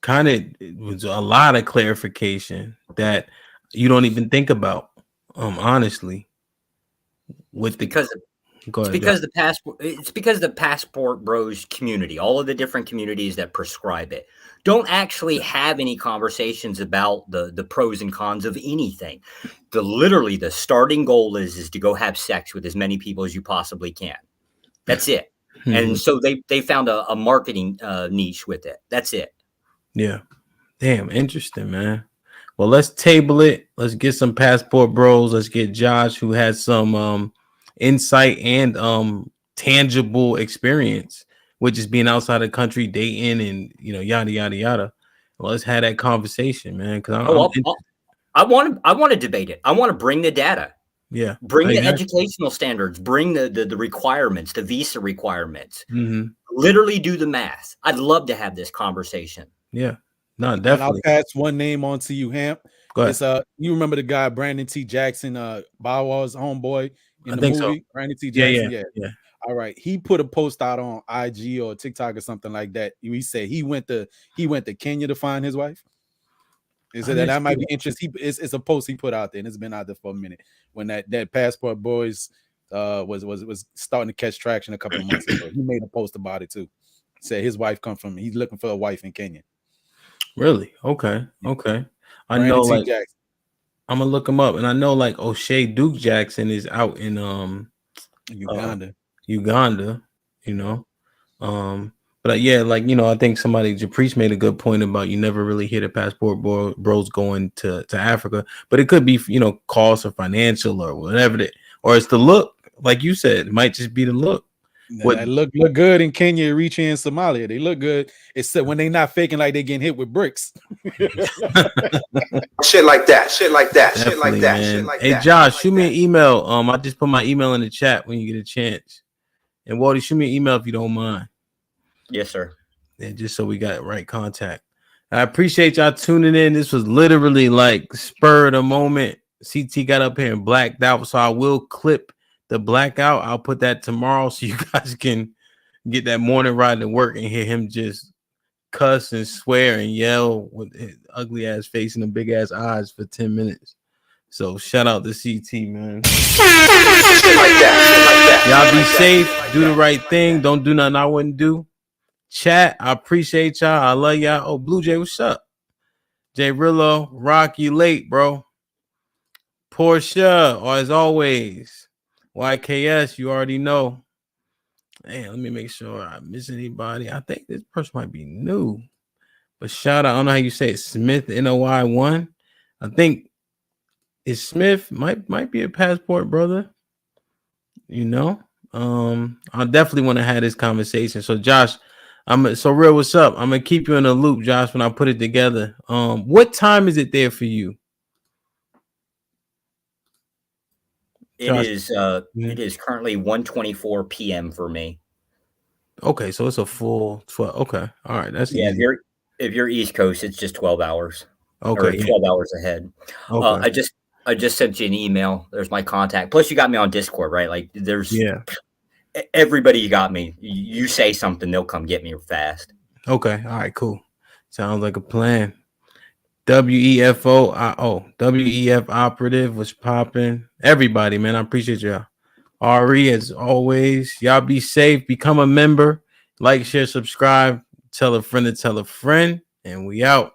[SPEAKER 1] kind of was a lot of clarification that you don't even think about. Honestly.
[SPEAKER 13] It's because the passport bros community, all of the different communities that prescribe it, don't actually have any conversations about the pros and cons of anything. Literally the starting goal is to go have sex with as many people as you possibly can. That's it. And so they found a marketing niche with it. That's it.
[SPEAKER 1] Yeah. Damn, interesting, man. Well, let's table it. Let's get some passport bros. Let's get Josh, who has some insight and tangible experience, which is being outside the country, dating, and yada yada yada. Well, let's have that conversation, man. Because
[SPEAKER 13] I want to debate it. I want to bring the data.
[SPEAKER 1] Yeah,
[SPEAKER 13] bring the educational standards. Bring the requirements, the visa requirements. Literally do the math. I'd love to have this conversation.
[SPEAKER 1] Yeah, no, definitely.
[SPEAKER 18] And I'll pass one name on to you, Hamp.
[SPEAKER 1] Go ahead.
[SPEAKER 18] You remember the guy Brandon T. Jackson, Bow Wow's homeboy in
[SPEAKER 1] I
[SPEAKER 18] the
[SPEAKER 1] think
[SPEAKER 18] movie?
[SPEAKER 1] so.
[SPEAKER 18] Brandon T. Jackson.
[SPEAKER 1] Yeah.
[SPEAKER 18] All right. He put a post out on IG or TikTok or something like that. He said he went to Kenya to find his wife. He said that might be interesting. It's a post he put out there, and it's been out there for a minute. When that passport boys was starting to catch traction a couple of months ago. He made a post about it too. Said his wife he's looking for a wife in Kenya.
[SPEAKER 1] Really? Okay. I know, like, I'm gonna look him up, and I know like O'Shea Duke Jackson is out in
[SPEAKER 18] Uganda.
[SPEAKER 1] But yeah, like, I think Japrice made a good point about you never really hear the passport bros going to Africa, but it could be cost or financial or whatever or it's the look, like you said, it might just be the look. What
[SPEAKER 18] They look good in Kenya, Eritrea, and Somalia. They look good, except when they not faking like they getting hit with bricks.
[SPEAKER 8] Shit like that. Shit like that. Shit
[SPEAKER 1] Definitely,
[SPEAKER 8] like that.
[SPEAKER 1] man.
[SPEAKER 8] Shit like
[SPEAKER 1] Hey,
[SPEAKER 8] that.
[SPEAKER 1] Josh, shoot me an email. I just put my email in the chat when you get a chance. And Waldy, shoot me an email if you don't mind.
[SPEAKER 13] Yes, sir.
[SPEAKER 1] Yeah, just so we got right contact. I appreciate y'all tuning in. This was literally like spur of the moment. CT got up here and blacked out, so I will clip the blackout. I'll put that tomorrow so you guys can get that morning ride to work and hear him just cuss and swear and yell with his ugly ass face and the big ass eyes for 10 minutes. So shout out to CT, man. Y'all be safe. Do the right thing. Don't do nothing I wouldn't do. Chat, I appreciate y'all. I love y'all. Oh, Blue Jay, what's up? Jay Rillo, Rock, you late, bro. Portia, or as always, YKS, you already know. Hey, let me make sure I miss anybody. I think this person might be new. But shout out, I don't know how you say it. Smith NOI1. I think it's Smith. Might be a passport, brother. You know. I definitely want to have this conversation. So Josh, so real, what's up? I'm gonna keep you in the loop, Josh, when I put it together. What time is it there for you?
[SPEAKER 13] It is currently 1:24 p.m. for me.
[SPEAKER 1] Okay, so it's a full 12. Okay, all right, that's easy.
[SPEAKER 13] If you're East Coast, it's just 12 hours.
[SPEAKER 1] Okay,
[SPEAKER 13] or 12 hours ahead.
[SPEAKER 1] Okay.
[SPEAKER 13] I just sent you an email. There's my contact. Plus, you got me on Discord, right? Like, there's everybody. You got me. You say something, they'll come get me fast.
[SPEAKER 1] Okay, all right, cool. Sounds like a plan. WEF operative was popping. Everybody, man, I appreciate y'all. RE, as always, y'all be safe. Become a member. Like, share, subscribe. Tell a friend to tell a friend. And we out.